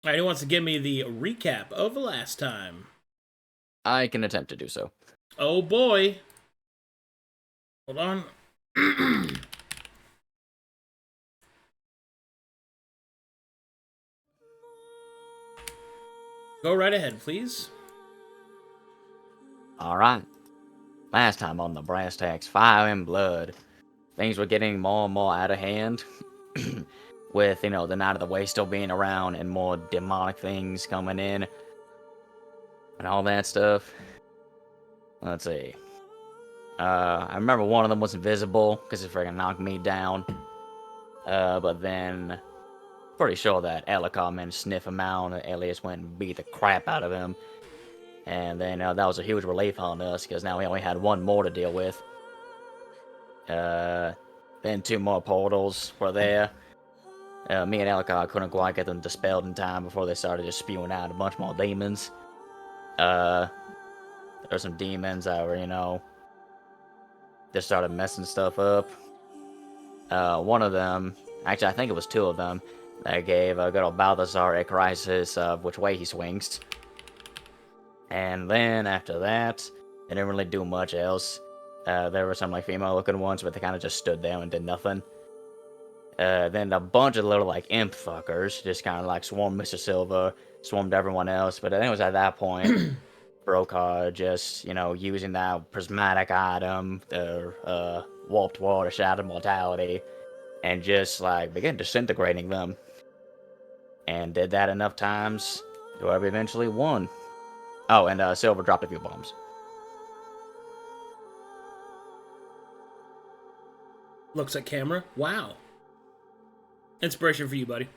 All right, who wants to give me the recap of last time? I can attempt to do so. Oh boy. Hold on. Go right ahead, please. Alright. Last time on the Brass Tacks Fire and Blood, things were getting more and more out of hand. With, the Night of the Way still being around and more demonic things coming in. And all that stuff. Let's see. I remember one of them was invisible because it freaking knocked me down. But then, pretty sure that Ellicott managed to sniff him out and Elias went and beat the crap out of him. And then that was a huge relief on us because now we only had one more to deal with. Then 2 more portals were there. Me and Ellicott couldn't quite get them dispelled in time before they started just spewing out a bunch more demons. There's some demons that were, just started messing stuff up. One of them, actually I think it was 2 of them, that gave good old Balthazar a crisis of which way he swings. And then after that, they didn't really do much else. There were some female looking ones, but they kind of just stood there and did nothing. Then a bunch of little imp fuckers just kind of swarmed Mr. Silver, swarmed everyone else. But I think it was at that point Brokhar just, using that prismatic item, the warped water, shattered mortality, and just began disintegrating them. And did that enough times to where we eventually won. Oh, and Silver dropped a few bombs. Looks at camera. Wow. Inspiration for you, buddy.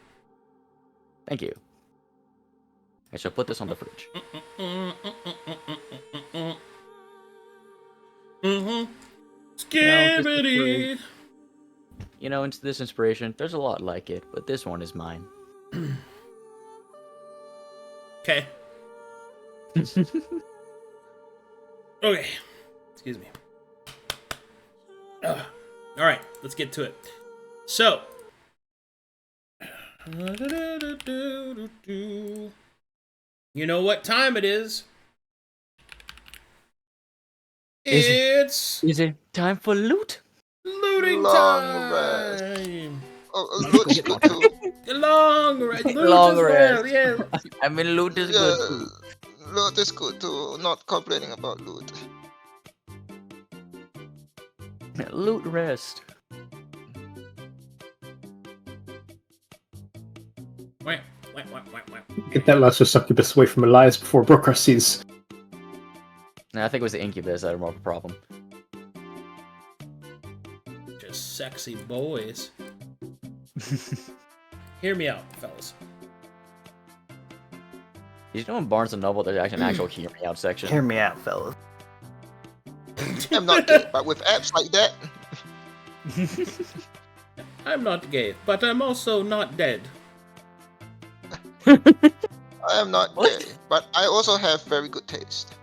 Thank you. I shall put this on the fridge. Skibbity! Into this inspiration, there's a lot like it, but this one is mine. Okay. Okay. Excuse me. Alright, let's get to it. So. You know what time it is? It's... Is it time for loot? Looting Long time! rest. Oh, loot is good too. Long rest. Loot Long as well, rest. yeah. I mean, loot is good too. Loot is good too. Not complaining about loot. Loot rest. Wait. Get that last succubus away from Elias before Brokhar sees. No, I think it was the incubus that had more of a problem. Just sexy boys. Hear me out, fellas. Did you know in Barnes & Noble there's actually an actual hear me out section? Hear me out, fellas. I'm not gay, but with apps like that, I'm not gay, but I'm also not dead. I am not gay, but I also have very good taste.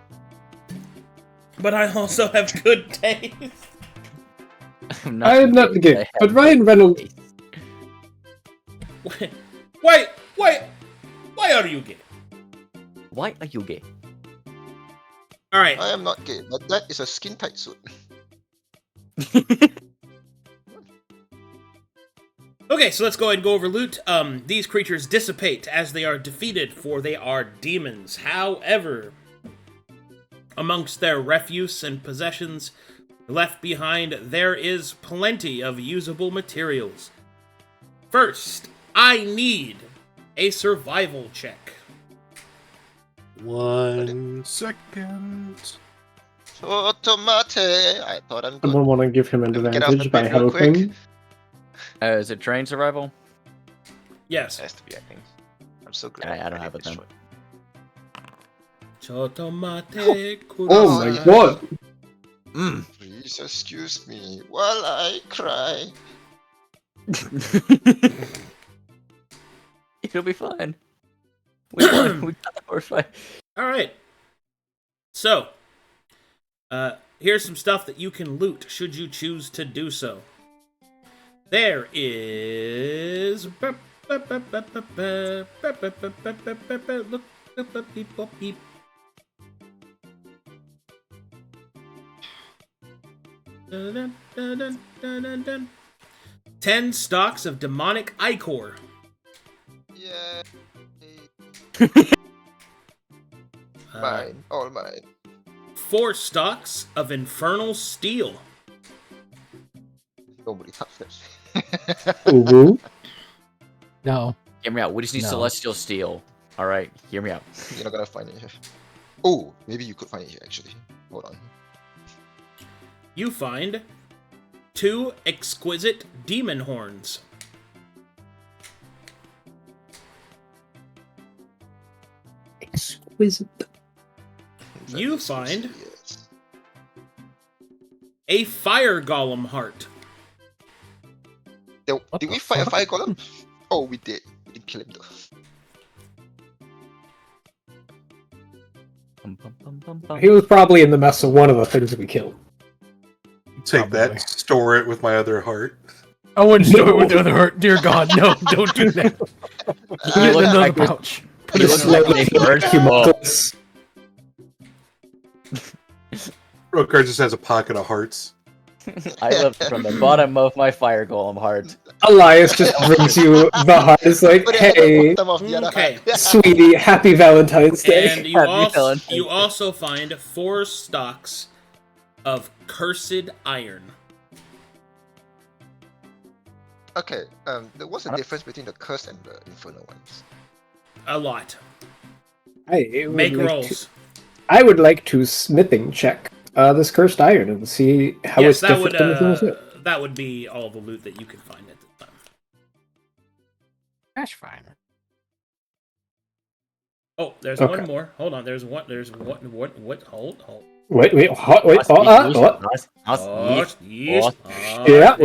But I also have good taste. I am not gay, but Ryan Reynolds. Wait, why are you gay? Why are you gay? Alright, I am not gay, but that is a skin tight suit. okay, so let's go ahead and go over loot. These creatures dissipate as they are defeated, for they are demons. However, amongst their refuse and possessions left behind, there is plenty of usable materials. First, I need a survival check. 1 second. Automate. I thought I'm I good. don't want to give him an Let me get off the advantage by bed real quick. helping. Is it train survival? Yes. It has to be, I think. I'm so good. I don't have it then. Chotomate Oh my god! Please excuse me while I cry. It'll be fine. We got the first fight. Alright. So, here's some stuff that you can loot, should you choose to do so. There is Beep. 10 stalks of demonic ichor. Yeah. Mine. All mine. 4 stalks of infernal steel. Nobody touched it. Ooh. No. Hear me out. We just need No. celestial steel. All right, hear me out. You're not gonna find it here. Oh, maybe you could find it here actually. Hold on. You find 2 exquisite demon horns. Exquisite. You Very find exquisite, yes. a fire golem heart. Did What we the fight a fuck? fire golem? Oh, we did. We didn't kill him though. He was probably in the mess of one of the things that we killed. Take Probably. that, store it with my other heart. I wouldn't do it with the other heart. Dear God, no, don't do that. You Get look another like this- pouch. you look like a bird. Humongous. Brokhar just has a pocket of hearts. I left from the bottom of my fire golem heart. Elias just brings you the heart. It's like, Put it at hey, the bottom of the other Okay. hand. sweetie, happy Valentine's Day. And you Happy also, Valentine's you Day. also find 4 stalks of cursed iron. Okay, what's the difference between the curse and the infernal ones? A lot. I would Make like rolls. I would like to smithing check this cursed iron and see how Yes, it's that different would than the things. that would be all the loot that you could find at the time. Trash finder. Oh, there's Okay. one more. Hold on. There's one. What? Hold. Wait, what? Yeah,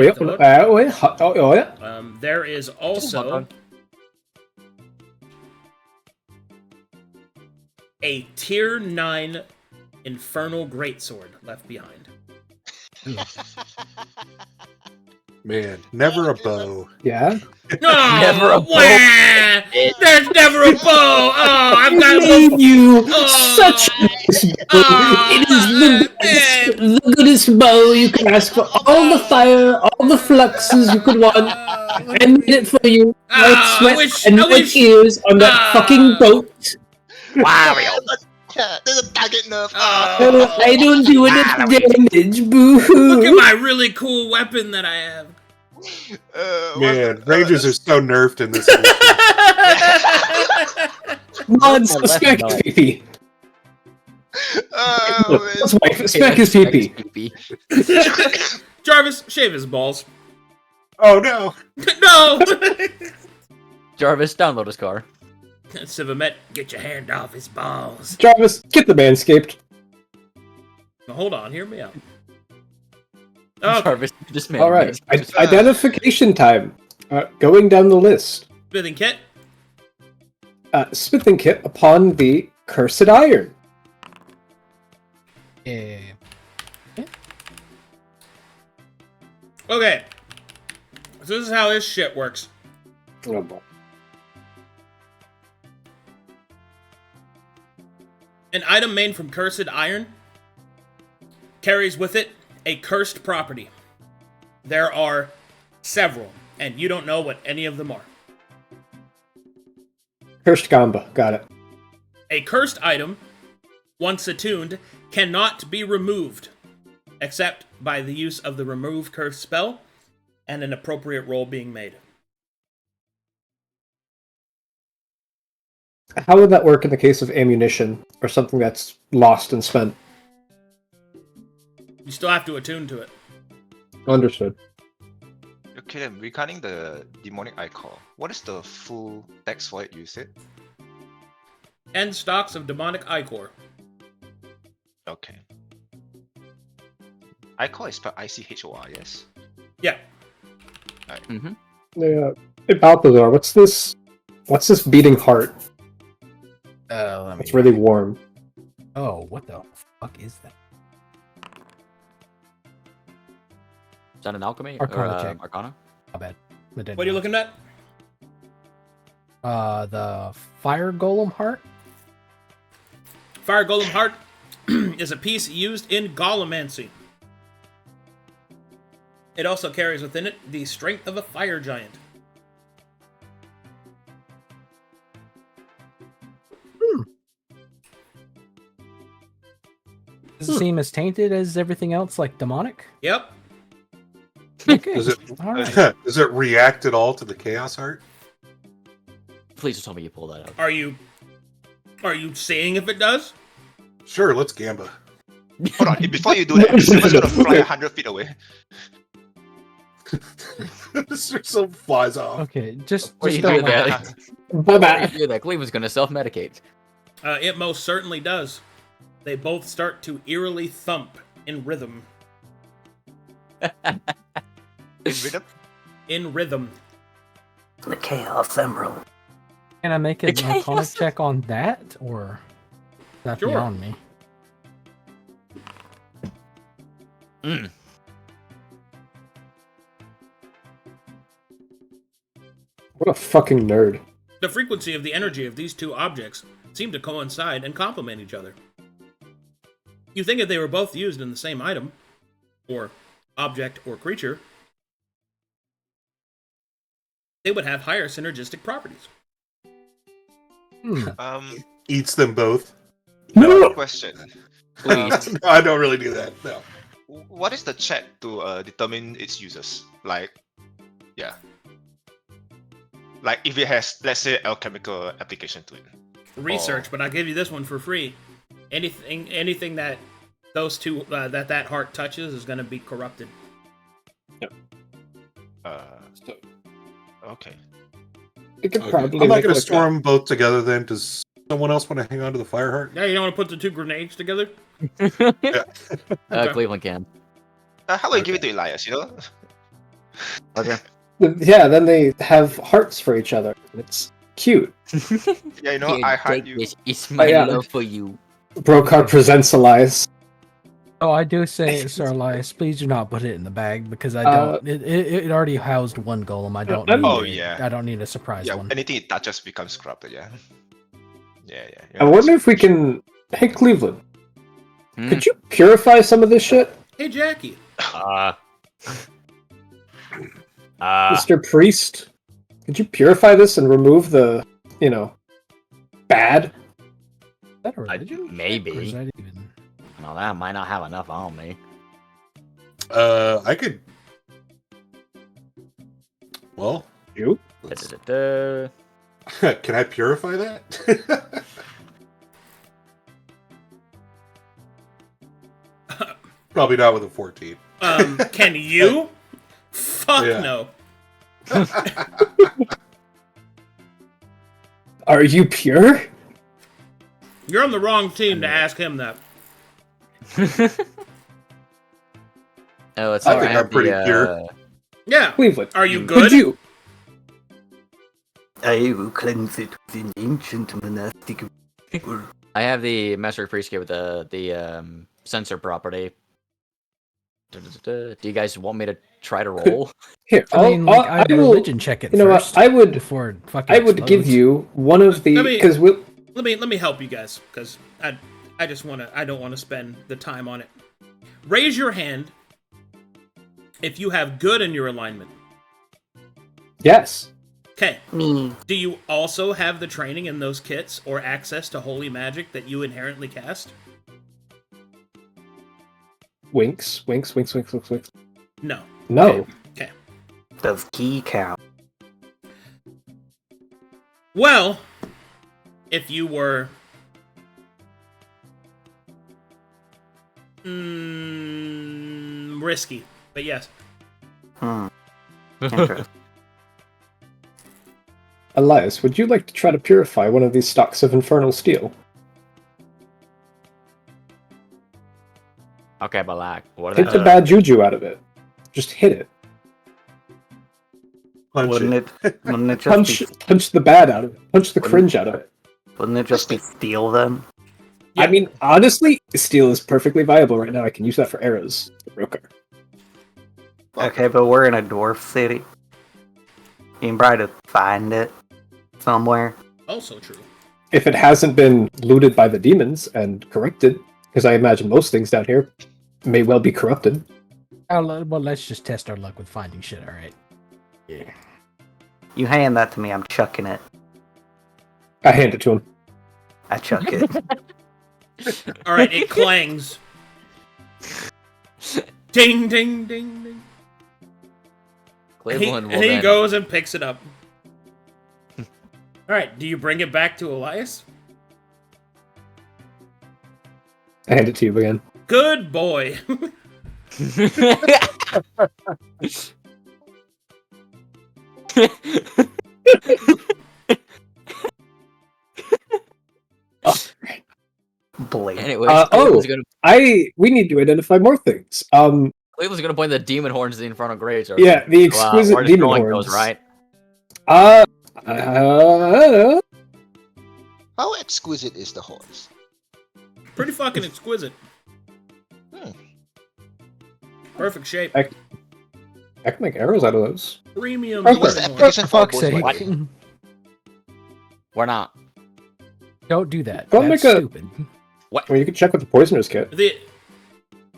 wait. There is also a tier 9 infernal greatsword left behind. Man, never a bow. Yeah. No, Never a bow. wah! There's never a bow. Oh, I've got Made you Oh. such a nice bow. Oh, It is the goodest bow you can ask for. All the fire, all the fluxes you could want. I made it for you. White I sweat wish- and I white wish- ears on that fucking boat. Wario. Yeah, there's a target nerf. Oh. I don't do enough damage. Boo Look at hoo. my really cool weapon that I have. Man, Rangers are so nerfed in this edition. Mods, Left spec nut. is PP. That's wife. Spec is PP. Jarvis, shave his balls. Oh no! No! Jarvis, download his car. Sivamet, get your hand off his balls. Jarvis, get the manscaped. Now, hold on, hear me out. Okay, Jarvis, just man. All right, identification time. Going down the list. smithing kit. Smithing kit upon the cursed iron. Yeah. Okay. So this is how this shit works. Oh boy. An item made from cursed iron carries with it a cursed property. There are several, and you don't know what any of them are. Cursed Gamba. Got it. A cursed item, once attuned, cannot be removed, except by the use of the remove curse spell and an appropriate roll being made. How would that work in the case of ammunition or something that's lost and spent? You still have to attune to it. Understood. Okay, then regarding the demonic icon, what is the full text for it you said? 10 stocks of demonic ichor. Okay. Icon is spelled I-C-H-O-R, yes? Yeah. Mm-hmm. Yeah. Hey, Balthazar, what's this? What's this beating heart? Let me. It's really warm. Oh, what the fuck is that? Is that an alchemy? Arcana or, check. Arcana? My bad. I didn't What are you know. looking at? The fire golem heart. Fire Golem Heart is a piece used in Golemancy. It also carries within it the strength of a fire giant. Does it seem as tainted as everything else, like demonic? Yep. Okay. Does it All right. does it react at all to the chaos heart? Please just tell me you pull that out. Are you seeing if it does? Sure, let's gamba. Hold on, before you do that, Siva's gonna fly 100 feet away. Some flies off. Okay, just What do you don't do let- that? Bye-bye. You do that. Cleveland's gonna self-medicate. It most certainly does. They both start to eerily thump in rhythm. In rhythm? In rhythm. The Chaos Emerald. Can I make an Okay, Arcana yes. check on that, or that's Sure. beyond me? Mm. What a fucking nerd. The frequency of the energy of these two objects seem to coincide and complement each other. You think if they were both used in the same item, or object or creature, they would have higher synergistic properties. Eats them both. Question. Please. No, I don't really do that. No. What is the check to determine its users? Like, yeah. Like if it has, let's say, alchemical application to it. Research, but I'll give you this one for free. Anything that those two that heart touches is going to be corrupted. Okay. It could Okay. probably I'm not make going to like store them both together then. Does someone else want to hang on to the fire heart? Yeah, you don't want to put the two grenades together? Cleveland can. How about you give it to Elias, you know? Okay. Yeah, then they have hearts for each other. It's cute. Yeah, you know, I heart take you. this. It's my yeah. love for you. Brokhar presents Elias. Oh, I do say, Sir Elias, please do not put it in the bag because I Uh, don't. It already housed one golem. I don't. I'm- Need Oh, it. yeah. I don't need a surprise Yeah, one. anything it touches becomes corrupted, yeah. Yeah. I wonder if we can. Hey, Cleveland, Hmm? could you purify some of this shit? Hey, Jackie. Mr. Priest, could you purify this and remove the, bad? Is that a religion? maybe. Or is that even... Well, that might not have enough on me. I could. Well, You? Da-da-da-da. can I purify that? Probably not with a 14. Can you? Fuck Yeah. no. Are you pure? You're on the wrong team to ask him that. Oh, it's I like think I have I'm pretty the, pure. Yeah. Cleveland, Are you could good? you? I will cleanse it with an ancient monastic. I have the Master Priest kit with the sensor property. Da-da-da-da. Do you guys want me to try to roll? Here, I mean, like, I will- religion check it You know first. what? I would before it fucking I would give explodes. you one of the Let me- because we'll. Let me help you guys, because I don't want to spend the time on it. Raise your hand if you have good in your alignment. Yes. Okay. Me. Do you also have the training in those kits or access to holy magic that you inherently cast? Winks. No. No. Okay. Does key count? Well, if you were risky, but yes. Interesting. Elias, would you like to try to purify one of these stocks of infernal steel? Okay, but like, what are Hit they? the bad juju out of it. Just hit it. Punch Wouldn't it. Wouldn't it just Punch the bad out of it. Punch the cringe out of it. Wouldn't it just be steel then? Yeah. I mean, honestly, steel is perfectly viable right now. I can use that for arrows. Brokhar. Okay, but we're in a dwarf city. You can try to find it. somewhere. Also true. If it hasn't been looted by the demons and corrupted, because I imagine most things down here may well be corrupted. Well, let's just test our luck with finding shit, alright? Yeah. You hand that to me, I'm chucking it. I hand it to him. I chuck it. Alright, it clangs. Ding, ding, ding, ding. Cleveland will He then- goes and picks it up. Alright, do you bring it back to Elias? I hand it to you again. Good boy. Blade. Anyways, Oh, Cleveland's gonna we need to identify more things. Cleveland's gonna point the demon horns in front of Graves. Yeah, the exquisite we're demon destroying horns. those, right? How exquisite is the horse? Pretty fucking exquisite. Perfect shape. I can make arrows out of those. Premium. What's What's the horn. application for fuck's both sake. by the way? We're not. Don't do that. Go That's make a- stupid. Well, you can check with the poisoner's kit.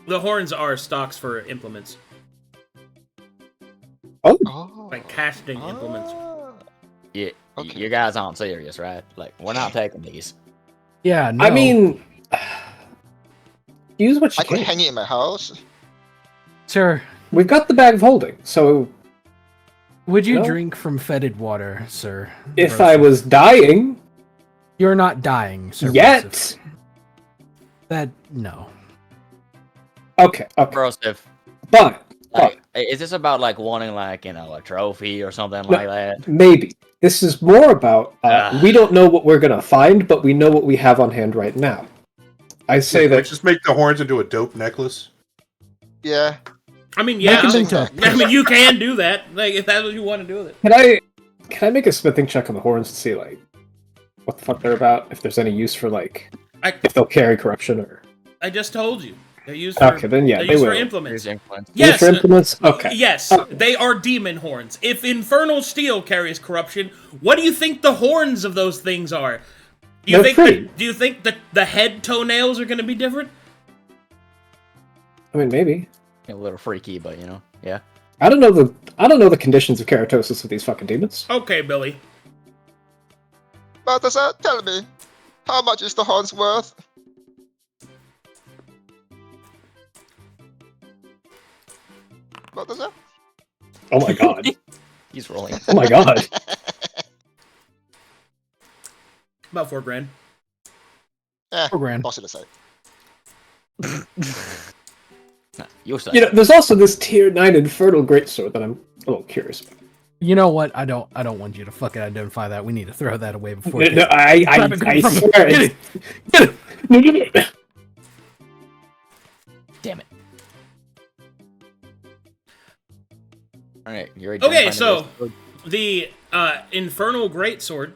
The horns are stocks for implements, Oh, Oh. like casting implements. You, Okay. you guys aren't serious, right? Like, we're not taking these. Yeah, no. I mean, use what I you could can. hang it in my house. Sir, We've got the bag of holding, so would you No. drink from fetid water, sir? if Broseph? I was dying You're not dying, sir. yet, Broseph. That, no. okay, Broseph, but like, is this about, like, wanting, like, you know, a trophy or something like that? maybe this is more about we don't know what we're gonna find, but we know what we have on hand right now. I say Can we that just make the horns into a dope necklace. Yeah. I mean, yeah. Make it into a I mean, you can do that. Like, if that's what you want to do with it. can I make a smithing check on the horns to see like what the fuck they're about? If there's any use for like if they'll carry corruption or I just told you. They're used for, okay, then yeah, they're they used for will. implements. Here's influence. Use Yes. for implements. Okay. Yes, they are demon horns. If infernal steel carries corruption, what do you think the horns of those things are? Do you They're think pretty. do you think that the head toenails are going to be different? I mean, maybe. A little freaky, but, you know, yeah. I don't know the conditions of keratosis of these fucking demons. Okay, Billy. Balthazar, tell me, how much is the horns worth? Balthazar? Oh my god. He's rolling. Oh my god. About $4,000. $4 grand. Toss it aside. You'll say. You know, there's also this tier 9 infernal greatsword that I'm a little curious about. You know what? I don't want you to fucking identify that. We need to throw that away before. No, it no, gets- I swear. Get it. Get it. No, no, no. Damn it. Alright, you're Okay, so the infernal greatsword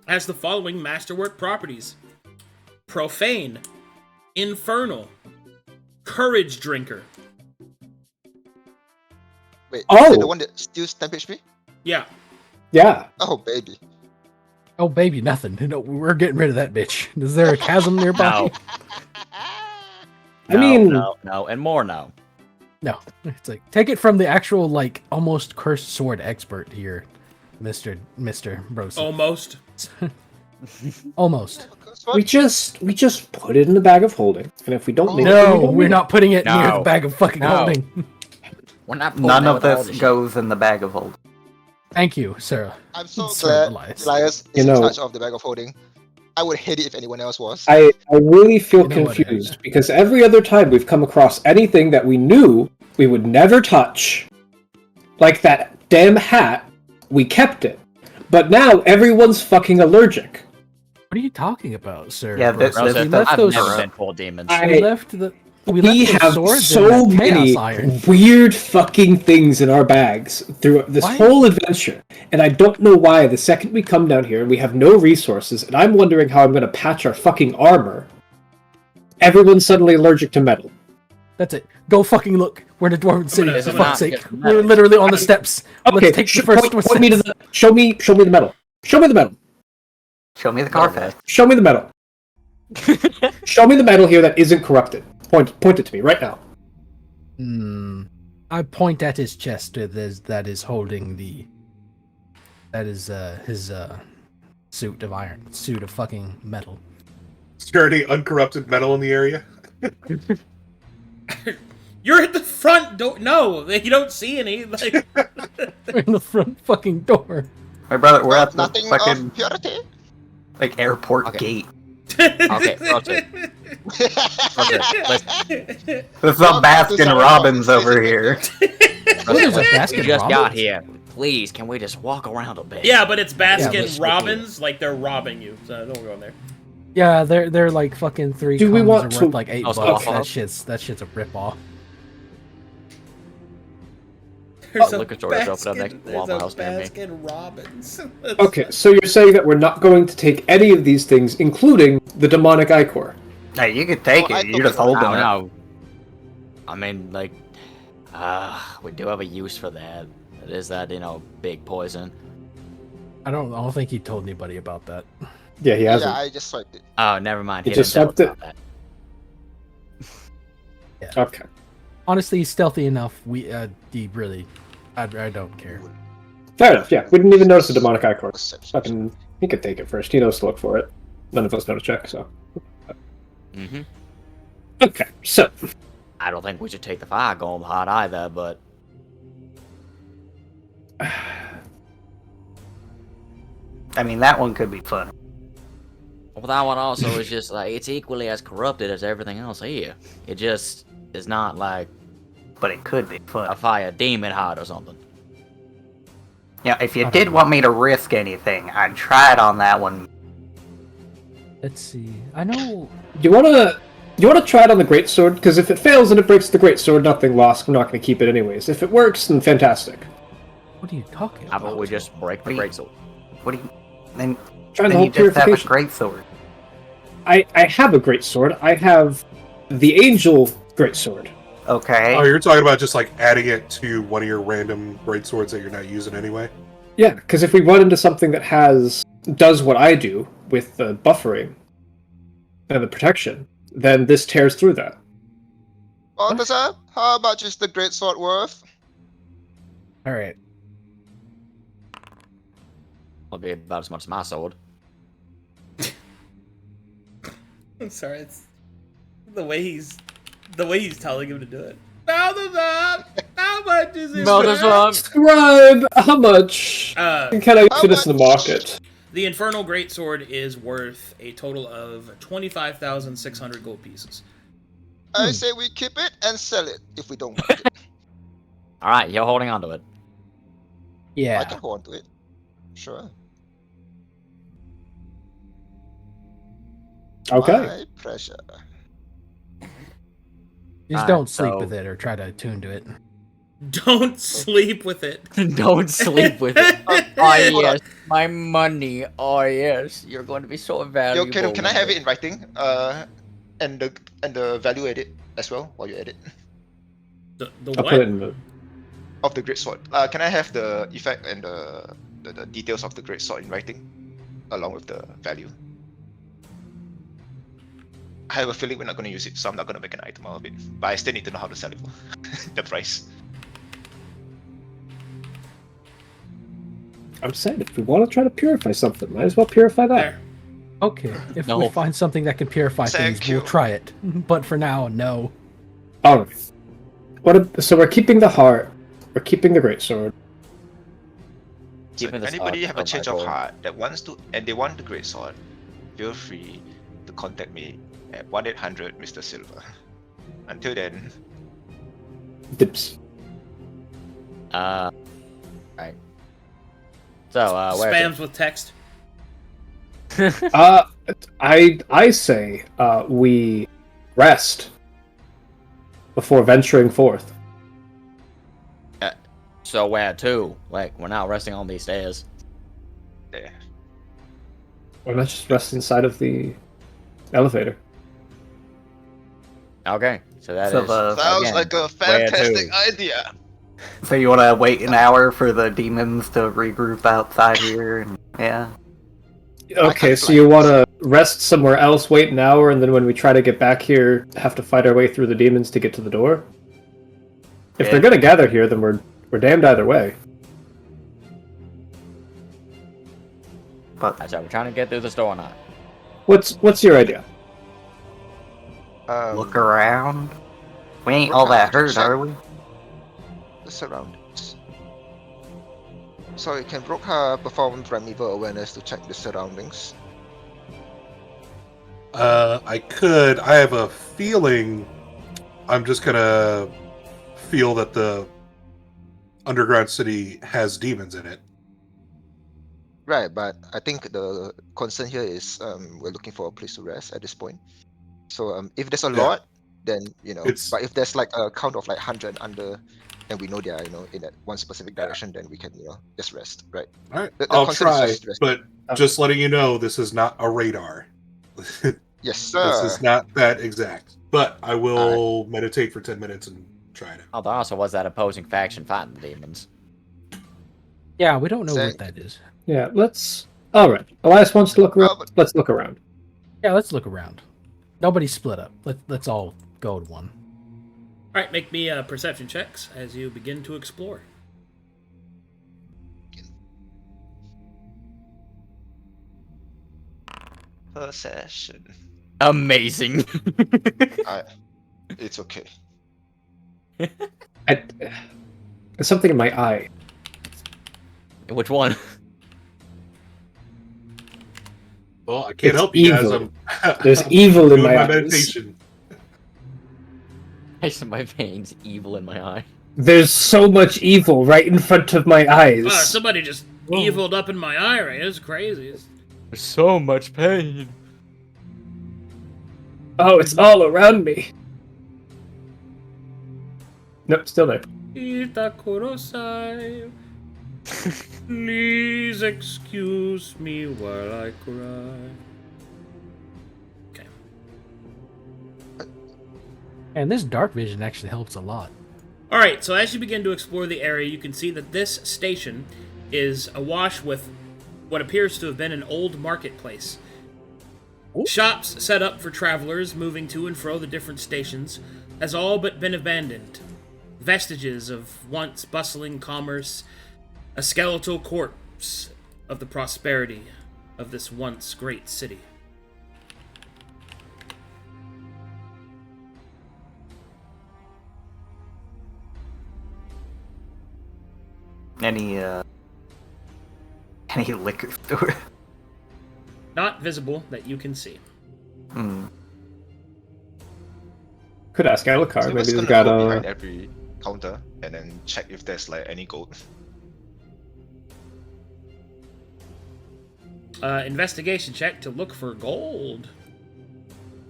has the following masterwork properties: profane, infernal, courage drinker. Wait, Oh. is that the one that steals 10 HP? Yeah. Yeah. Oh, baby. Oh baby, nothing. No, we're getting rid of that bitch. Is there a chasm nearby? No. I mean- no, and more no. No. It's like take it from the actual like almost cursed sword expert here, Mister Broseph. Almost. Almost. We just put it in the bag of holding, and if we don't need it, No, then we don't we're need not putting it near No. the bag of fucking No. holding. We're not pulling None that of with all this this shit. goes in the bag of holding. Thank you, Sarah. I'm so Sorry, glad Elias. Elias You is know- in charge of the bag of holding. I would hate it if anyone else was. I really feel You know what, confused Eric? because every other time we've come across anything that we knew we would never touch, like that damn hat, we kept it. But now everyone's fucking allergic. What are you talking about, sir? Yeah, this- Broseph? this- we left I've those. never been full demons. We left the. We We left those have swords so in that many chaos iron. weird fucking things in our bags through this Why? whole adventure, and I don't know why the second we come down here and we have no resources, and I'm wondering how I'm going to patch our fucking armor, everyone's suddenly allergic to metal. That's it. Go fucking look. We're in a dwarven city. gonna- For I'm fuck's not sake. getting We're metal. literally on the steps. Okay, Let's take the first point me to the show me the metal. Show me the medal. Show me the Carfax. Show me the medal. Show me the medal here that isn't corrupted. Point it to me right now. I point at his chest that is holding his suit of fucking metal. Is there any uncorrupted metal in the area? You're at the front door. No, you don't see any. Like... In the front fucking door. My brother, we're at the Nothing fucking of purity. like airport gate. Okay, Frosty. There's some Baskin Robbins over here. There's a Baskin We just got Robbins? here. Please, can we just walk around a bit? Yeah, but it's Baskin let's- Robbins. Like they're robbing you. So don't go in there. Yeah, they're like fucking 3 Do we condoms want are to- worth like $8. Oh, That shit's a ripoff. There's liquor store is open up next to the there's Waffle a House near me. Baskin Robbins. Okay, so you're saying that we're not going to take any of these things, including the demonic ichor. Hey, you can take Oh, I it. You're took just it. holding I don't it. know. I mean, like, we do have a use for that. It is that, big poison. I don't think he told anybody about that. Yeah, he hasn't. Yeah, I just swiped it. Oh, never mind. He He just didn't tell us swept about that. Okay. Honestly, he's stealthy enough. He really, I don't care. Fair enough, yeah. We didn't even notice the demonic ichor. Perception. Fucking, he could take it first. He knows to look for it. None of us know to check, so. Mm-hmm. Okay, so. I don't think we should take the fire golem hot either, but I mean, that one could be fun. well, that one also is just like it's equally as corrupted as everything else here. It just is not like But it could be a fun. fire demon hot or something. Yeah, if you did want me to risk anything, I'd try it on that one. Let's see. I know. You wanna try it on the greatsword? Because if it fails and it breaks the greatsword, nothing lost. We're not gonna keep it anyways. If it works, then fantastic. What are you talking How about? about we just break the greatsword? What do you? Then, Trying the then whole you just have a purification. great sword. I have a greatsword. I have the angel greatsword. Okay. Oh, you're talking about just like adding it to one of your random greatswords that you're not using anyway? Yeah, because if we run into something that does what I do with the buffering and the protection, then this tears through that. Balthazar, how about just the great sword worth? All right. It'll be about as much as my sword. I'm sorry. It's the way he's telling him to do it. Balthazar, how much is it? worth? Scribe, how much can I How fit this in the much? market? The Infernal Greatsword is worth a total of 25,600 gold pieces. I say we keep it and sell it if we don't want it. All right, you're holding on to it. I Yeah. can hold on to it. Sure. Okay. My pleasure. Just Alright, don't sleep so- with it or try to attune to it. Don't sleep with it. Don't sleep with it. Hold Oh on. yes, my money. Oh yes, you're going to be so Yo, valuable. can I have it in writing? And the value edit as well while you edit The I'll what? put it in the... of the great sword. Can I have the effect and the details of the great sword in writing along with the value? I have a feeling we're not going to use it, so I'm not going to make an item out of it. But I still need to know how to sell it for the price. I'm saying, if we want to try to purify something, might as well purify that. There. Okay. If No. we find something that can purify Thank things, we'll you. try it. But for now, no. Alright. So we're keeping the heart, we're keeping the greatsword. So Keeping the anybody sword have a for change my of gold. heart that wants to, and they want the great sword, feel free to contact me at 1-800 Mr. Silver. Until then, Dips. Right. So, where is Spams with text. I say we rest before venturing forth. it? So where to? Like, we're not resting on these stairs. there. Why not just rest inside of the elevator? Okay, so that is. So Sounds again, like a where fantastic to? idea. So you want to wait an hour for the demons to regroup outside here and Yeah. Okay, so you want to rest somewhere else, wait an hour, and then when we try to get back here, have to fight our way through the demons to get to the door? If they're gonna gather here, then we're damned either way. But That's right, we're trying to get through this door or not. What's your idea? look around. We ain't all that hurt, are we? The surroundings. Sorry, can Brokhar perform primeval awareness to check the surroundings? I could. I have a feeling I'm just gonna feel that the underground city has demons in it. Right, but I think the concern here is we're looking for a place to rest at this point. So if there's a Yeah. lot, then It's- but if there's like a count of like 100 and under, and we know they are in that one specific direction, then we can just rest, right? All right, The I'll concern is try, just rest. but just letting you know, this is not a radar. Yes, This sir. is not that exact. But I will meditate for 10 minutes and try it out. Oh, there also was that opposing faction fighting the demons. Yeah, we don't know what Exactly. that is. Yeah, all right. Elias wants to look around. but- Let's look around. Yeah, let's look around. Nobody split up. Let's all go to one. All right, make me perception checks as you begin to explore. Possession. Amazing. It's okay. There's something in my eye. Which one? Well, I can't It's help you guys. evil. I'm There's evil in doing my my eyes. meditation. Ice in my veins, evil in my eye. There's so much evil right in front of my eyes. Somebody just eviled up in my eye, right? It's crazy. There's so much pain. Oh, it's all around me. Nope, still there. Itakurosai. Please excuse me while I cry. Okay. And this dark vision actually helps a lot. Alright, so as you begin to explore the area, you can see that this station is awash with what appears to have been an old marketplace. Shops set up for travelers moving to and fro the different stations has all but been abandoned. Vestiges of once bustling commerce, a skeletal corpse of the prosperity of this once great city. Any liquor store? Not visible that you can see. Could ask Alucard. So Maybe just they've gonna got go a. behind every counter and then check if there's like any gold. Investigation check to look for gold.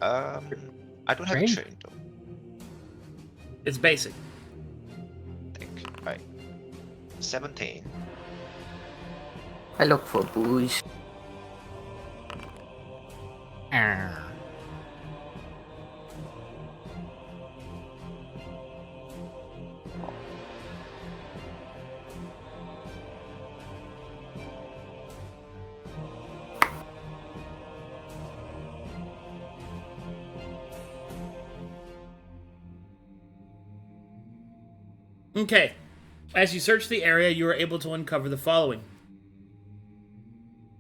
I don't have a Train? train though. It's basic. I think. Right. 17. I look for booze. Okay. As you search the area, you are able to uncover the following.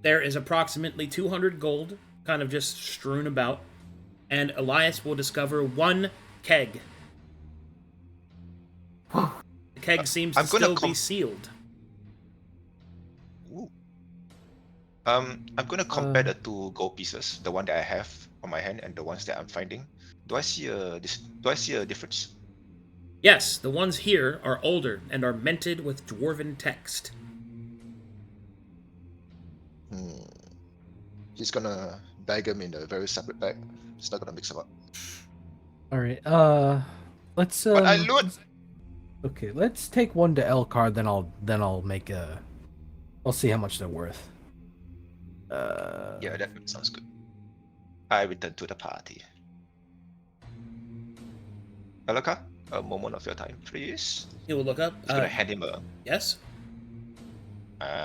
There is approximately 200 gold, kind of just strewn about, and Elias will discover one keg. The keg seems to I'm gonna still be sealed. Ooh. I'm gonna compare the two gold pieces, the one that I have on my hand and the ones that I'm finding. Do I see a difference? Yes, the ones here are older and are minted with dwarven text. He's gonna bag them in a very separate bag. He's not gonna mix them up. All right. Let's. But I loot. Okay, let's take one to Elcar. Then I'll make a. I'll see how much they're worth. Yeah, that sounds good. I return to the party. Alaka, a moment of your time, please. He will look up. Just gonna hand him a. Yes?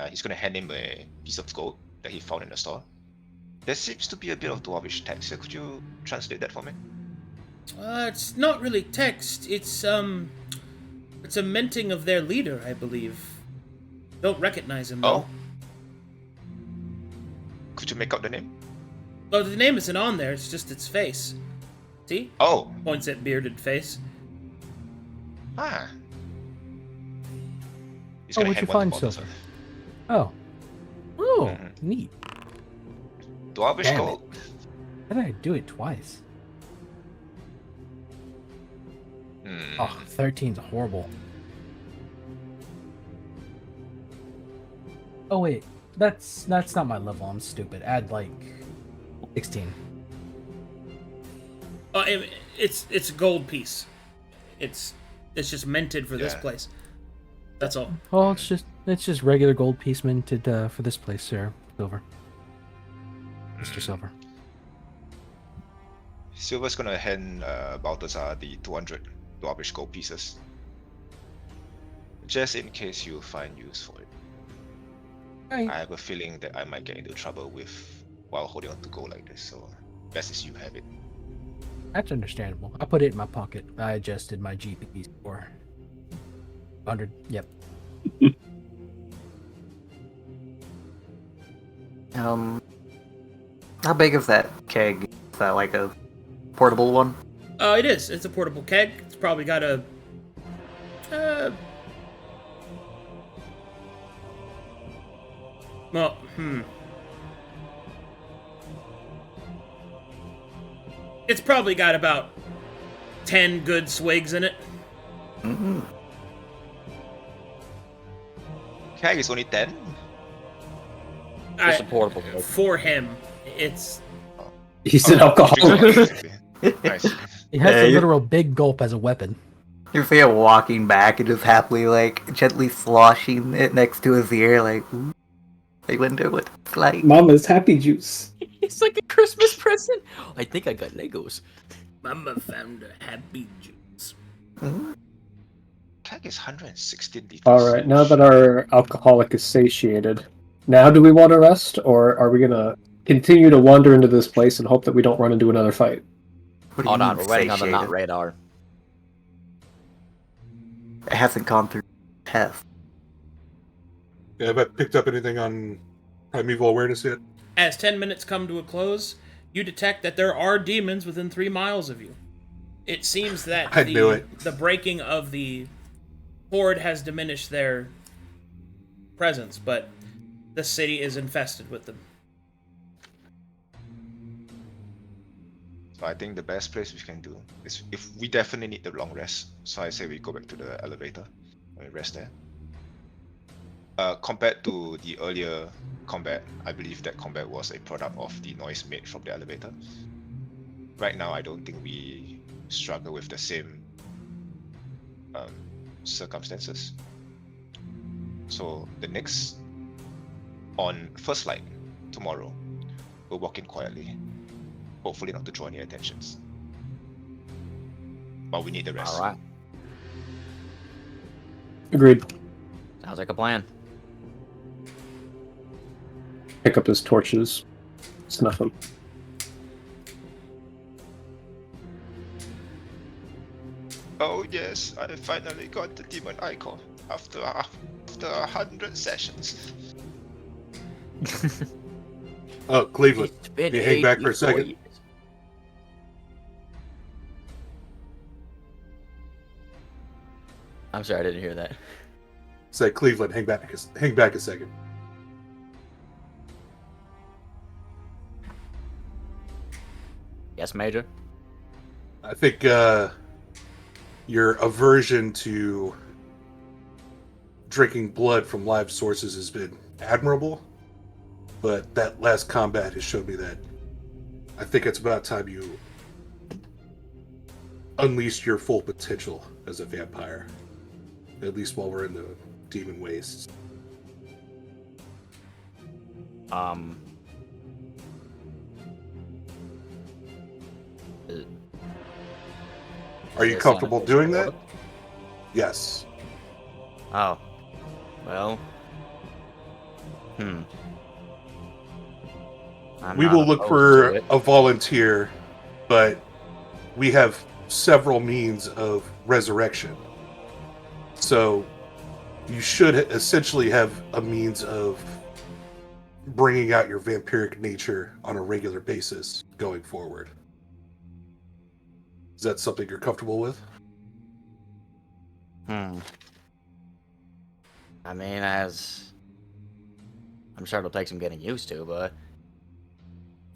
He's gonna hand him a piece of gold that he found in the store. There seems to be a bit of dwarvish text here. Could you translate that for me? It's not really text. It's a minting of their leader, I believe. Don't recognize him, though. Oh. Could you make out the name? Oh, the name isn't on there. It's just its face. See? Oh. Points at bearded face. Ah. He's Oh, gonna where'd hand you one find to silver? Balthazar. Oh, neat. Dwarvish Damn gold. How did I do it twice? Hmm. Oh, 13's horrible. Oh wait, that's not my level. I'm stupid. Add like 16. It's a gold piece. It's just minted for this Yeah. place. That's all. Oh, it's just regular gold piece minted for this place, sir. Silver. Mr. Silver. Silver's gonna hand Balthazar the 200 dwarvish gold pieces. Just in case you find use for it. Right. I have a feeling that I might get into trouble while holding on to gold like this, so best is you have it. That's understandable. I put it in my pocket. I adjusted my GP score. 100. Yep. How big is that keg? Is that like a portable one? It is. It's a portable keg. It's probably got a. Well, It's probably got about 10 good swigs in it. Mm-hmm. Keg is only 10? It's a portable keg. For him, it's. He's an alcoholic. Nice. He has Hey. a literal big gulp as a weapon. You see him walking back and just happily, like, gently sloshing it next to his ear, like, ooh, I wonder what it's like. Mama's happy juice. It's like a Christmas present. I think I got Legos. Mama found a happy juice. Keg is 116 liters. Alright, now that our alcoholic is satiated, now do we want to rest, or are we gonna continue to wander into this place and hope that we don't run into another fight? What do you Hold on, mean, we're waiting on the satiated? not radar. It hasn't gone through test. Yeah, have I picked up anything on primeval awareness yet? As 10 minutes come to a close, you detect that there are demons within 3 miles of you. It seems that I knew it. the breaking of the horde has diminished their presence, but the city is infested with them. So I think the best place we can do is, if we definitely need the long rest, so I say we go back to the elevator and we rest there. Compared to the earlier combat, I believe that combat was a product of the noise made from the elevator. Right now, I don't think we struggle with the same circumstances. So the next, on first light tomorrow, we'll walk in quietly. Hopefully not to draw any attentions. But we need the rest. Alright. Agreed. Sounds like a plan. Pick up his torches. Snuff them. Oh yes, I finally got the demon icon after 100 sessions. Oh, Cleveland. It's been Can you hang back for a 84 second? years. I'm sorry, I didn't hear that. Say, Cleveland, hang back a second. Yes, Major? I think your aversion to drinking blood from live sources has been admirable, but that last combat has showed me that I think it's about time you unleashed your full potential as a vampire, at least while we're in the demon wastes. Are you Is this comfortable unofficial doing that? order? Yes. Oh. Well. We will look for a volunteer, but we have several means of resurrection. So you should essentially have a means of bringing out your vampiric nature on a regular basis going forward. Is that something you're comfortable with? I mean, as I'm sure it'll take some getting used to, but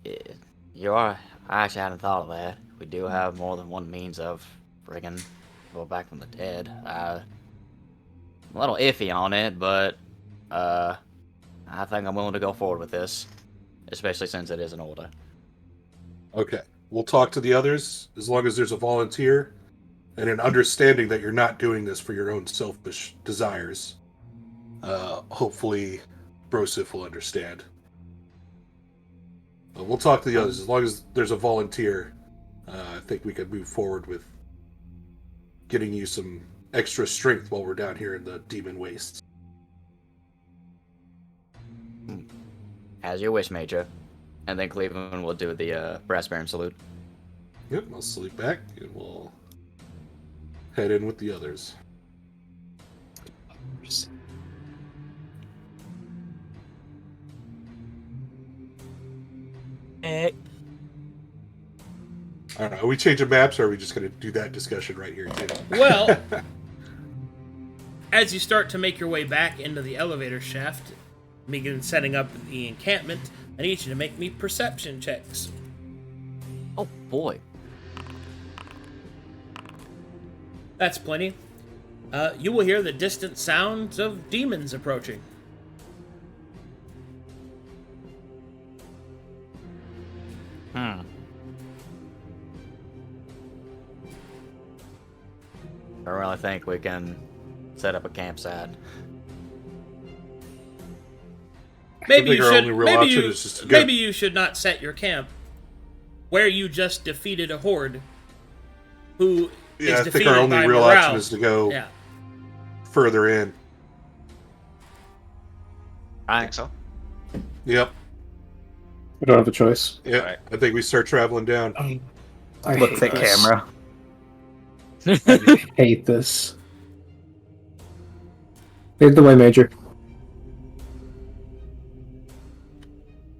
I actually hadn't thought of that. We do have more than one means of friggin' go back from the dead. I'm a little iffy on it, but I think I'm willing to go forward with this, especially since it is an order. Okay. We'll talk to the others as long as there's a volunteer and an understanding that you're not doing this for your own selfish desires. Hopefully, Broseph will understand. But we'll talk to the others. As long as there's a volunteer, I think we could move forward with getting you some extra strength while we're down here in the demon wastes. As you wish, Major. And then Cleveland will do the brass baron salute. Yep, I'll salute back, and we'll head in with the others. I don't know. Are we changing maps, or are we just going to do that discussion right here, too? Well, as you start to make your way back into the elevator shaft, begin setting up the encampment, I need you to make me perception checks. Oh, boy. That's plenty. You will hear the distant sounds of demons approaching. I don't really think we can set up a campsite. Maybe you should. Maybe You should not set your camp where you just defeated a horde. Who is I defeated think our only by real morale. option is to go further in. I think so. Yep. We don't have a choice. Yep. Alright. I think we start traveling down. I Looks hate at this. camera. I hate this. Lead the way, Major.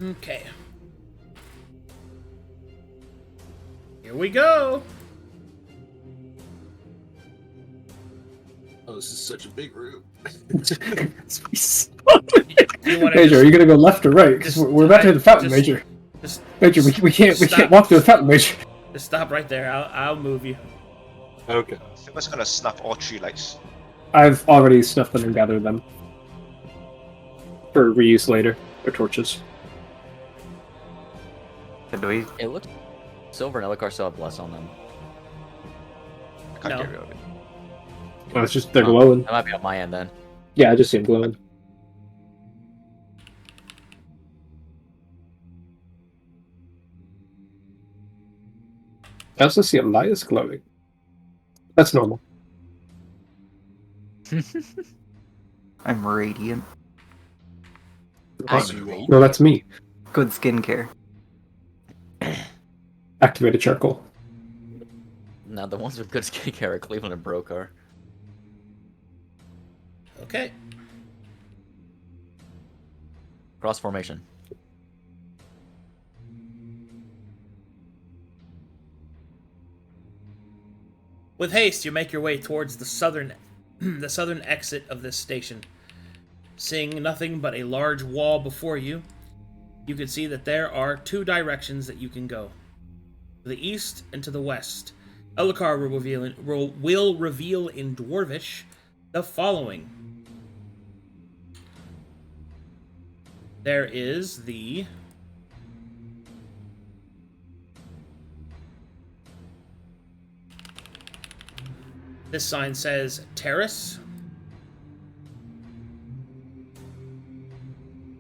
Okay. Here we go. Oh, this is such a big room. You wanna Major, are you gonna go left or right? Because just- we're about to hit the fountain, just- Major. Just Major, we can't stop. walk through the fountain, Major. stop right there. I'll move you. Okay. So we're just gonna snuff all 3 lights. I've already snuffed them and gathered them for reuse later. They're torches. So do we? It looks Silver and Elokar still have bless on them. I can't No. get rid of it. Oh, it's just they're glowing. That might be on my end then. Yeah, I just see them glowing. I also see Elias glowing. That's normal. I'm radiant. No, that's me. Good skincare. Activated charcoal. Now the ones with good skincare are Cleveland and Brokhar. Okay. Cross formation. With haste, you make your way towards the southern exit of this station. Seeing nothing but a large wall before you, you can see that there are 2 directions that you can go. To the east and to the west. Elokar will reveal in Dwarvish the following. There is the... This sign says Terrace.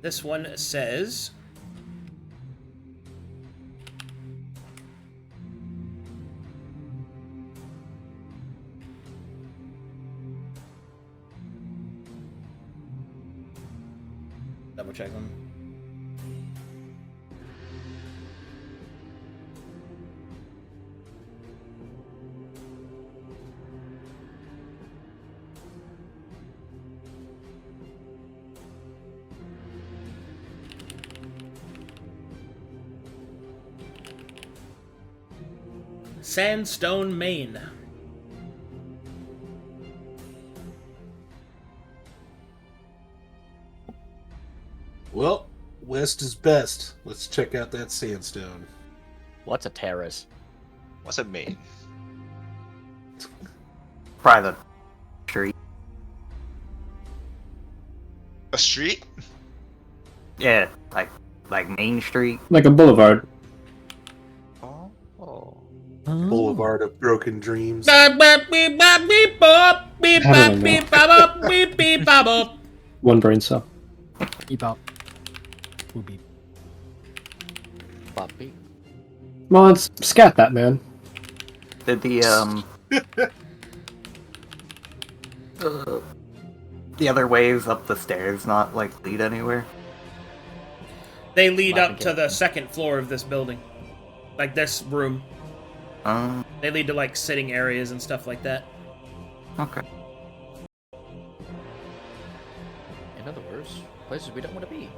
This one says the double check them. Sandstone, Maine. Well, west is best. Let's check out that sandstone. What's a terrace? What's a main? Private street. A street? Yeah, like Main Street. Like a boulevard. Oh. Boulevard of Broken Dreams. Beep, beep, beep, beep, beep, bop, beep, I don't bop, know. beep, bop, bop, beep, beep, bop, bop. One brain cell. Beep out. Ooh, beep. Puppy. Come on, scat that, man. Did the the other ways up the stairs not like lead anywhere? They lead up to the second floor of this building. Like this room. They lead to like sitting areas and stuff like that. Okay. In other words, places we don't want to be.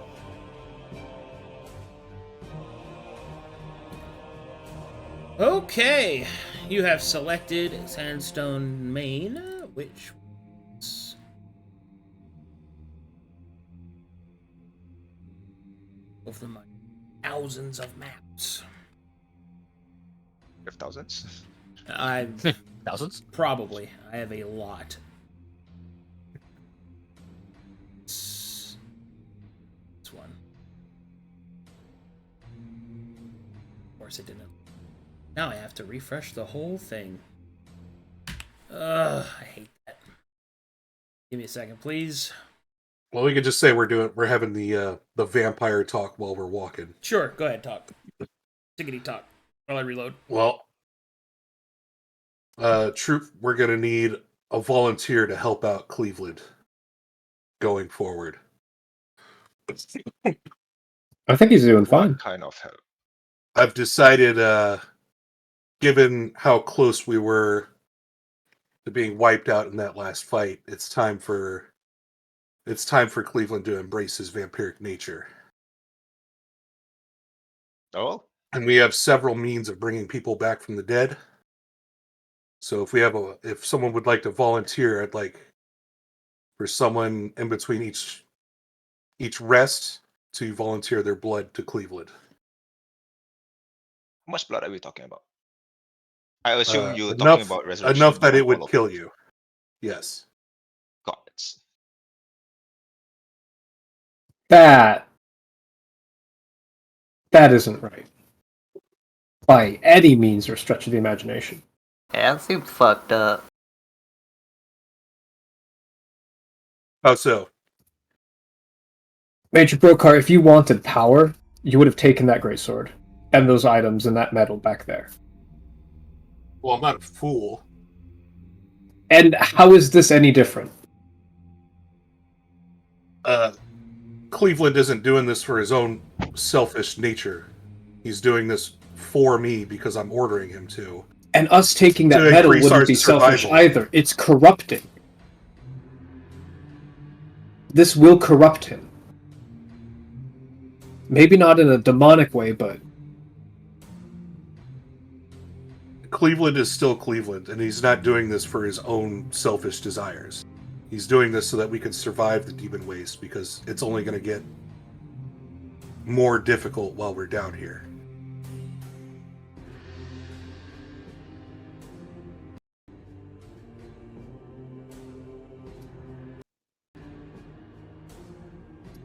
Okay, you have selected Sandstone, Maine, which was... over my thousands of maps. You have thousands? I've... Thousands? Probably. I have a lot. This one. Of course it didn't. Now I have to refresh the whole thing. Ugh, I hate that. Give me a second, please. Well, we could just say we're having the vampire talk while we're walking. Sure, go ahead, talk. Tickety talk. While I reload. Well, Troop, we're gonna need a volunteer to help out Cleavland going forward. I think he's doing fine. What kind of help? I've decided, given how close we were to being wiped out in that last fight, it's time for Cleavland to embrace his vampiric nature. Oh? And we have several means of bringing people back from the dead. So if someone would like to volunteer, I'd like for someone in between each rest to volunteer their blood to Cleavland. How much blood are we talking about? I assume you're enough, talking about resurrection. enough that it of would all of kill them. you. Yes. Got it. That isn't right. By any means or stretch of the imagination. Yeah, that seems fucked up. How so? Major Brokhar, if you wanted power, you would have taken that greatsword and those items and that metal back there. Well, I'm not a fool. And how is this any different? Cleavland isn't doing this for his own selfish nature. He's doing this for me because I'm ordering him to. And us taking that To metal increase wouldn't our be selfish survival. either. It's corrupting. This will corrupt him. Maybe not in a demonic way, but... Cleavland is still Cleavland, and he's not doing this for his own selfish desires. He's doing this so that we can survive the demon waste, because it's only going to get more difficult while we're down here.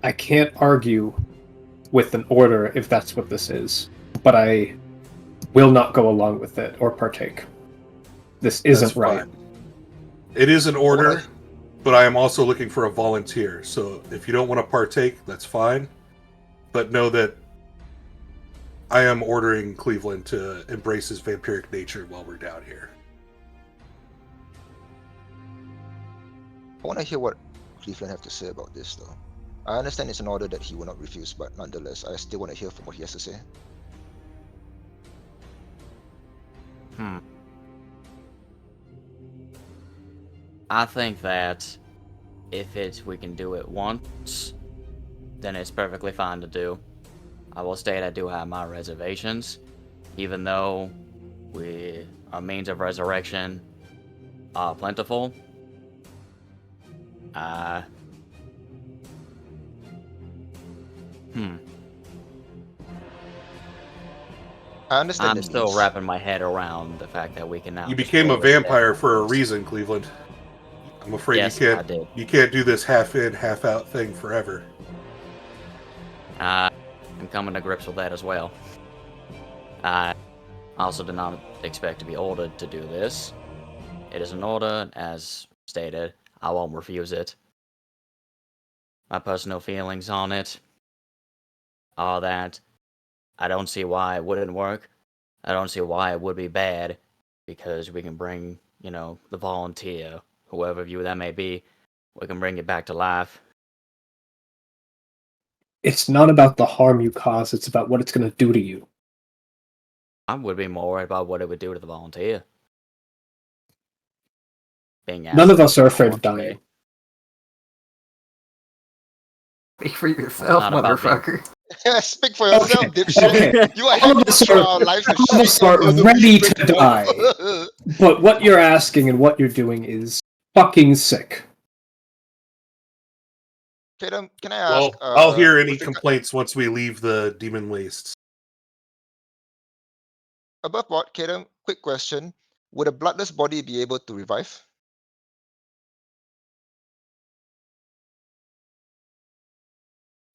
I can't argue with an order if that's what this is, but I will not go along with it or partake. This isn't That's right. fine. It is an order, but I am also looking for a volunteer. So if you don't want to partake, that's fine. But know that I am ordering Cleavland to embrace his vampiric nature while we're down here. I want to hear what Cleveland have to say about this, though. I understand it's an order that he will not refuse, but nonetheless, I still want to hear from what he has to say. I think that if we can do it once, then it's perfectly fine to do. I will state I do have my reservations, even though our means of resurrection are plentiful. I understand I'm the still needs. wrapping my head around the fact that we can now. You became a destroy the vampire dead for a bodies. reason, Cleveland. I'm afraid Yes, you I can't. did. You can't do this half in, half out thing forever. I'm coming to grips with that as well. I also did not expect to be ordered to do this. It is an order, as stated. I won't refuse it. My personal feelings on it are that I don't see why it wouldn't work. I don't see why it would be bad, because we can bring, the volunteer, whoever of you that may be, we can bring it back to life. It's not about the harm you cause, it's about what it's going to do to you. I would be more worried about what it would do to the volunteer. None of us are afraid of dying. Speak for yourself, Not about motherfucker. Speak for yourself, dipshit. Okay. You are All of happy to us throw are- our lives to all of us shit. are although ready we to break the die. But what you're asking and what you're doing is fucking sick. Kadam, can I ask? Well, I'll hear any with regard- complaints once we leave the demon wastes. Above board, Kadam, quick question. Would a bloodless body be able to revive?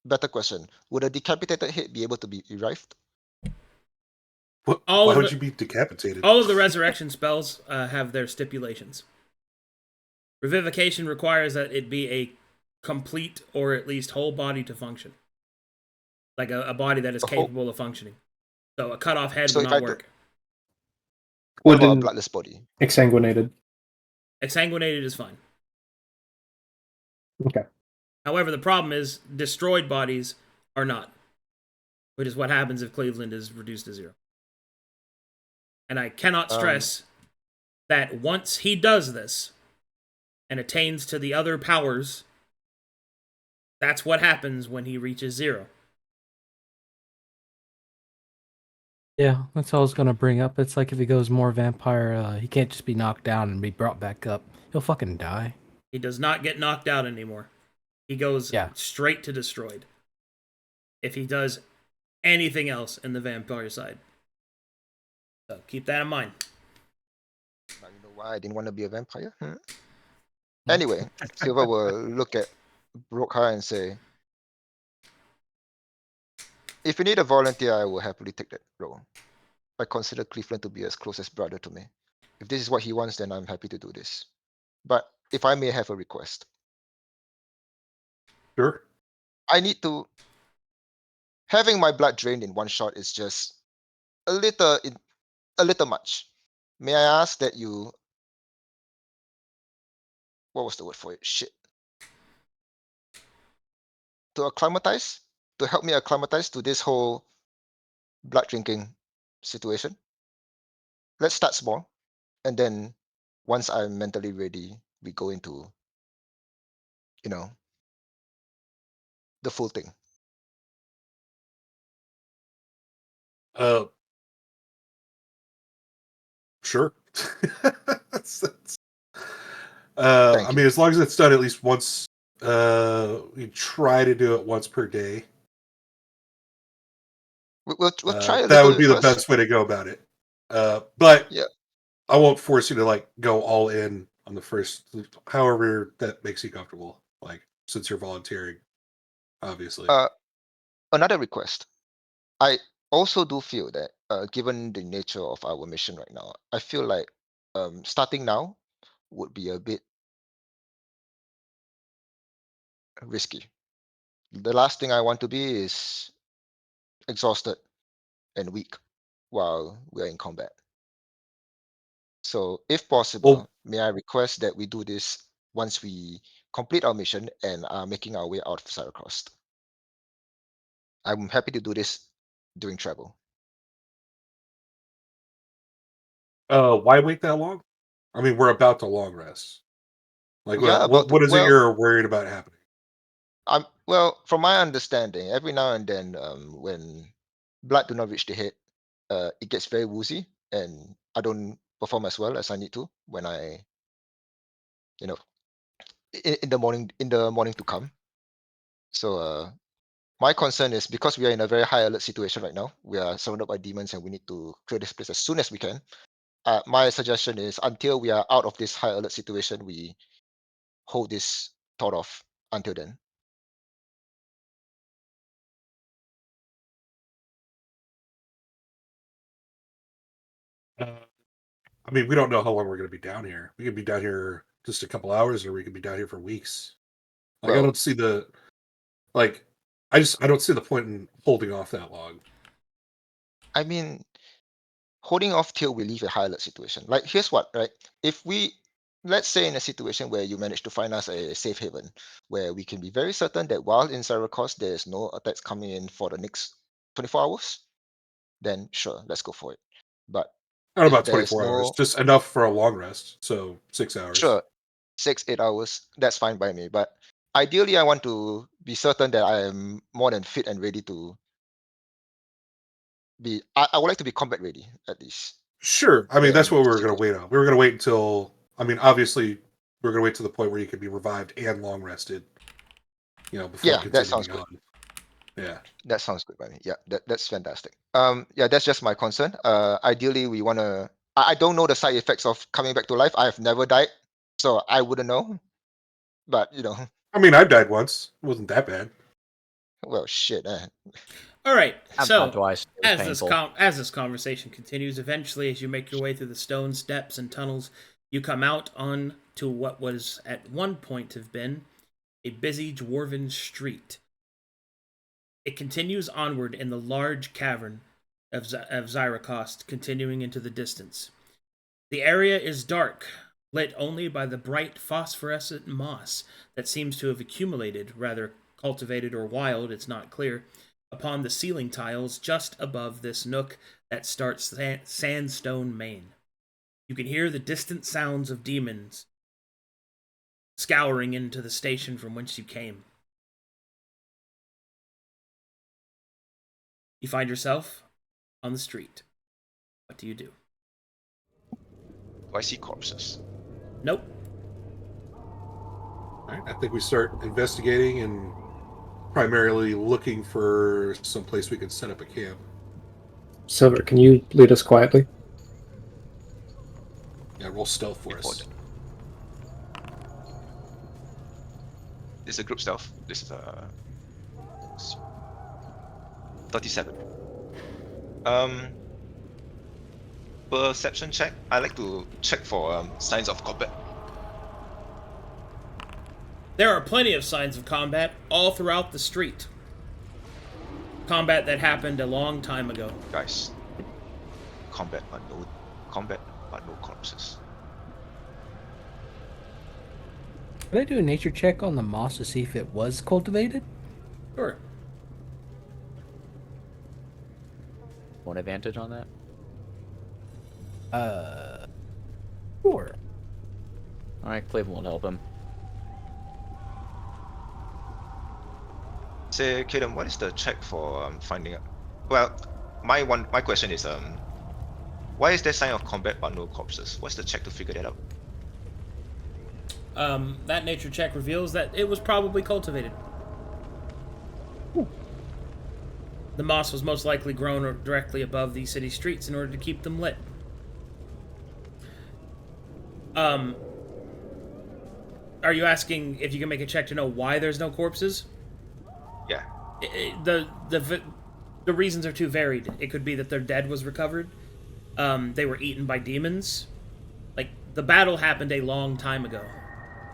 Better question. Would a decapitated head be able to be revived? All Why of would the- you be decapitated? All of the resurrection spells have their stipulations. Revivification requires that it be a complete or at least whole body to function. Like a body that is capable of functioning. So a cut off head So will if not I work. What about a Wooden bloodless body? exsanguinated. Exsanguinated is fine. Okay. However, the problem is destroyed bodies are not. Which is what happens if Cleavland is reduced to 0. And I cannot stress that once he does this and attains to the other powers, that's what happens when he reaches 0. Yeah, that's all I was gonna bring up. It's like if he goes more vampire, he can't just be knocked down and be brought back up. He'll fucking die. He does not get knocked out anymore. He goes straight to destroyed. If he does anything else in the vampire side. So keep that in mind. Now you know why I didn't want to be a vampire? Anyway, Silver will look at Brokhar and say, if you need a volunteer, I will happily take that role. I consider Cleveland to be as close as brother to me. If this is what he wants, then I'm happy to do this. But if I may have a request. Sure. I need to... Having my blood drained in one shot is just a little much. May I ask that you... What was the word for it? Shit. To acclimatize? To help me acclimatize to this whole blood drinking situation? Let's start small. And then once I'm mentally ready, we go into, the full thing. Sure. I mean, as long as it's done at least once, we try to do it once per day. We'll try a that little would be bit the first. best way to go about it. But yeah, I won't force you to go all in on the first, however that makes you comfortable. Since you're volunteering, obviously. Another request. I also do feel that, given the nature of our mission right now, I feel like starting now would be a bit risky. The last thing I want to be is exhausted and weak while we're in combat. So, if possible, may I request that we do this once we complete our mission and are making our way out of Syracross. I'm happy to do this during travel. Why wait that long? I mean, we're about to long rest. Like, Yeah, what is it you're worried about happening? Well, from my understanding, every now and then, when blood do not reach the head, it gets very woozy, and I don't perform as well as I need to when I, you know, in the morning to come. So, my concern is because we are in a very high alert situation right now. We are surrounded by demons, and we need to clear this place as soon as we can. My suggestion is until we are out of this high alert situation, we hold this thought off until then. I mean, we don't know how long we're going to be down here. We could be down here just a couple hours, or we could be down here for weeks. Like, Well, I don't see the I don't see the point in holding off that long. I mean, holding off till we leave a high alert situation. Like, here's what, right? If we, let's say, in a situation where you manage to find us a safe haven, where we can be very certain that while in Syracuse there's no attacks coming in for the next 24 hours, then sure, let's go for it. But Not if about there's 24 hours, no, just enough for a long rest. So 6 hours. sure, 6-8 hours, that's fine by me. But ideally, I want to be certain that I am more than fit and ready to be. I would like to be combat ready at least. Sure. I mean, that's When what we were going to wait on. We were going to wait until, I mean, obviously, we are going to wait to the point where you could be revived and long rested, before Yeah, that sounds continuing on. Yeah. That sounds good by me. Yeah, that's fantastic. Yeah, that's just my concern. Ideally, we want to. I don't know the side effects of coming back to life. I have never died, so I wouldn't know. But I mean, I've died once. It wasn't that bad. well, shit. All right. I've So died twice. It was painful. as this conversation continues, eventually, as you make your way through the stone steps and tunnels, you come out on to what was at one point have been a busy dwarven street. It continues onward in the large cavern of Zyrakost, continuing into the distance. The area is dark, lit only by the bright phosphorescent moss that seems to have accumulated, rather cultivated or wild, it's not clear, upon the ceiling tiles just above this nook that starts Sandstone Main. You can hear the distant sounds of demons scouring into the station from whence you came. You find yourself on the street. What do you do? Do I see corpses? Nope. All right, I think we start investigating and primarily looking for some place we can set up a camp. Silver, can you lead us quietly? Yeah, roll stealth for us. This is a group stealth. This is 37. Perception check. I like to check for signs of combat. There are plenty of signs of combat all throughout the street. Combat that happened a long time ago. Guys, combat but no corpses. Could I do a nature check on the moss to see if it was cultivated? Sure. One advantage on that? Sure. Alright, Cleavland will help him. Say, Kaden, what is the check for finding out? Well, my question is why is there sign of combat but no corpses? What's the check to figure that out? That nature check reveals that it was probably cultivated. The moss was most likely grown directly above the city streets in order to keep them lit. Are you asking if you can make a check to know why there's no corpses? Yeah. The reasons are too varied. It could be that their dead was recovered. They were eaten by demons. Like, the battle happened a long time ago.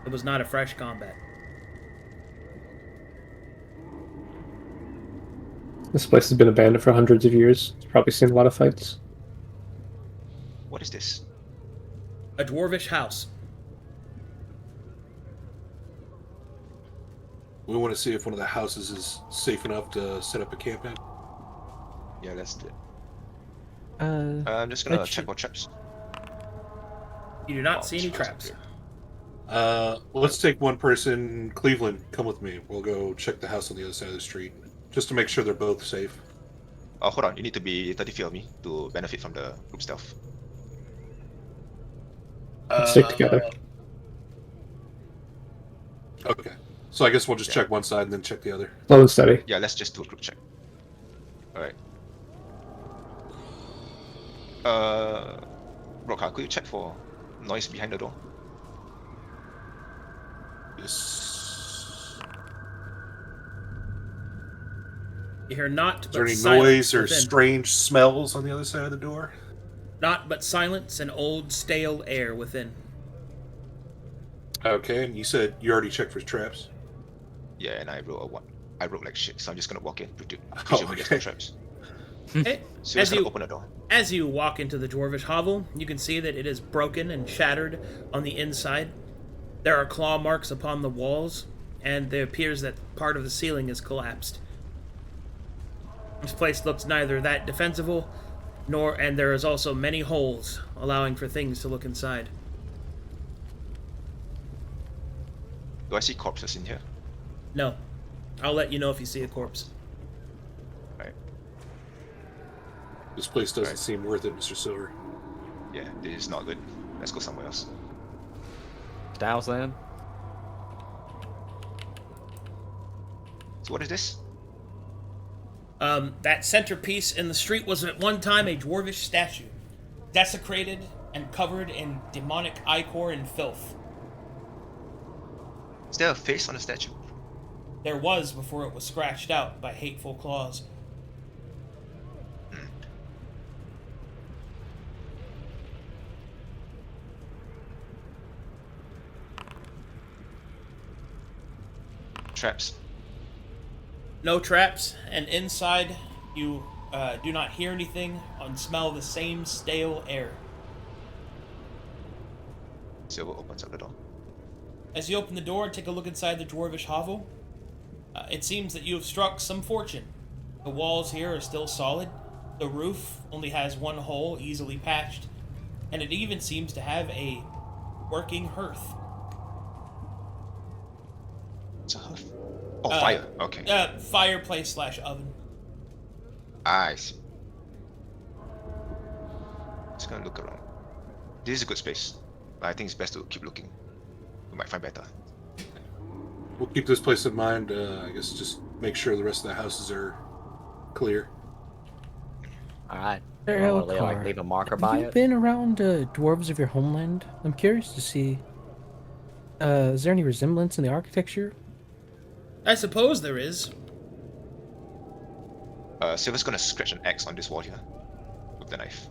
It was not a fresh combat. This place has been abandoned for hundreds of years. It's probably seen a lot of fights. What is this? A dwarvish house. We want to see if one of the houses is safe enough to set up a camp in. Yeah, let's do it. Uh, I'm just gonna let's check for traps. You do not see any traps. Let's take one person. Cleavland, come with me. We'll go check the house on the other side of the street, just to make sure they're both safe. Oh, hold on. You need to be 30 feet of me to benefit from the group stealth. Stick together. Okay. So I guess we'll just check one side and then check the other. Slow and steady. Yeah, let's just do a group check. Alright. Brokhar, could you check for noise behind the door? Yes. You hear not Is there but any silence noise or within. strange smells on the other side of the door? Not but silence and old stale air within. Okay, and you said you already checked for traps? Yeah, and I rolled a 1. I rolled like shit, so I'm just gonna walk in. okay. There's no traps. Okay. So let's open the door. As you walk into the dwarvish hovel, you can see that it is broken and shattered on the inside. There are claw marks upon the walls, and it appears that part of the ceiling is collapsed. This place looks neither that defensible, and there is also many holes, allowing for things to look inside. Do I see corpses in here? No. I'll let you know if you see a corpse. Right. This place doesn't seem worth it, Mr. Silver. Yeah, this is not good. Let's go somewhere else. Styles then? So what is this? That centerpiece in the street was at one time a dwarvish statue, desecrated and covered in demonic ichor and filth. Is there a face on the statue? There was before it was scratched out by hateful claws. Traps. No traps, and inside you do not hear anything and smell the same stale air. Silver opens up the door. As you open the door and take a look inside the dwarvish hovel, it seems that you have struck some fortune. The walls here are still solid, the roof only has one hole easily patched, and it even seems to have a working hearth. It's a hearth. Oh, fire. Okay. Fireplace / oven. I see. Just gonna look around. This is a good space, but I think it's best to keep looking. We might find better. We'll keep this place in mind. I guess just make sure the rest of the houses are clear. Alright. Elcar, Leave a marker by have you it? been around dwarves of your homeland? I'm curious to see. Is there any resemblance in the architecture? I suppose there is. Silver's gonna scratch an X on this wall here with the knife.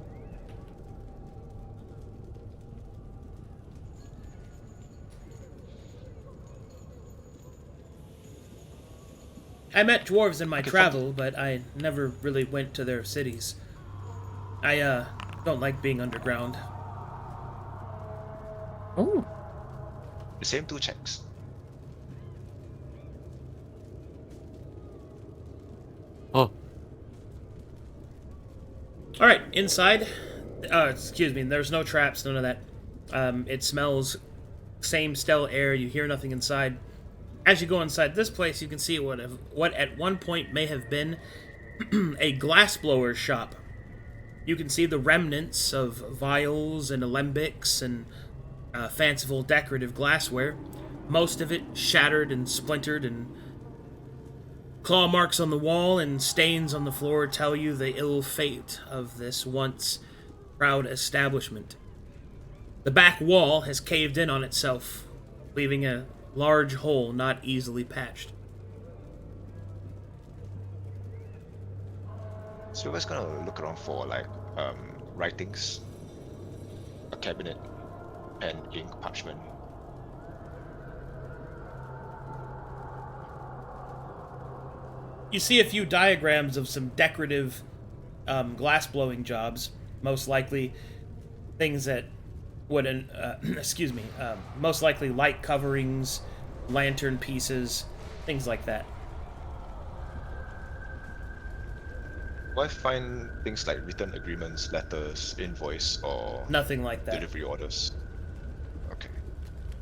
I met dwarves in my travel, but I never really went to their cities. I don't like being underground. Oh. The same 2 checks. Oh. Alright, inside. Excuse me, there's no traps, none of that. It smells same stale air, you hear nothing inside. As you go inside this place, you can see what at one point may have been a glassblower's shop. You can see the remnants of vials and alembics and fanciful decorative glassware. Most of it shattered and splintered, and claw marks on the wall and stains on the floor tell you the ill fate of this once proud establishment. The back wall has caved in on itself, leaving a large hole not easily patched. Silver's gonna look around for like writings, a cabinet, and ink parchment. You see a few diagrams of some decorative glass-blowing jobs, most likely things that would, most likely light coverings, lantern pieces, things like that. Do I find things like written agreements, letters, invoice, or Nothing like that. delivery orders? Okay.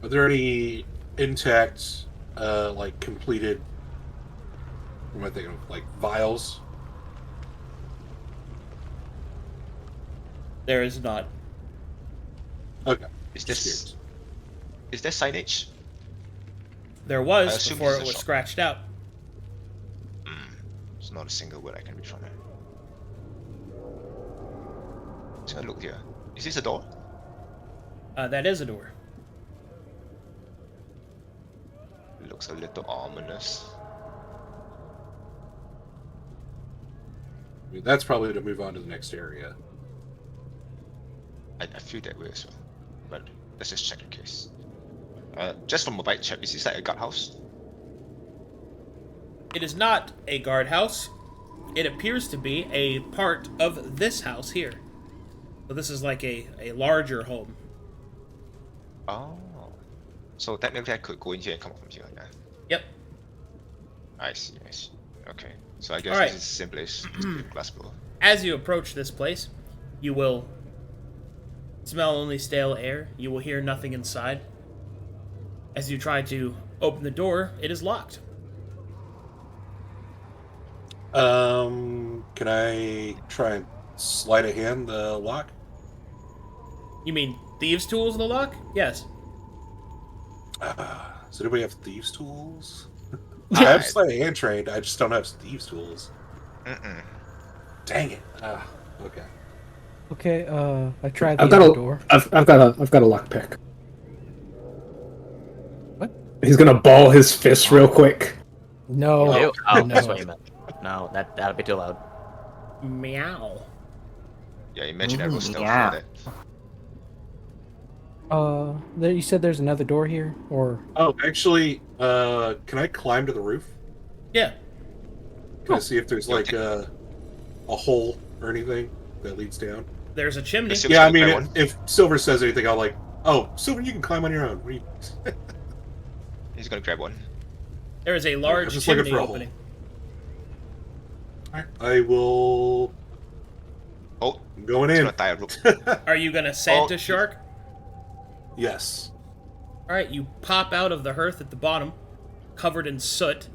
Are there any intact, like completed? What am I thinking of? Like vials? There is not. Okay. Is there signage? There I was assume before this it is a was shop. scratched out. It's not a single word I can read from it. Just gonna look here. Is this a door? That is a door. It looks a little ominous. I mean, that's probably to move on to the next area. I feel that way as well. But let's just check in case. Just from a bite check, is this like a guardhouse? It is not a guardhouse. It appears to be a part of this house here. So this is like a larger home. Oh. So technically I could go in here and come out from here, yeah. Yep. I see. Okay. So I guess Alright. this is the same place. Just a glass blower. As you approach this place, you will smell only stale air. You will hear nothing inside. As you try to open the door, it is locked. Can I try and sleight of hand the lock? You mean thieves' tools, the lock? Yes. Does anybody have thieves' tools? I have sleight of hand trained. I just don't have thieves' tools. Dang it. Okay. Okay, I tried the I've got other a door. I've got a lockpick. What? He's gonna ball his fist real quick. No. Ew. Oh, no. that's what you meant. No, that'd be too loud. Meow. Yeah, imagine that was stealth yeah. for that. You said there's another door here, or Oh, actually, can I climb to the roof? Yeah. Can I see if there's like a hole or anything that leads down? There's a chimney. Let's see. Yeah, I Grab mean, one. if Silver says anything, I'll like, oh, Silver, you can climb on your own. What are you... He's gonna grab one. There is a large just looking chimney for a hole. opening. I will. Oh, I'm going he's in. gonna tie a rope. Are you gonna Santa shark? Yes. Alright, you pop out of the hearth at the bottom, covered in soot.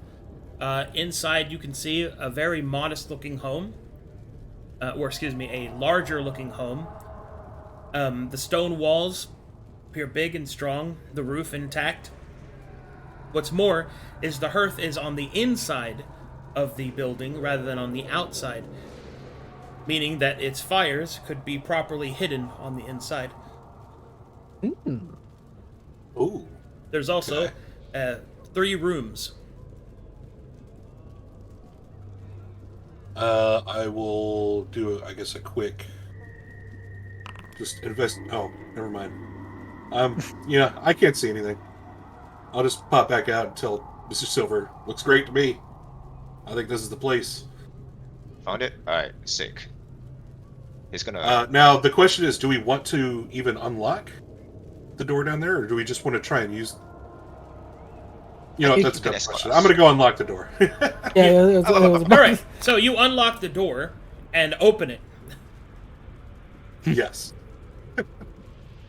Inside you can see a very modest looking home. A larger looking home. The stone walls appear big and strong, the roof intact. What's more is the hearth is on the inside of the building rather than on the outside, meaning that its fires could be properly hidden on the inside. Ooh. There's also 3 rooms. I will do, I guess, a quick. Just invest. Oh, never mind. Yeah, I can't see anything. I'll just pop back out and tell Mr. Silver. Looks great to me. I think this is the place. Found it? Alright, sick. He's gonna... Now, the question is, do we want to even unlock the door down there, or do we just want to try and use... You know what, that's a dumb question. I'm going to go unlock the door. yeah, Alright, so you unlock the door and open it. Yes.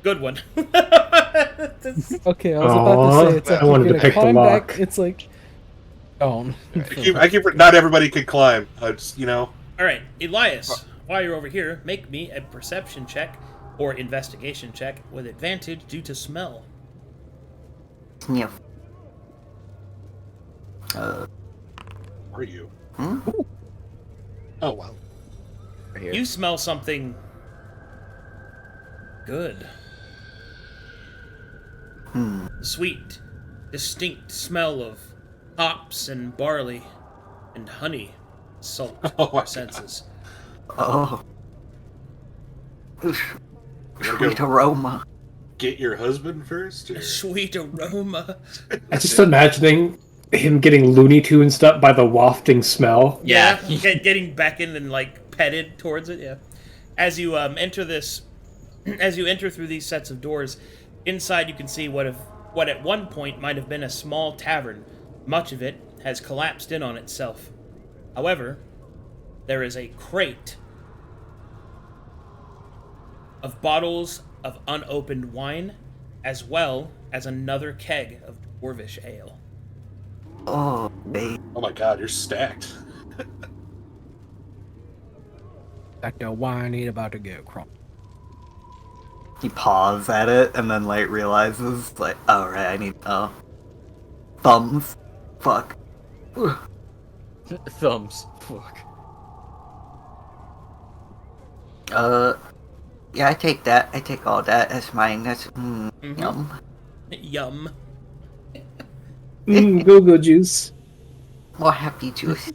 Good one. okay. I was about to say it's like I wanted you're to gonna pick the climb lock. back. It's like, gone. I keep. Not everybody can climb. Alright, Elias, while you're over here, make me a perception check or investigation check with advantage due to smell. Sniff. Are you? Hmm? Oh wow. Right here. You smell something good. Sweet, distinct smell of hops and barley and honey, salt Oh my senses. Oh. Gotta Sweet go aroma. get your husband first. Or... A sweet aroma. I'm just imagining him getting Looney Tunes up by the wafting smell. Yeah, getting beckoned and like petted towards it. Yeah, as you enter through these sets of doors, inside you can see what at one point might have been a small tavern. Much of it has collapsed in on itself. However, there is a crate of bottles of unopened wine, as well as another keg of dwarvish ale. Oh, babe. Oh my god, you're stacked. Like the wine ain't about to get crunk. He paws at it and then, like, realizes, like, oh, right, I need, thumbs. Fuck. Thumbs. Fuck. Yeah, I take that. I take all that. That's mine. That's, yum. Yum. Go-go juice. More happy juice.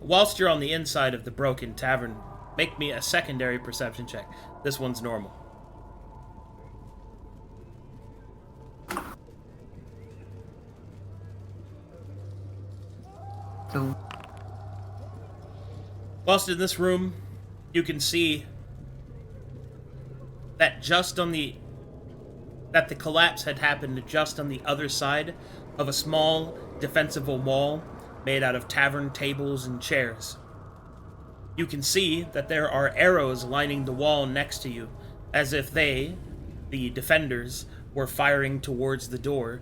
Whilst you're on the inside of the broken tavern, make me a secondary perception check. This one's normal. Oh. Whilst in this room, you can see that the collapse had happened just on the other side of a small defensible wall made out of tavern tables and chairs. You can see that there are arrows lining the wall next to you, as if they, the defenders, were firing towards the door,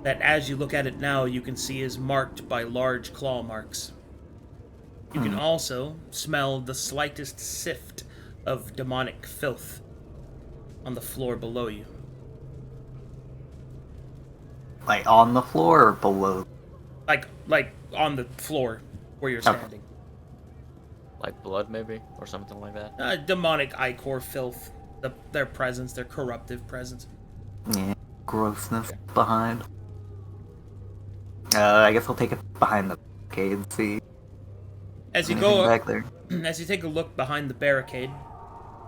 that as you look at it now you can see is marked by large claw marks. You can also smell the slightest sift of demonic filth on the floor below you. Like, on the floor or below? Like on the floor where you're standing. Like blood, maybe? Or something like that? Demonic ichor filth. Their presence, their corruptive presence. Yeah, grossness behind. I guess I'll take it behind the barricade, see. As you anything go back there. As you take a look behind the barricade,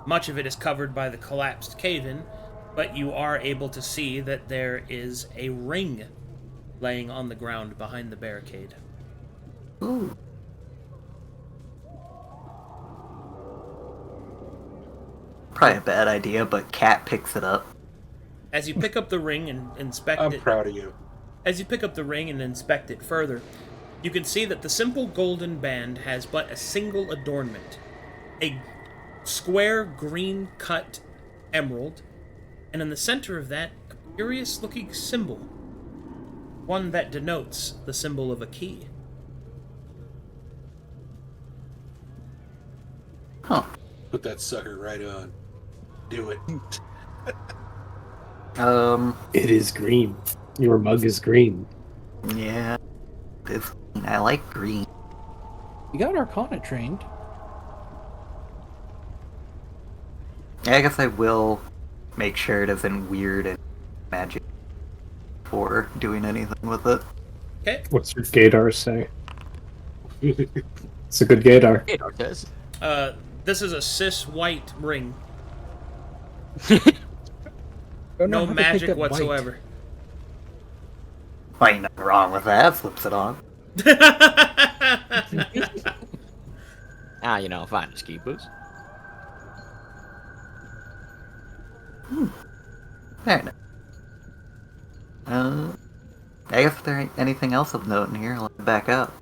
much of it is covered by the collapsed cave-in, but you are able to see that there is a ring laying on the ground behind the barricade. Ooh. Probably a bad idea, but Cat picks it up. As you pick up the ring and inspect it... I'm proud of you. As you pick up the ring and inspect it further, you can see that the simple golden band has but a single adornment. A square green-cut emerald, and in the center of that, a curious-looking symbol. One that denotes the symbol of a key. Huh. Put that sucker right on. Do it. It is green. Your mug is green. Yeah. I like green. You got Arcana trained. Yeah, I guess I will make sure it isn't weird and magic before doing anything with it. Okay. What's your gaydar say? It's a good gaydar. Hey, Darkez. This is a cis-white ring. Don't know No how to magic pick up whatsoever. Ain't nothing wrong with that. Flips it on. Finders keepers. Very nice. I guess if there ain't anything else of note in here, I'll back up.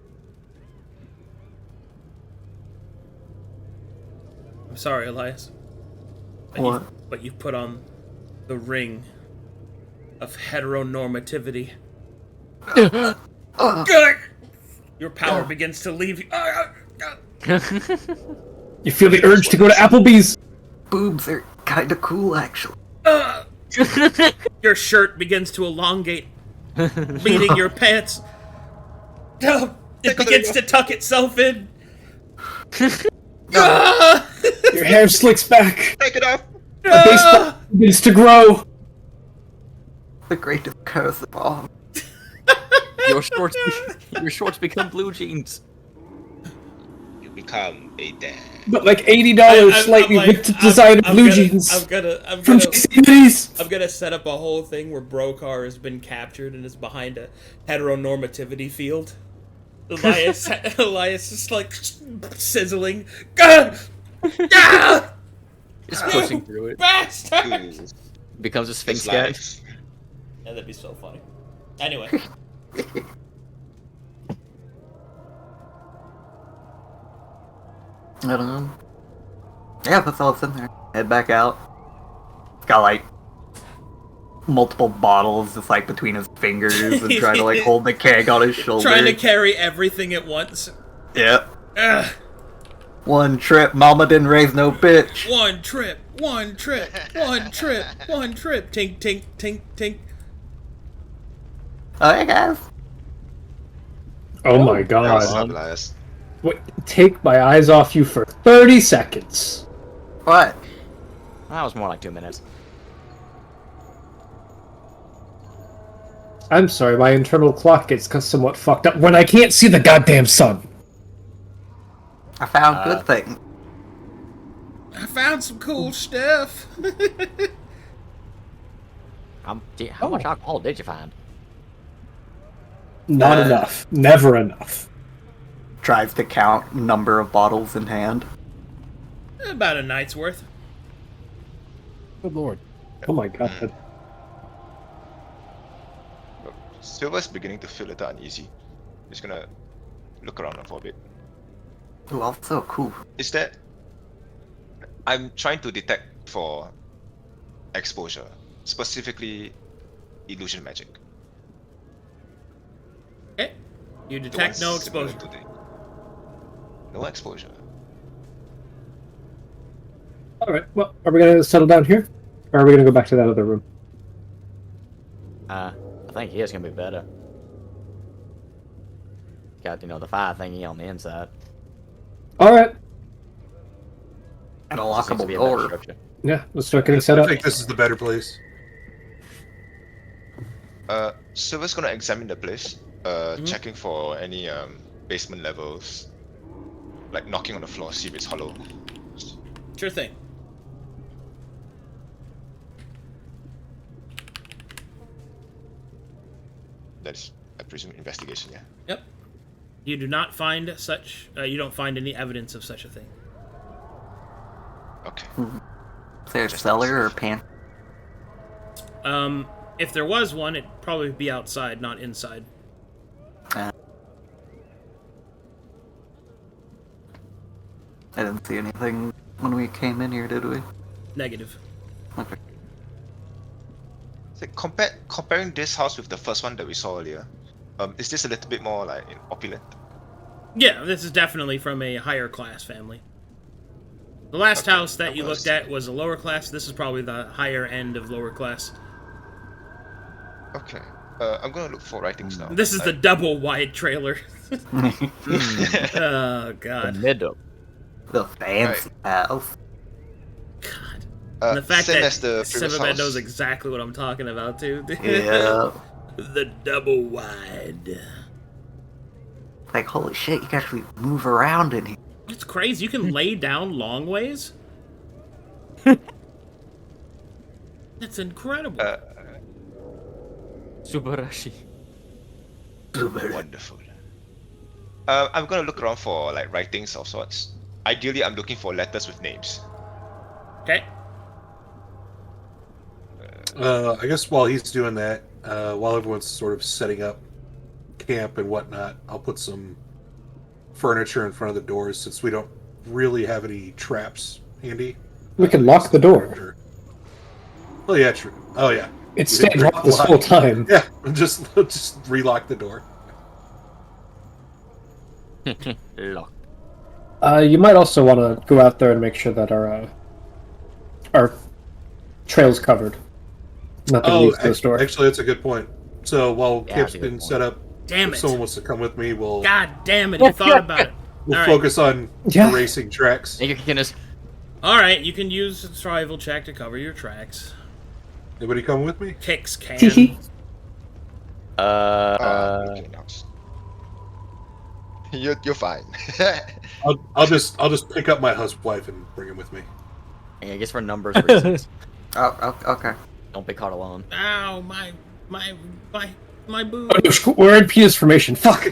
I'm sorry, Elias. What? But you put on the ring of heteronormativity. Your power begins to leave you. You feel the urge to go to Applebee's. Boobs are kinda cool, actually. Your shirt begins to elongate, leading your pants. It begins to tuck itself in. Your hair slicks back. Take it off. A baseball begins to grow. The greatest curse of all. Your shorts become blue jeans. You become a dad. But like $80 slightly ripped designer blue jeans I'm from Kiniz. I'm gonna set up a whole thing where Brokhar has been captured and is behind a heteronormativity field. Elias is like sizzling. Just pushing through it. Bastard! Ooh, Becomes a sphinx it's guy. life. Yeah, that'd be so funny. Anyway. I don't know. Yeah, that's all that's in there. Head back out. It's got like multiple bottles just like between his fingers and trying to like hold the keg on his shoulder. Trying to carry everything at once. Yeah. Ugh. One trip, mama didn't raise no bitch. One trip, one trip, one trip, one trip. Tink, tink, tink, tink. Oh, hey guys. Oh my What's god. up, Elias? Wait, take my eyes off you for 30 seconds. What? That was more like 2 minutes. I'm sorry, my internal clock gets somewhat fucked up when I can't see the goddamn sun. I found good things. I found some cool stuff. How much alcohol did you find? Not enough. Never enough. Tries to count number of bottles in hand. About a night's worth. Good lord. Oh my god. Silver's beginning to feel a little uneasy. Just gonna look around for a bit. Ooh, also cool. Is that... I'm trying to detect for exposure, specifically illusion magic. Okay. You The detect no ones similar exposure. to no exposure. Alright, well, are we gonna settle down here? Or are we gonna go back to that other room? I think here's gonna be better. Got, the fire thingy on the inside. Alright. And a Seems to lockable be a better door. structure. Yeah, let's start getting set I up. think this is the better place. Silver's gonna examine the place, checking for any basement levels, like knocking on the floor, see if it's hollow. Sure thing. That's, I presume, investigation. Yeah. Yep. You do not find such. You don't find any evidence of such a thing. Okay. Is there a cellar or pan? If there was one, it'd probably be outside, not inside. I didn't see anything when we came in here, did we? Negative. Okay. So comparing this house with the first one that we saw earlier, is this a little bit more like opulent? Yeah, this is definitely from a higher class family. The last house that you looked at was a lower class. This is probably the higher end of lower class. Okay. I'm gonna look for writings now. This is the double wide trailer. Oh god. Middle. The fancy house. God. And the fact same that as the previous Sivamet house. knows exactly what I'm talking about too. Yeah. The double wide. Like, holy shit, you can actually move around in here. It's crazy. You can lay down long ways. That's incredible. Subarashi. Wonderful. I'm gonna look around for like writings of sorts. Ideally, I'm looking for letters with names. Okay. I guess while he's doing that, while everyone's sort of setting up camp and whatnot, I'll put some furniture in front of the doors since we don't really have any traps handy. We can lock the door. Oh yeah, true. Oh yeah. It stayed locked this whole time. Yeah, just relock the door. Lock. You might also want to go out there and make sure that our trail's covered. Nothing leads to the store. Actually, that's a good point. So while Yeah, camp's that's a good been point. set up, Damn if it. someone wants to come with me, we'll God damn it, you thought about it. Alright. focus on Yeah. erasing tracks. Thank you, Kiniz. Alright, you can use a survival check to cover your tracks. Anybody coming with me? Kicks can. Teehee. Mickey Mouse. You're fine. I'll just pick up my husband and bring him with me. I guess for numbers reasons. Oh, okay. Don't be caught alone. Ow, my boob. We're in Penis formation. Fuck.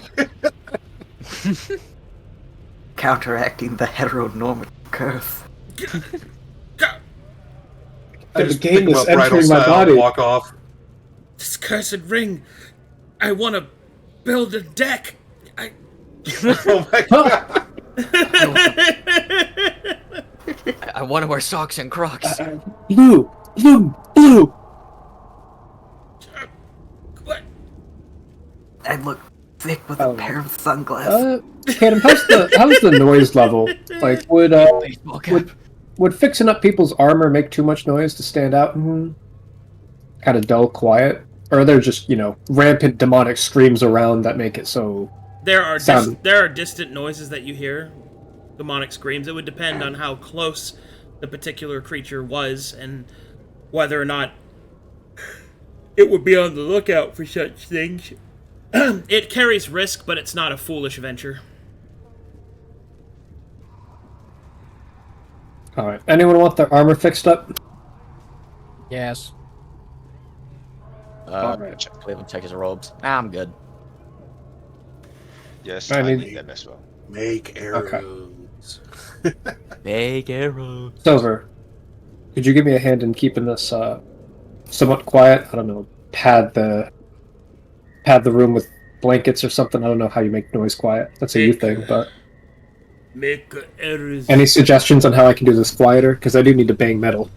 Counteracting the heteronormative curse. God. I The just game pick him is up bridal entering my style body. and walk off. This cursed ring. I want to build a deck. Oh my god! I want to wear socks and Crocs. Blue! What? I look thick with a pair of sunglasses. Kadam, how's the noise level? Like, would fixing up people's armor make too much noise to stand out? Kind of dull, quiet, or are there just rampant demonic screams around that make it so? There are distant noises that you hear, demonic screams. It would depend on how close the particular creature was and whether or not it would be on the lookout for such things. It carries risk, but it's not a foolish venture. Alright, anyone want their armor fixed up? Yes. Cleveland, check his robes. I'm good. Yes, I I mean- need them as well. Make arrows. Make arrows. Silver, could you give me a hand in keeping this somewhat quiet? I don't know, pad the room with blankets or something. I don't know how you make noise quiet. That's a you thing, but Make errors. any suggestions on how I can do this quieter? Because I do need to bang metal.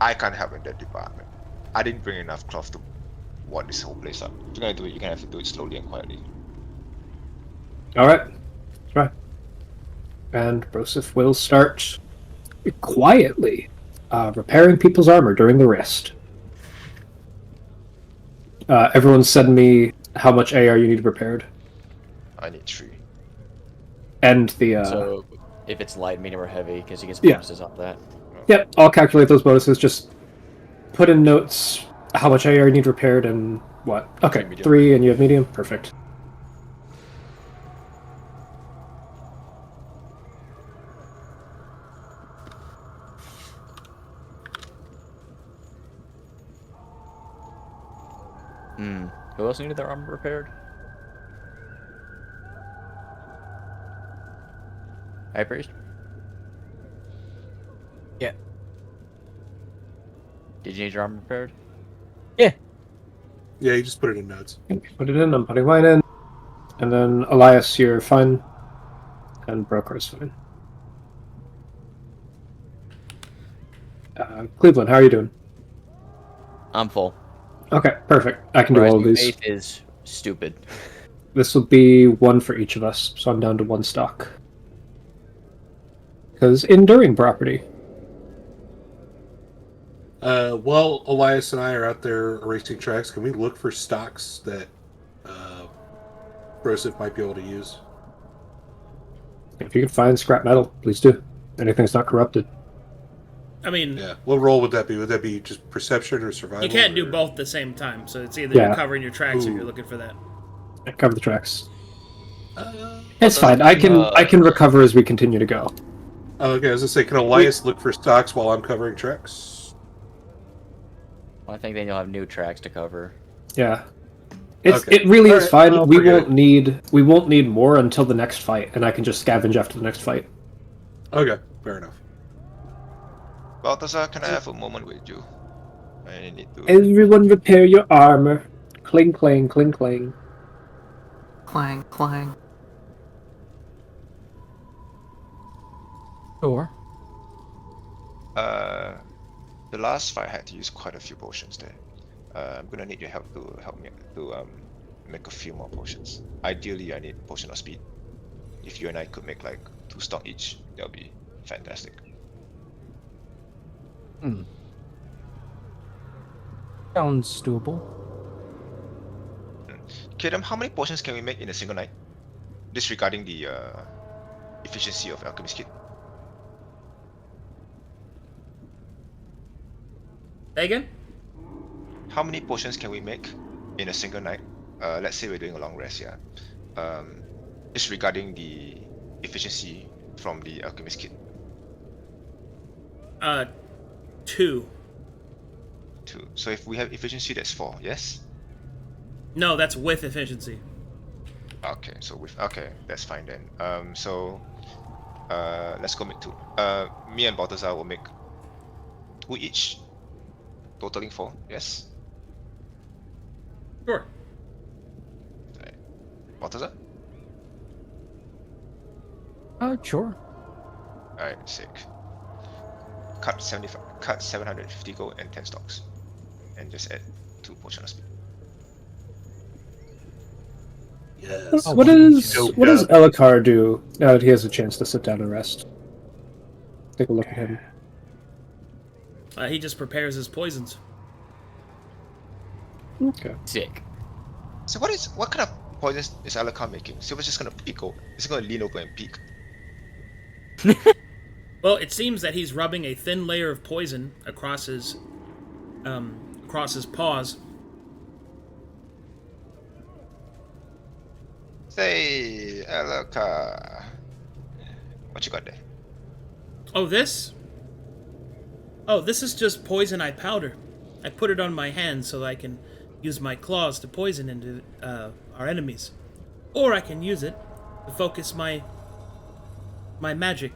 I can't help in that department. I didn't bring enough cloth to wad this whole place up. If you're gonna do it, you're gonna have to do it slowly and quietly. Alright, try. And Broseph will start quietly repairing people's armor during the rest. Everyone send me how much AR you need repaired. I need 3. And the... So, if it's light, medium, or heavy, because he gets Yeah. bonuses off that. Yep, I'll calculate those bonuses. Just put in notes how much AR you need repaired and what. Okay, Medium. 3 and you have medium? Perfect. Who else needed their armor repaired? Hyghpriest? Yeah. Did you need your armor repaired? Yeah. Yeah, you just put it in notes. Put it in, I'm putting mine in. And then Elias, you're fine. And Brokhar's fine. Cleveland, how are you doing? I'm full. Okay, perfect. I can do all of Rising these. Faith is stupid. This will be 1 for each of us, so I'm down to 1 stock. Because enduring property. While Elias and I are out there erasing tracks, can we look for stocks that Broseph might be able to use? If you can find scrap metal, please do. Anything that's not corrupted. I mean, Yeah. What role would that be? Would that be just perception or survival? you can't do or- both at the same time, so it's either Yeah. you're covering your tracks or Ooh. you're looking for that. Cover the tracks. Uh, It's fine. I can recover as we continue to go. okay, I was gonna say, can Elias look for stocks while I'm covering tracks? Well, I think then you'll have new tracks to cover. Yeah. Okay. It really is Alright, fine. I'll We forget won't need more until the next fight, and I can just scavenge after the next fight. Okay, fair enough. Balthazar, can I have a moment with you? I need to. Everyone repair your armor. Cling clang, cling clang. Clang, clang. Sure. The last fight I had to use quite a few potions there. I'm gonna need your help to help me to make a few more potions. Ideally, I need potion of speed. If you and I could make like 2 stock each, that would be fantastic. Sounds doable. Kadam, how many potions can we make in a single night? Disregarding the efficiency of Alchemist Kit. Say again? How many potions can we make in a single night? Let's say we're doing a long rest, yeah. Disregarding the efficiency from the Alchemist Kit. 2. 2. So if we have efficiency, that's 4, yes? No, that's with efficiency. Okay, so that's fine then. So let's go make 2. Me and Balthazar will make 2 each, totaling 4. Yes. Sure. Right. Balthazar? Sure. Alright, sick. Cut 750 gold and 10 stocks. And just add 2 potion of speed. Yes. Oh, What well, does Elakar do now that he has a chance to sit down and rest? Take a look at him. He just prepares his poisons. Okay. Sick. So what kind of poisons is Alakar making? Silver's just gonna peek over. He's gonna lean over and peek. Well, it seems that he's rubbing a thin layer of poison across his paws. Say, Alakar. What you got there? Oh, this? Oh, this is just poison I powder. I put it on my hands so that I can use my claws to poison into our enemies. Or I can use it to focus my magic.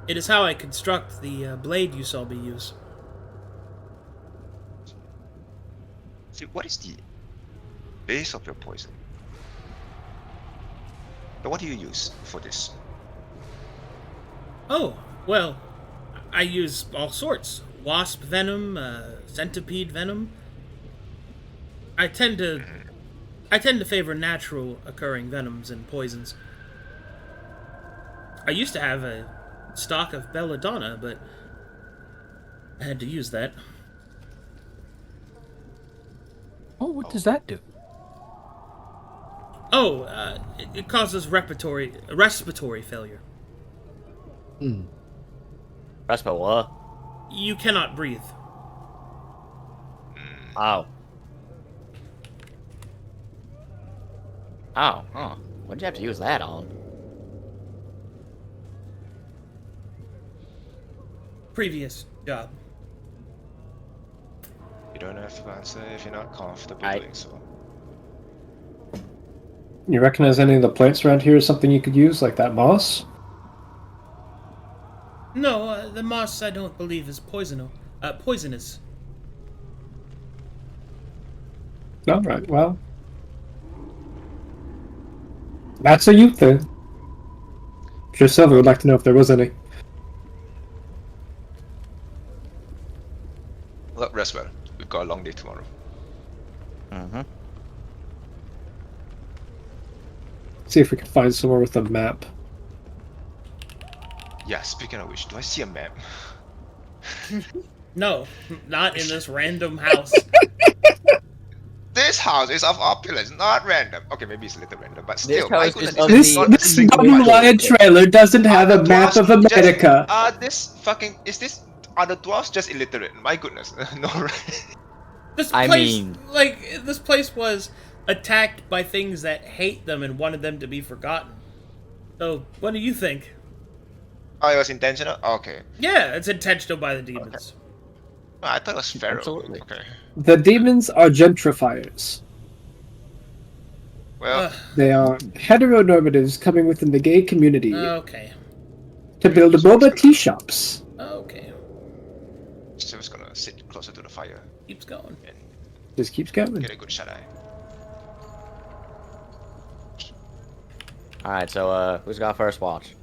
It is how I construct the blade you saw me use. See, what is the base of your poison? And what do you use for this? Oh, well, I use all sorts. Wasp venom, centipede venom. I tend to favor natural occurring venoms and poisons. I used to have a stock of belladonna, but I had to use that. Oh, what does that do? Oh, it causes respiratory failure. Respite what? You cannot breathe. Oh. Oh, huh. What'd you have to use that on? Previous job. You don't have to answer if you're not comfortable doing so. You recognize any of the plants around here as something you could use, like that moss? No, the moss I don't believe is poisonous. All right, well, that's a you thing. Sure, Silver would like to know if there was any. Well, rest well. We've got a long day tomorrow. Mm-hmm. See if we can find somewhere with a map. Yeah, speaking of which, do I see a map? No, not in this random house. This house is of opulence, not random. Okay, maybe it's a little random, but still, house my is goodness, of it's the- not a This single double one. wide trailer doesn't have a map of America. Are the dwarves just illiterate? My goodness, no, right? This I place, mean- this place was attacked by things that hate them and wanted them to be forgotten. So, what do you think? Oh, it was intentional? Okay. Yeah, it's intentional by the demons. Oh, I thought it was feral. Absolutely. Okay. The demons are gentrifiers. Well, They are heteronormatives coming within the gay community Okay. to build boba tea shops. Okay. still just gonna sit closer to the fire Keeps going. and Just keeps going. get a good shut eye. Alright, so, who's got first watch?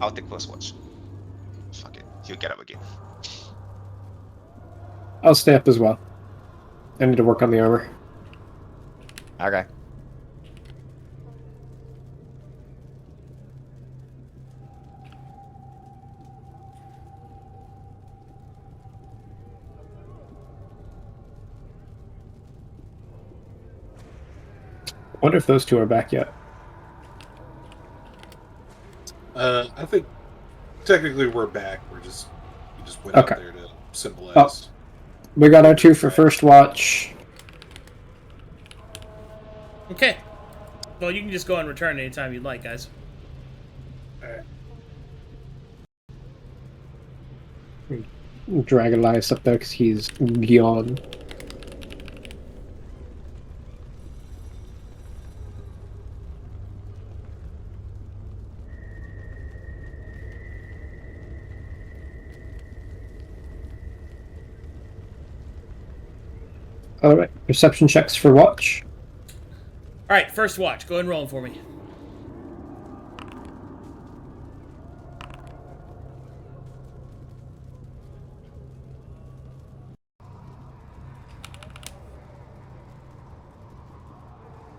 I'll take first watch. Fuck it. He'll get up again. I'll stay up as well. I need to work on the armor. Okay. I wonder if those two are back yet. I think technically we're back. We just went Okay. out there to symbolize. Oh. We got our two for first watch. Okay. Well, you can just go and return anytime you'd like, guys. Drag Elias up there because he's yawned. Alright, perception checks for watch. Alright, first watch. Go ahead and roll them for me.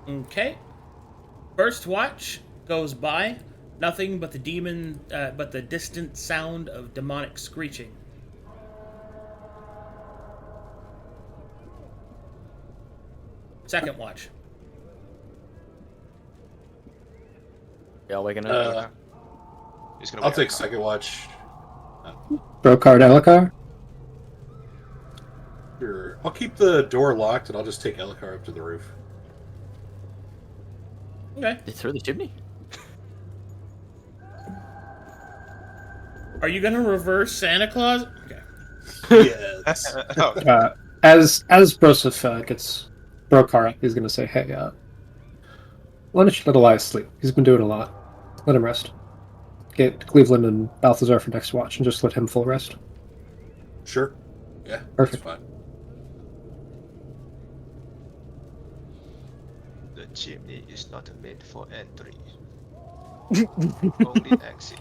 Okay. First watch goes by. Nothing but the distant sound of demonic screeching. Second watch. Y'all waking up? I'll take second watch. Brokhar, Elakar? Sure. I'll keep the door locked and I'll just take Elakar up to the roof. Okay. Through the chimney? Are you gonna reverse Santa Claus? Okay. Yes. As Broseph gets Brokhar up, he's gonna say, hey, why don't you let Elias sleep? He's been doing a lot. Let him rest. Get Cleavland and Balthazar for next watch and just let him full rest. Sure. Yeah, Perfect. That's fine. The chimney is not made for entry. Only exit.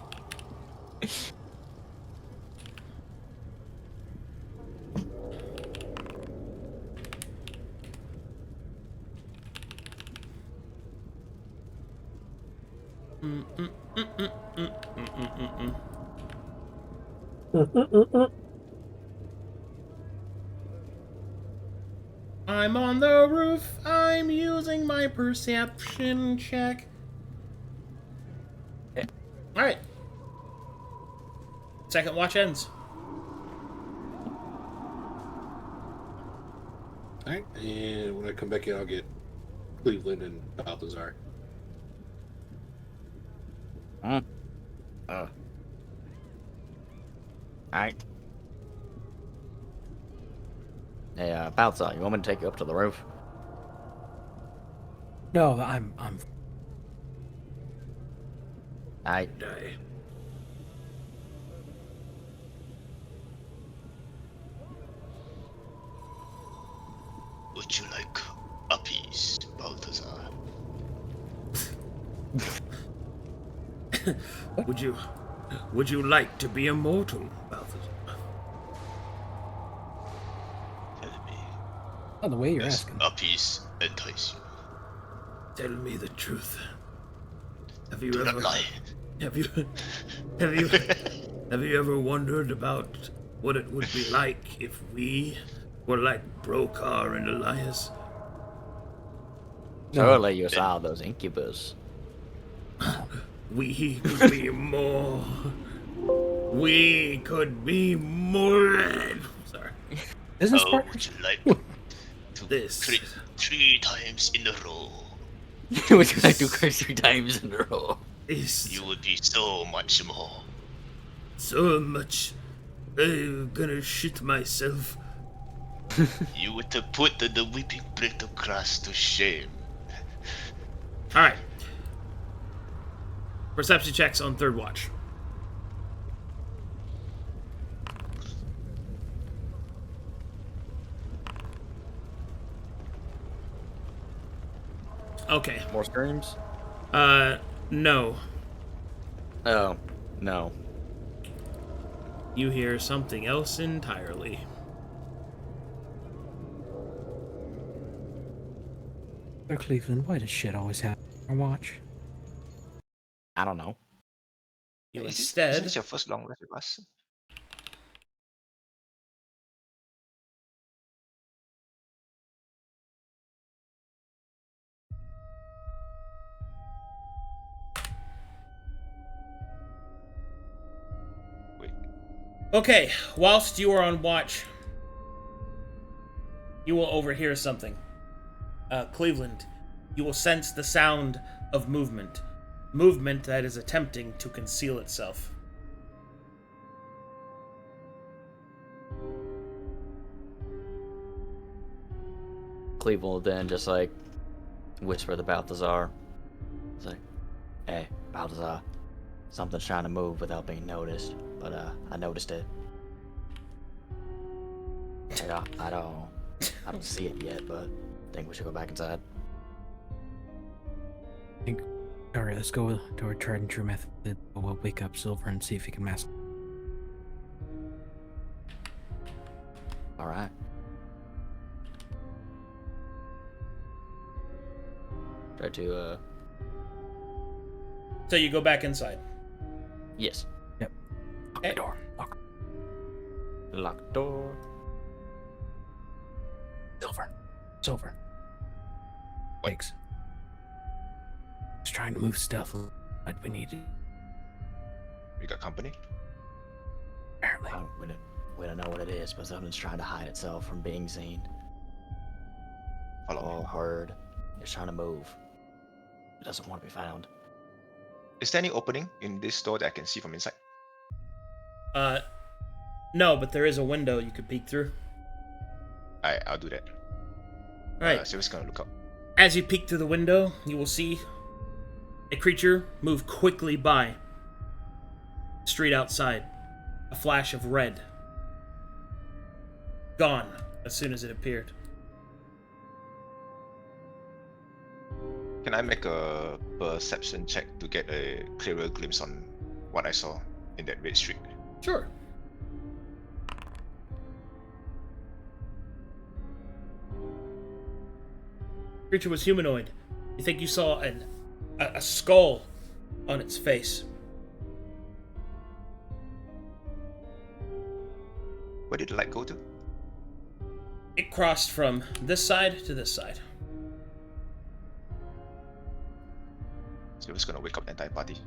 I'm on the roof. I'm using my perception check. Okay. Alright. Second watch ends. Alright, and when I come back in, I'll get Cleavland and Balthazar. Alright. Hey, Balthazar, you want me to take you up to the roof? No, I'm Alright. Would you like a piece, Balthazar? Would you like to be immortal, Balthazar? Tell me, oh, the way you're does asking. a piece entice you? Tell me the truth. Have you Do ever not lie. have you ever wondered about what it would be like if we were like Brokhar and Elias? Surely you saw those incubus. We could be more. We could be more. Sorry. Business Oh, partner? would you like to This. crit 3 times in a row? Would you like to curse 3 times in a row? This. You would be so much more. So much. I'm gonna shit myself. You would have put the weeping plutocrats to shame. Alright. Perception checks on third watch. Okay. More screams? No. Oh, no. You hear something else entirely. Oh, Cleveland, why does shit always happen on our watch? I don't know. You Is instead. this your first long rest with us? Wait. Okay, whilst you are on watch, you will overhear something. Cleavland, you will sense the sound of movement. Movement that is attempting to conceal itself. Cleveland will then just like whisper to Balthazar. It's like, hey, Balthazar, something's trying to move without being noticed, but I noticed it. Yeah, I don't see it yet, but I think we should go back inside. Alright, let's go to our tried and true method. We'll wake up Silver and see if he can mask. Alright. Try to, So you go back inside. yes. Lock Okay. the door. Lock. Lock door. Silver. Thanks. Just trying to move stuff, but we need to. We got company. Apparently. We don't know what it is, but something's trying to hide itself from being seen. Follow me. Or heard. It's trying to move. It doesn't want to be found. Is there any opening in this door that I can see from inside? No, but there is a window you could peek through. I'll do that. Alright. So we're just gonna look up. As you peek through the window, you will see a creature move quickly by. Street outside. A flash of red. Gone as soon as it appeared. Can I make a perception check to get a clearer glimpse on what I saw in that red streak? Sure. Creature was humanoid. You think you saw a skull on its face. Where did the light go to? It crossed from this side to this side. So we're just gonna wake up the entire party.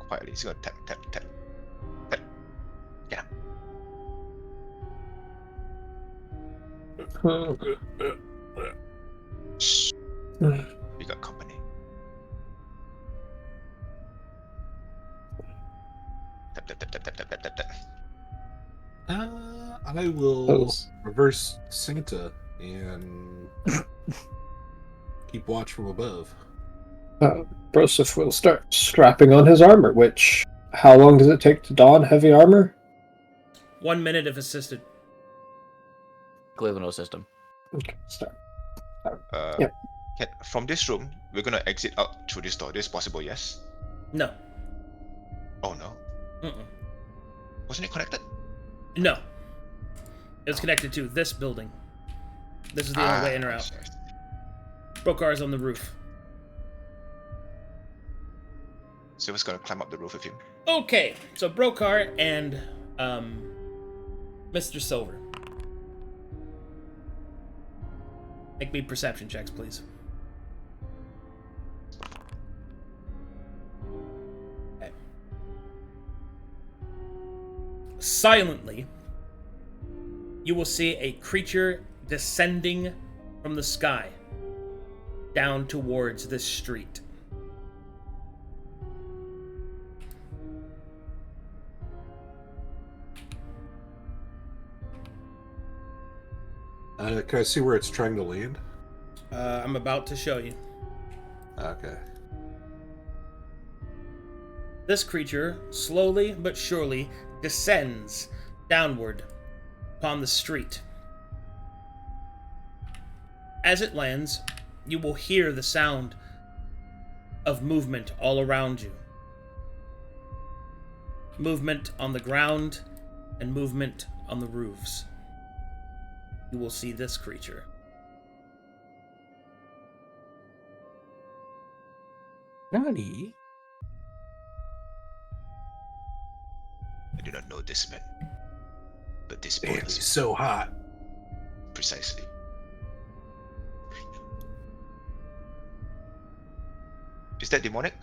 Quietly, he's gonna tap, tap, tap, tap. Get up. Shh. We got company. Tap, tap, tap, tap, tap, tap, tap, tap. I will reverse Santa and keep watch from above. Broseph will start strapping on his armor, which... How long does it take to don heavy armor? 1 minute if assisted. Cleavland system. Okay, start. Yep. From this room, we're gonna exit out through this door. This is possible, yes? No. Oh no. Mm-mm. Wasn't it connected? No. It was connected to this building. This is the only way in or out. Sorry. Brokhar is on the roof. So we're just gonna climb up the roof with him. Okay, so Brokhar and Mr. Silver. Make me perception checks, please. Okay. Silently, you will see a creature descending from the sky down towards this street. Can I see where it's trying to land? I'm about to show you. Okay. This creature slowly but surely descends downward upon the street. As it lands, you will hear the sound of movement all around you. Movement on the ground and movement on the roofs. You will see this creature. Nani? I do not know this man, but this boy Damn, is he's so hot. precisely. Is that demonic?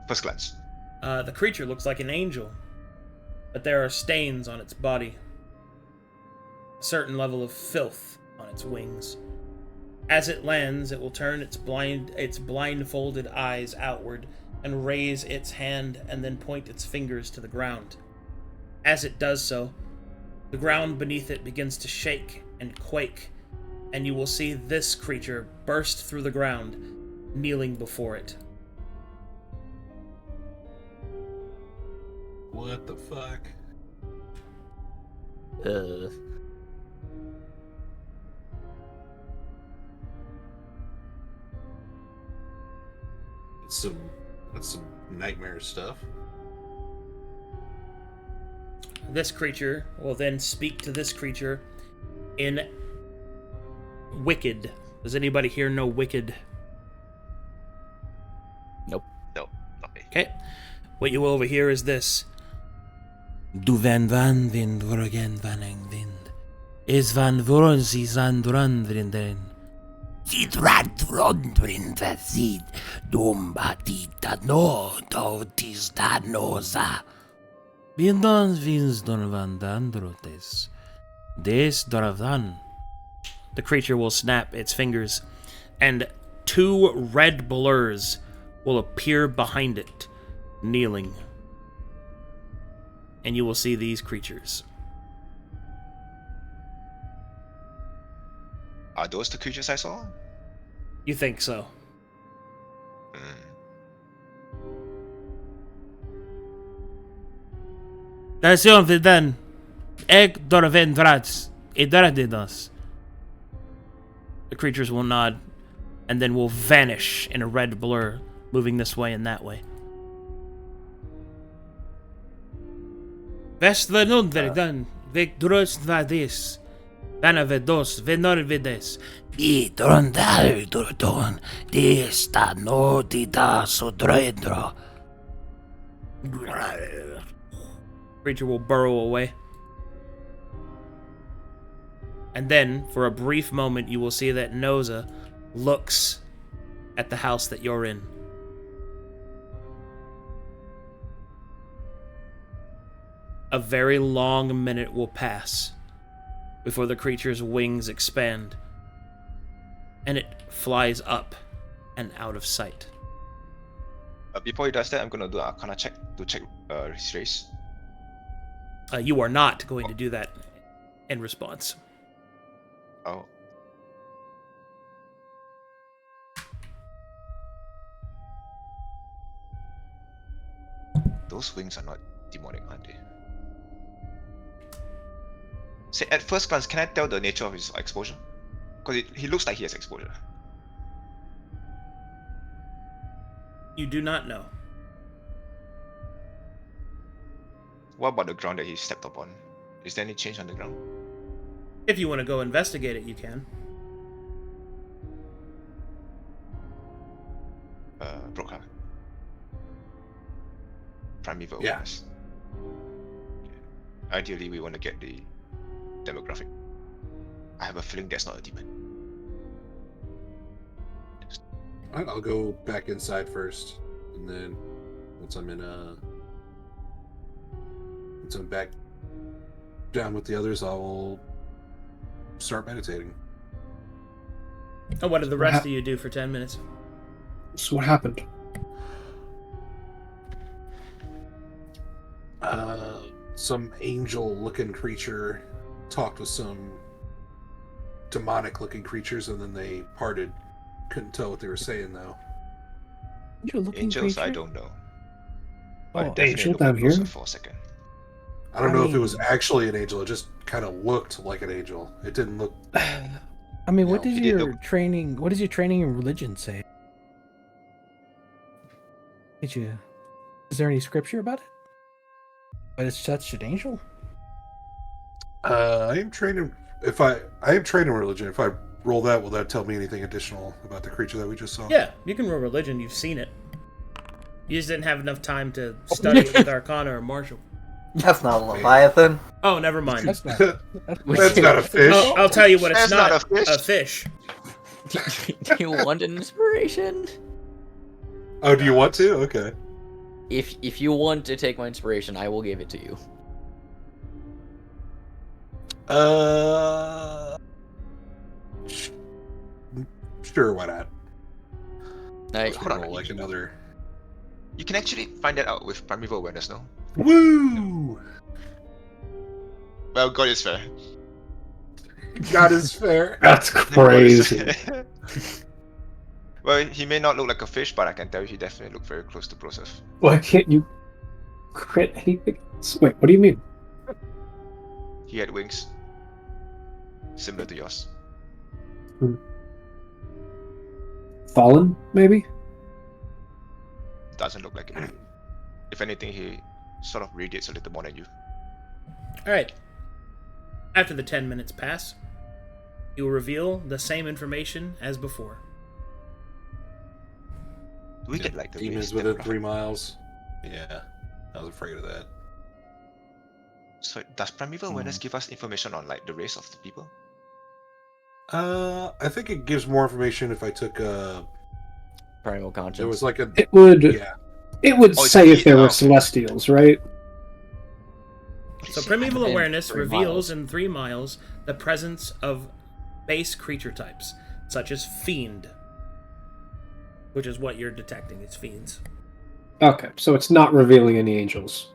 First glance. The creature looks like an angel, but there are stains on its body. A certain level of filth on its wings. As it lands, it will turn its blindfolded eyes outward and raise its hand and then point its fingers to the ground. As it does so, the ground beneath it begins to shake and quake, and you will see this creature burst through the ground, kneeling before it. What the fuck? That's some nightmare stuff. This creature will then speak to this creature in Wicked. Does anybody here know Wicked? Nope. No, not me. Okay. What you will overhear is this. Du van vind vorgen vaneng vind. Is van voron si san durandrinden. Sid radrondrin vasid. Dom batita no do tis da noza. Bindon vins don van dandrotes. Des doravan. The creature will snap its fingers, and 2 red blurs will appear behind it, kneeling. And you will see these creatures. Are those the creatures I saw? You think so? Dasion vidan. Eg dorven vrats. Idradidos. The creatures will nod, and then will vanish in a red blur, moving this way and that way. Vestvanun verdan. Vectros vadis. Vanavedos. Venorvides. Idrondal durdon. Dista no dida sodredro. Creature will burrow away. And then, for a brief moment, you will see that Noza looks at the house that you're in. A very long minute will pass before the creature's wings expand, and it flies up and out of sight. Before he does that, I'm gonna do an Arcana check to check his race. You are not going to do that in response. Oh. Those wings are not demonic, aren't they? Say, at first glance, can I tell the nature of his exposure? Because he looks like he has exposure. You do not know. What about the ground that he stepped upon? Is there any change on the ground? If you want to go investigate it, you can. Brokhar. Primeval Yeah. awareness. Okay. Ideally, we want to get the demographic. I have a feeling that's not a demon. I'll go back inside first, and then once I'm back down with the others, I'll start meditating. And what did the rest of you do for 10 minutes? So what happened? Some angel-looking creature talked with some demonic-looking creatures, and then they parted. Couldn't tell what they were saying, though. Angels, I don't know. I Oh, definitely angel looked down at here? Broseph for a second. I don't know if it was actually an angel. It just kind of looked like an angel. It didn't look. I mean, what No, does he did your look- training? What does your training in religion say? Did you? Is there any scripture about it? But it's such an angel. I am trained in. I am trained in religion. If I roll that, will that tell me anything additional about the creature that we just saw? Yeah, you can roll religion. You've seen it. You just didn't have enough time to study it with Arcana or Martial. That's not a Leviathan. Oh, never mind. That's not. That's not a fish. I'll tell you what it's That's not a fish. A fish. Do you want an inspiration? Oh, do you want to? Okay. If you want to take my inspiration, I will give it to you. Sure, why not? I, Hold on, Roll like another. You can actually find that out with primeval awareness, no? Woo! Well, God is fair. God is fair. That's crazy. Well, he may not look like a fish, but I can tell you he definitely looked very close to Broseph. Why can't you crit anything else? Wait, what do you mean? He had wings. Similar to yours. Fallen, maybe? doesn't look like it. If anything, he sort of radiates a little more than you. Alright. After the 10 minutes pass, you will reveal the same information as before. Do we get like the demons race within demographic? 3 miles? Yeah, I was afraid of that. So does Primeval Awareness give us information on like the race of the people? I think it gives more information if I took Primal conscience. there was like a It would. yeah. It would Oh, it's say a if there feat. were Oh. Celestials, right? So Primeval In Awareness 3 reveals miles. in 3 miles the presence of base creature types, such as Fiend, which is what you're detecting. It's Fiends. Okay, so it's not revealing any angels.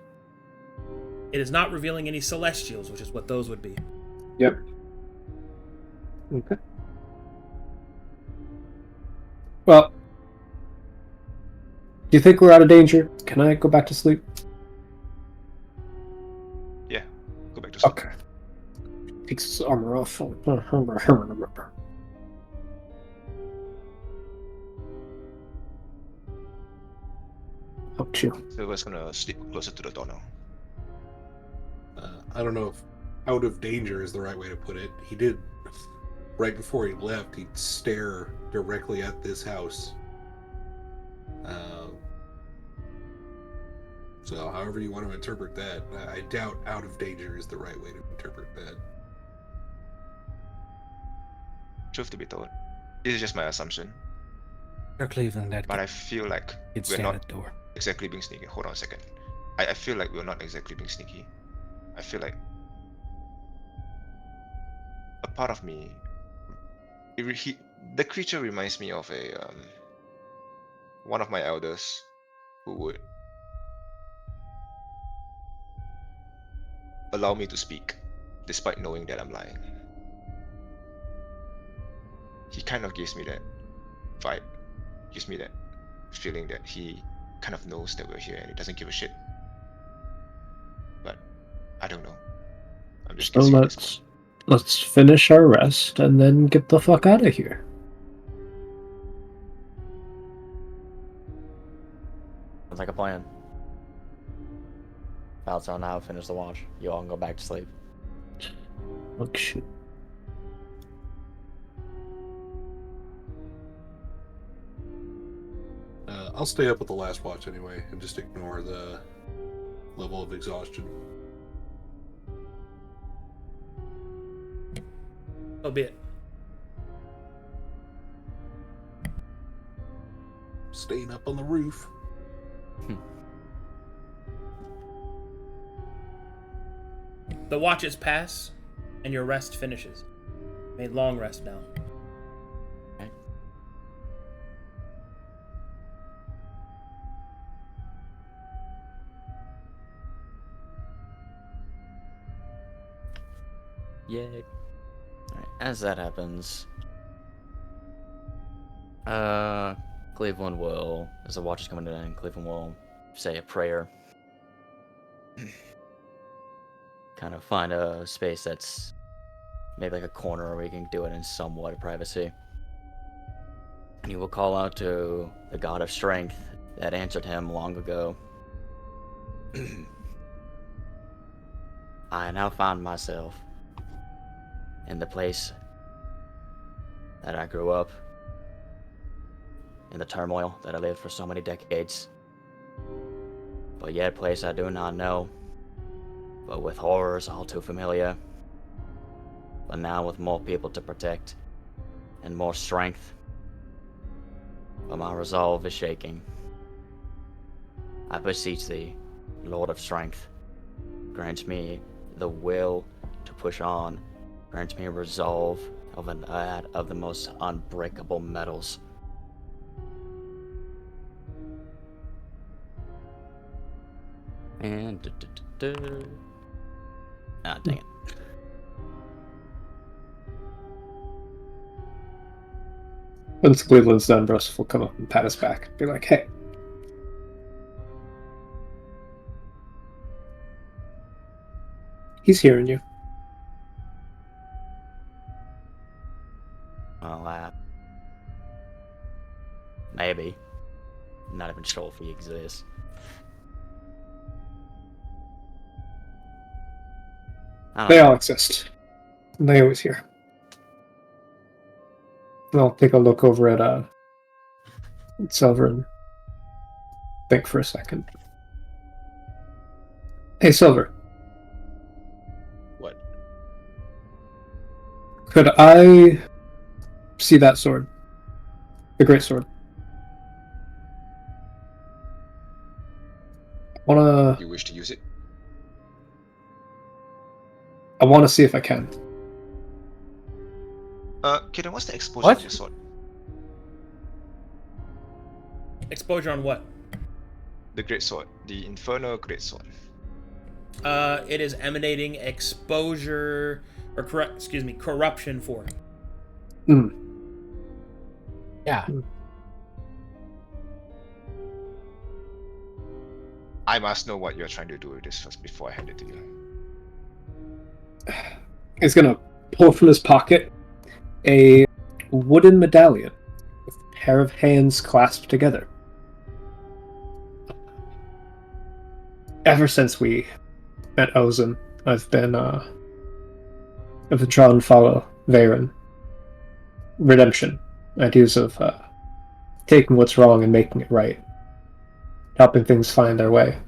It is not revealing any Celestials, which is what those would be. Yep. Okay. Well, do you think we're out of danger? Can I go back to sleep? Yeah, go back to sleep. Okay. Takes his armor off. Ouch you. Silver's gonna sleep closer to the door now. I don't know if out of danger is the right way to put it. He did, right before he left, he'd stare directly at this house. So however you want to interpret that, I doubt out of danger is the right way to interpret that. Truth to be told, this is just my assumption, Or Cleveland, that but I feel like could we're stand not at the door. exactly being sneaky. Hold on a second. I feel like we're not exactly being sneaky. I feel like a part of me, the creature reminds me of a one of my elders who would allow me to speak despite knowing that I'm lying. He kind of gives me that vibe, gives me that feeling that he kind of knows that we're here and he doesn't give a shit. But I don't know. I'm just So guessing at this point. let's finish our rest and then get the fuck out of here. Sounds like a plan. Balthazar now finish the watch. You all can go back to sleep. Oh shit. I'll stay up with the last watch anyway and just ignore the level of exhaustion. So be it. Staying up on the roof. The watches pass, and your rest finishes. A long rest now. Okay. Yay. Alright, as that happens, Cleveland will, as the watch is coming in, Cleveland will say a prayer. Kind of find a space that's maybe like a corner where you can do it in somewhat of privacy. And he will call out to the god of strength that answered him long ago. I now found myself in the place that I grew up, in the turmoil that I lived for so many decades, but yet a place I do not know, but with horrors all too familiar, but now with more people to protect, and more strength, but my resolve is shaking. I beseech thee, Lord of Strength, grant me the will to push on, grant me a resolve of an ad of the most unbreakable metals. And ah, dang it. Once Cleveland's done, Broseph will come up and pat us back. Be like, hey. He's hearing you. Well, maybe. Not even sure if he exists. They all exist. And they always here. I'll take a look over at Silver and think for a second. Hey, Silver. What? Could I see that sword? The great sword. You wish to use it? I want to see if I can. Kidden, what's the exposure of your sword? Exposure on what? The great sword, the Infernal great sword. It is emanating exposure, or corruption 4. Yeah. I must know what you're trying to do with this first before I hand it to you. He's gonna pull from his pocket a wooden medallion with a pair of hands clasped together. Ever since we met Ozen, I've been trying to follow Varen. Redemption. Ideas of taking what's wrong and making it right. Helping things find their way.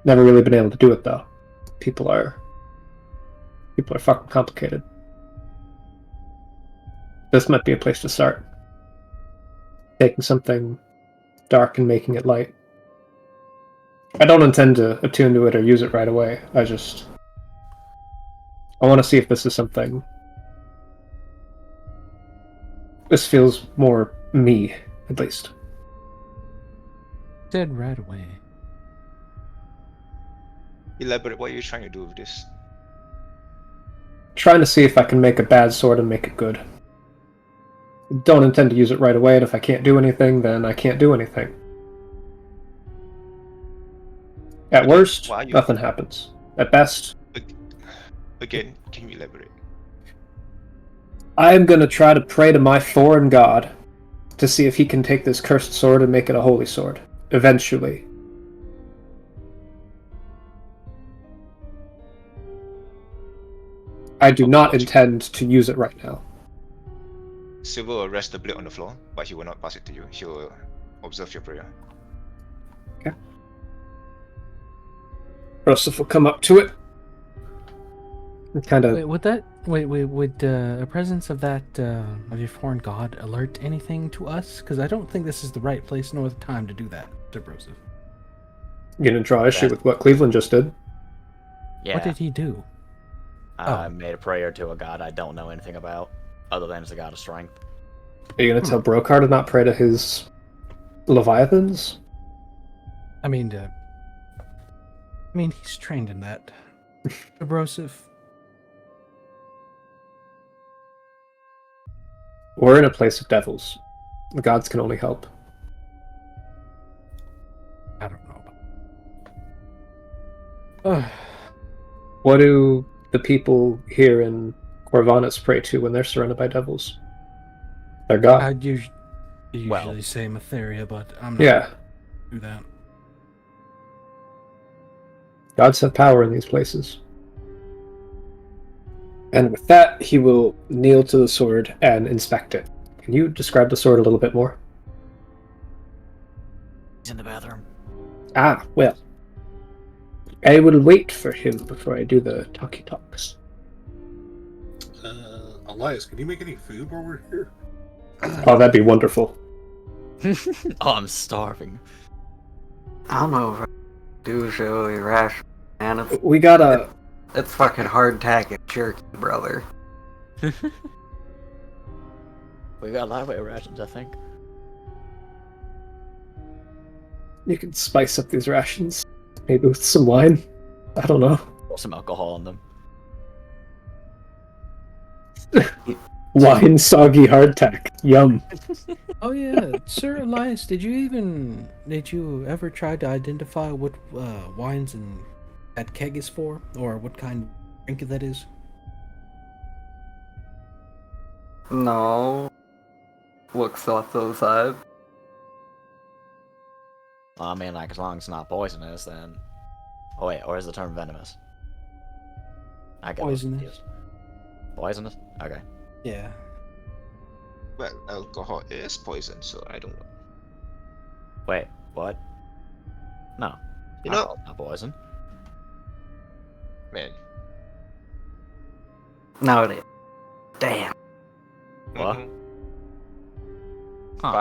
Never really been able to do it though. People are fucking complicated. This might be a place to start. Taking something dark and making it light. I don't intend to attune to it or use it right away. I want to see if this is something. This feels more me, at least. Said right away. Elaborate what you're trying to do with this. Trying to see if I can make a bad sword and make it good. Don't intend to use it right away, and if I can't do anything, then I can't do anything. At worst, nothing happens. At best... Again, can you elaborate? I'm gonna try to pray to my foreign god to see if he can take this cursed sword and make it a holy sword. Eventually. I do not intend to use it right now. Silver will rest the blade on the floor, but he will not pass it to you. He will observe your prayer. Okay. Broseph will come up to it. Kind of. Would a presence of that of your foreign god alert anything to us? Because I don't think this is the right place nor the time to do that, to Broseph. You gonna draw issue with what Cleavland just did? Yeah. What did he do? I made a prayer to a god I don't know anything about, other than it's a god of strength. Are you gonna tell Brokhar to not pray to his leviathans? I mean, he's trained in that. Broseph. We're in a place of devils. The gods can only help. I don't know. What do the people here in Corvinus pray to when they're surrounded by devils? Their god. I'd usually say Matheria, but I'm not Yeah. do that. Gods have power in these places. And with that, he will kneel to the sword and inspect it. Can you describe the sword a little bit more? He's in the bathroom. Ah, well. I will wait for him before I do the talky talks. Elias, can you make any food while we're here? Oh, that'd be wonderful. Oh, I'm starving. I don't know if I do really rash, man. We gotta... It's fucking hardtack and jerky, brother. We got lightweight rations, I think. You can spice up these rations. Maybe with some wine. I don't know. Put some alcohol in them. Wine soggy hardtack. Yum. Oh yeah, Sir Elias, did you ever try to identify what wines and that keg is for, or what kind of drink that is? No. Looks off to the side. Well, I mean, like, as long as it's not poisonous, then... Oh, wait, or is the term venomous? I get those Poisonous. confused. Poisonous? Okay. Yeah. Well, alcohol is poison, so I don't know. Wait, what? No. You know, Alcohol's not poison. man. No, it is. Damn. What? Mhm. Huh.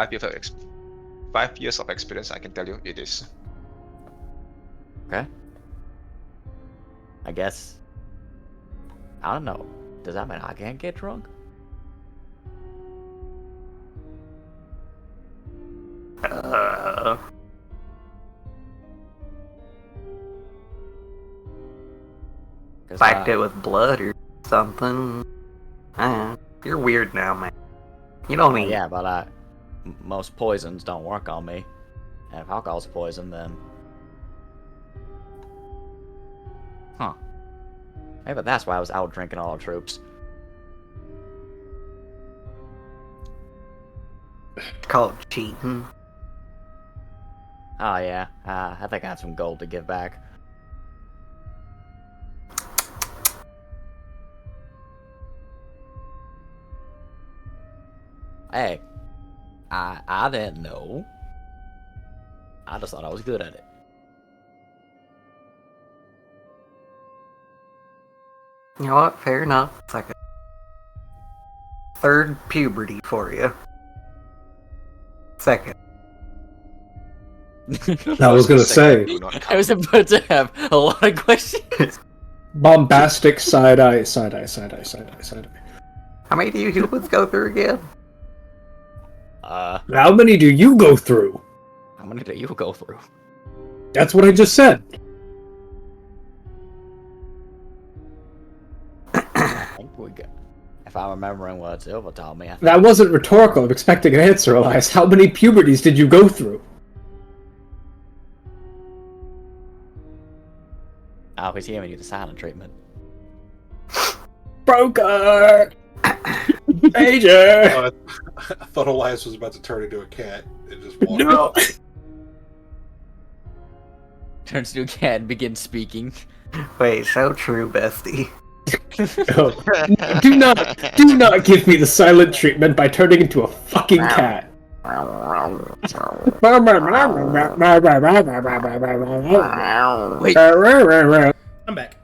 5 years of experience, I can tell you it is. Okay. I guess... I don't know. Does that mean I can't get drunk? Spiked it with blood or something. You're weird now, man. You don't need. Yeah, but most poisons don't work on me. And if alcohol's poison, then... Huh. Maybe that's why I was out drinking all the troops. It's called cheating. Oh yeah, I think I have some gold to give back. Hey, I didn't know. I just thought I was good at it. You know what? Fair enough. It's like a third puberty for you. Second. I was gonna say I was about to have a lot of questions. bombastic side eye. How many do you humans go through again? How many do you go through? How many do you go through? That's what I just said. I think we got... If I'm remembering what Silva taught me, I think... That wasn't rhetorical. I'm expecting an answer, Elias. How many puberties did you go through? Oh, he's giving you the silent treatment. Brokhar! Major! I thought Elias was about to turn into a cat and just walk No! out. Turns to a cat and begins speaking. Wait, so true, bestie. Oh. Do not give me the silent treatment by turning into a fucking cat. Wait, I'm back.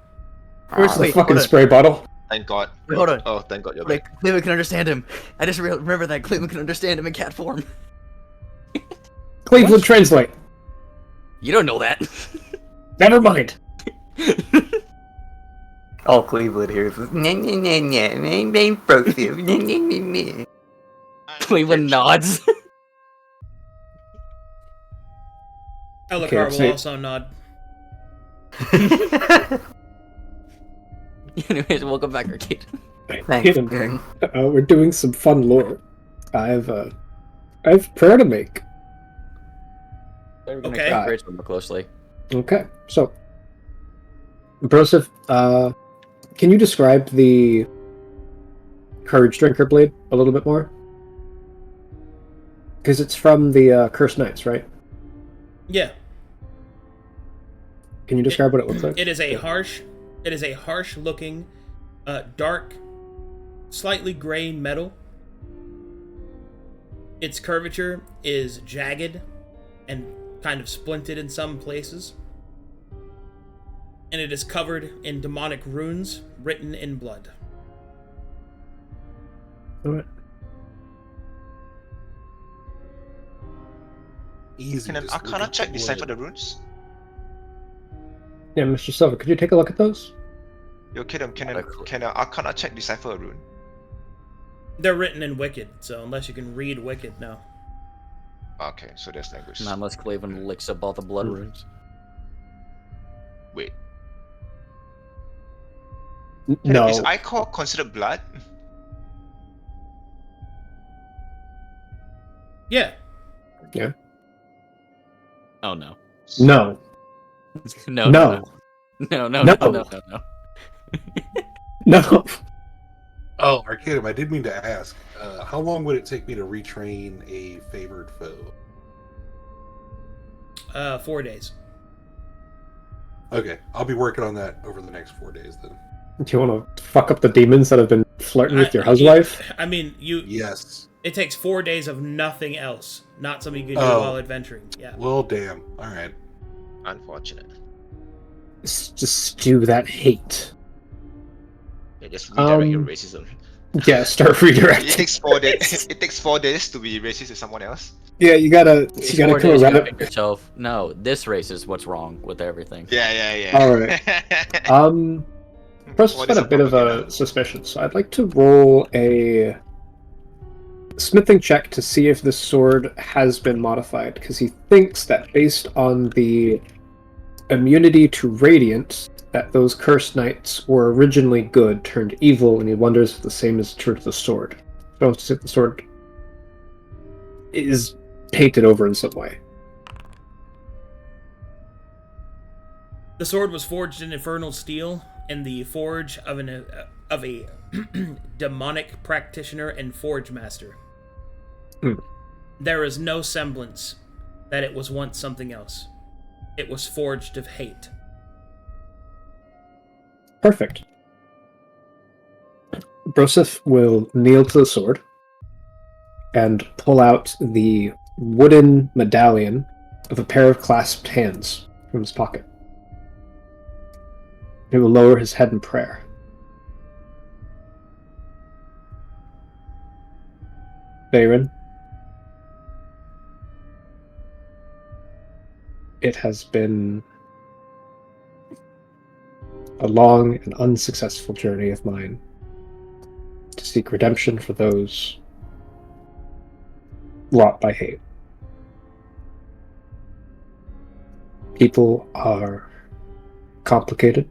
Where's the Wait, fucking hold on. spray bottle? Thank God. Wait, hold on. Oh, thank God you're wait, back. Cleveland can understand him. I just remember that Cleveland can understand him in cat form. Cleavland, translate. You don't know that. Never mind. All Cleveland here is Broseph. Cleveland nods. Elokar see. will also nod. Anyways, welcome back, Arcade. Thanks, Hidden. gang. We're doing some fun lore. I have prayer to make. Okay. Great more closely. Okay, so Broseph, can you describe the Courage Drinker blade a little bit more? Because it's from the Cursed Knights, right? Yeah. Can you describe what it looks like? It is a harsh looking, dark, slightly gray metal. Its curvature is jagged and kind of splinted in some places. And it is covered in demonic runes written in blood. Alright. Easy. Can an just look Arcana at check the decipher blade. the runes? Yeah, Mr. Silver, could you take a look at those? Yo, Kidum, can an Like- Arcana check decipher a rune? They're written in Wicked, so unless you can read Wicked, no. Okay, so there's language. Not unless Cleveland licks up all the blood runes. Wait. No. Is Icor considered blood? Yeah. Oh no. No. No. No. No. No. No. No. Oh, Arcadum, I did mean to ask, how long would it take me to retrain a favored foe? 4 days. Okay, I'll be working on that over the next 4 days then. Do you want to fuck up the demons that have been flirting with your housewife? I mean, Yes. It takes 4 days of nothing else. Not something you can do while adventuring. Yeah. Well, damn. All right. Unfortunate. Just stew that hate. Yeah, just redirect your racism. Yeah, start redirecting. It takes 4 days. It takes 4 days to be racist to someone else. Yeah, you gotta come around yourself. No, this race is what's wrong with everything. Yeah. All right. Broseph got a bit of a suspicion, so I'd like to roll a smithing check to see if this sword has been modified, because he thinks that based on the immunity to radiant, that those cursed knights were originally good, turned evil, and he wonders if the same is true to the sword. So if the sword is painted over in some way. The sword was forged in infernal steel in the forge of a demonic practitioner and forge master. There is no semblance that it was once something else. It was forged of hate. Perfect. Broseph will kneel to the sword and pull out the wooden medallion of a pair of clasped hands from his pocket. He will lower his head in prayer. Veyron, it has been a long and unsuccessful journey of mine to seek redemption for those wrought by hate. People are complicated,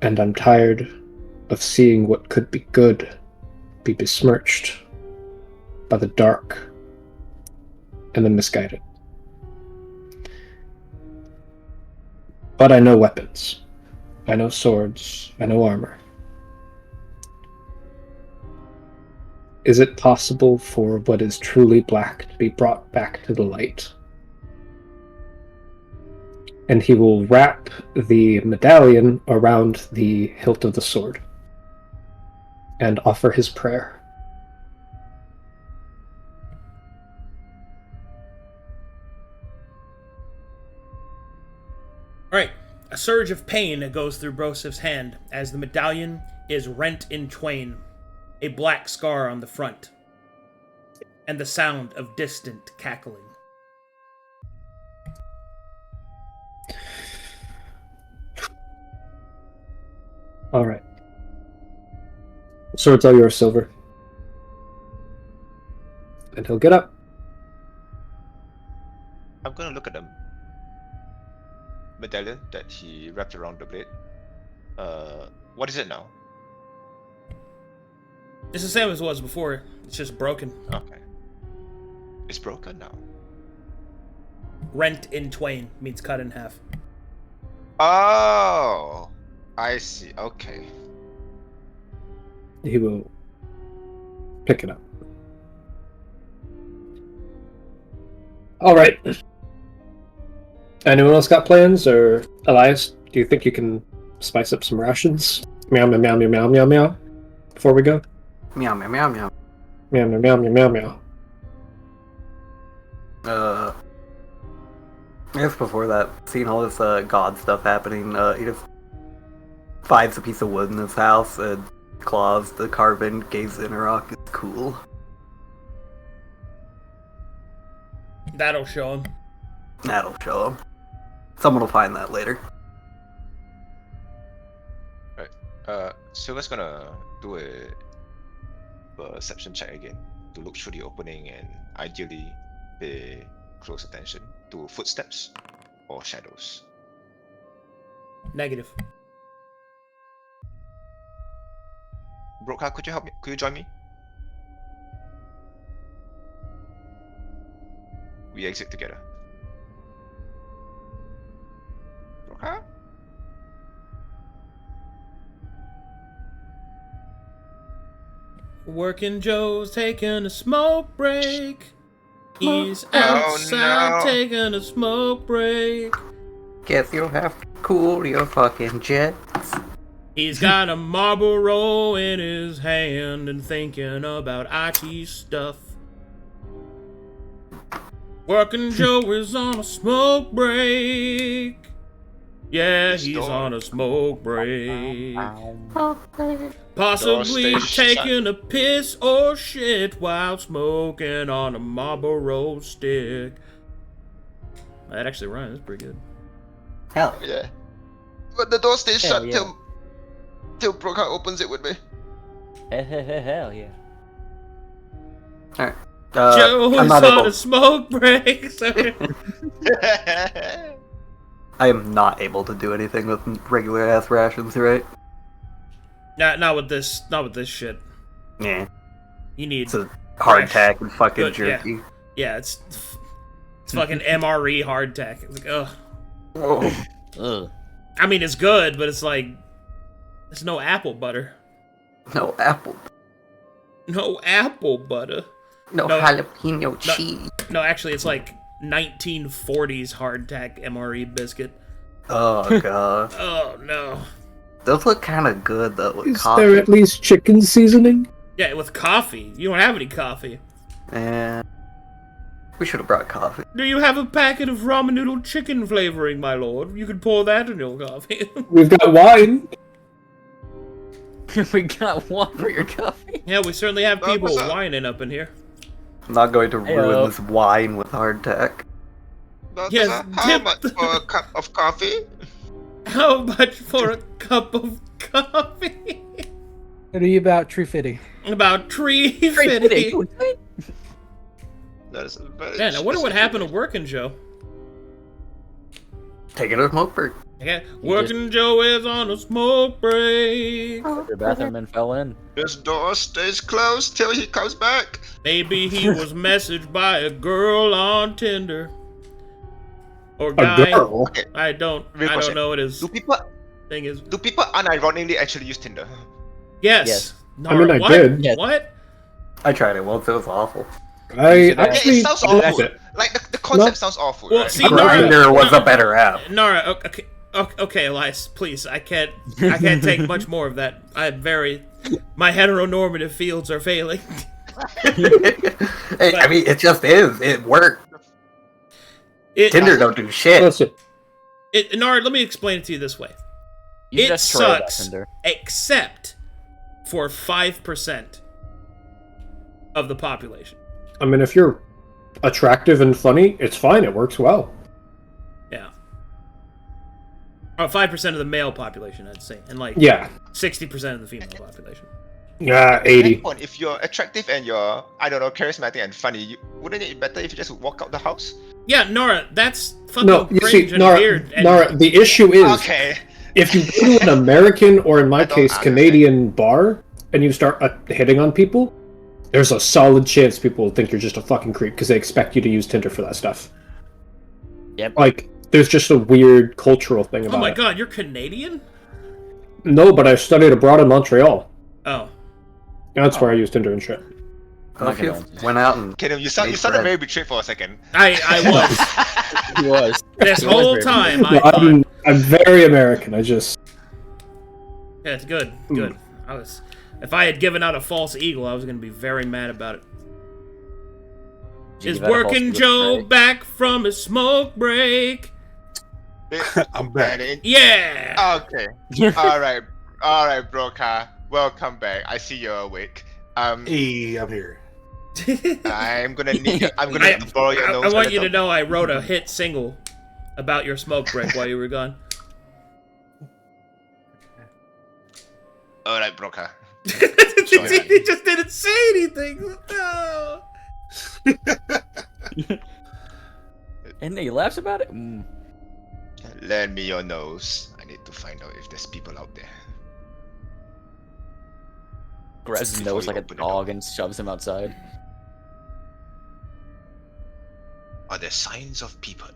and I'm tired of seeing what could be good be besmirched by the dark and the misguided. But I know weapons. I know swords. I know armor. Is it possible for what is truly black to be brought back to the light? And he will wrap the medallion around the hilt of the sword and offer his prayer. Alright, a surge of pain goes through Broseph's hand as the medallion is rent in twain, a black scar on the front, and the sound of distant cackling. Alright. Sword's all yours, Silver. And he'll get up. I'm gonna look at the medallion that he wrapped around the blade. What is it now? It's the same as it was before, it's just broken. Okay. It's broken now. Rent in twain means cut in half. Oh! I see, okay. He will pick it up. Alright. Anyone else got plans? Or Elias, do you think you can spice up some rations? Meow meow meow meow meow meow meow. Before we go? Meow meow meow meow. Meow meow meow meow meow meow. I guess before that, seeing all this god stuff happening, he just finds a piece of wood in his house and claws the carbon, gazes in a rock. It's cool. That'll show him. That'll show him. Someone will find that later. Right. Silver's gonna do a perception check again to look through the opening and ideally pay close attention to footsteps or shadows. Negative. Brokhar, could you help me? Could you join me? We exit together. Brokhar? WorkinJoe's taking a smoke break. He's outside taking a smoke break. Guess you'll have to cool your fucking jets. He's got a Marlboro in his hand and thinking about IT stuff. WorkinJoe is on a smoke break. Yeah, he's on a smoke break. Possibly taking a piss or shit while smoking on a Marlboro stick. That actually rhymes. That's pretty good. Hell Yeah. But the door stays Hell shut yeah. till Brokhar opens it with me. Hell yeah. Alright. Joe I'm is not on able. a smoke break. Sorry. I am not able to do anything with regular ass rations, right? Not with this shit. Yeah. You need It's a hardtack and fucking Good, yeah. jerky. yeah, it's fucking MRE hardtack. It's like ugh. Oh. Ugh. I mean, it's good, but it's like there's no apple butter. No apple. No apple butter. No, No. jalapeno cheese. No, actually, it's like 1940s hardtack MRE biscuit. Oh god. Oh no. Those look kind of good though with Is coffee. there at least chicken seasoning? Yeah, with coffee. You don't have any coffee. And we should have brought coffee. Do you have a packet of ramen noodle chicken flavoring, my lord? You could pour that in your coffee. We've got wine. We got one for your coffee. Yeah, we certainly have people what's up? whining up in here. I'm not going to ruin Heyo. this wine with hardtack. Yes, How tip- much for a cup of coffee? How much for a cup of coffee? What are you about, True Fitty? About tree fitting. That is very Man, I wonder what happened to WorkinJoe. Taking a smoke break. Yeah, WorkinJoe is on a smoke break. Your bathroom and fell in. This door stays closed till he comes back. Maybe he was messaged by a girl on Tinder. Or A guy. girl. Okay, I don't know what his do people thing is. unironically actually use Tinder? Yes. Yes. No, I mean, I what? did. Yes. What? I tried it once, it was awful. I Yeah, actually it sounds liked awful. it. Like the concept No. sounds awful. Well, right? see, Nara, Grindr was a better app. Nara, okay, Elias, please, I can't take much more of that. My heteronormative fields are failing. Hey, I mean, it just is. It worked. Tinder don't do shit. Listen, Nara, let me explain it to you this way. You It just tried that, sucks, Tinder. except for 5% of the population. I mean, if you're attractive and funny, it's fine. It works well. Yeah. Or 5% of the male population, I'd say, and like Yeah. 60% of the female population. Yeah, At 80. that point, if you're attractive and you're, I don't know, charismatic and funny, wouldn't it be better if you just walk out the house? Yeah, Nora, that's fucking No, you cringe see, and weird. And Nara, the issue is Okay. if you go to an American or, in my don't case, understand. Canadian bar and you start hitting on people, there's a solid chance people will think you're just a fucking creep because they expect you to use Tinder for that stuff. Yep. Like, there's just a weird cultural thing about oh my it. god, you're Canadian? No, but I studied abroad in Montreal. Oh. That's where I used Tinder and shit. Oh, if you went out and Kidding, you sounded friends. very betrayed for a second. I was. He was. This He was whole very time, No, I thought... I'm very American. I just... Yeah, it's good, good. If I had given out a false eagle, I was gonna be very mad about it. Did you Is give out a false WorkinJoe break? back from his smoke break? I'm back. Yeah! Okay. Alright, Brokhar. Welcome back. I see you're awake. Hey, I'm here. I'm gonna need to borrow your I notes. want you to know I wrote a hit single about your smoke break while you were gone. Alright, Brokhar. He just didn't say anything. No. And he laughs about it? Mm. Lend me your nose. I need to find out if there's people out there. Grabs his Before nose you like a open the door. dog and shoves him outside. Are there signs of people?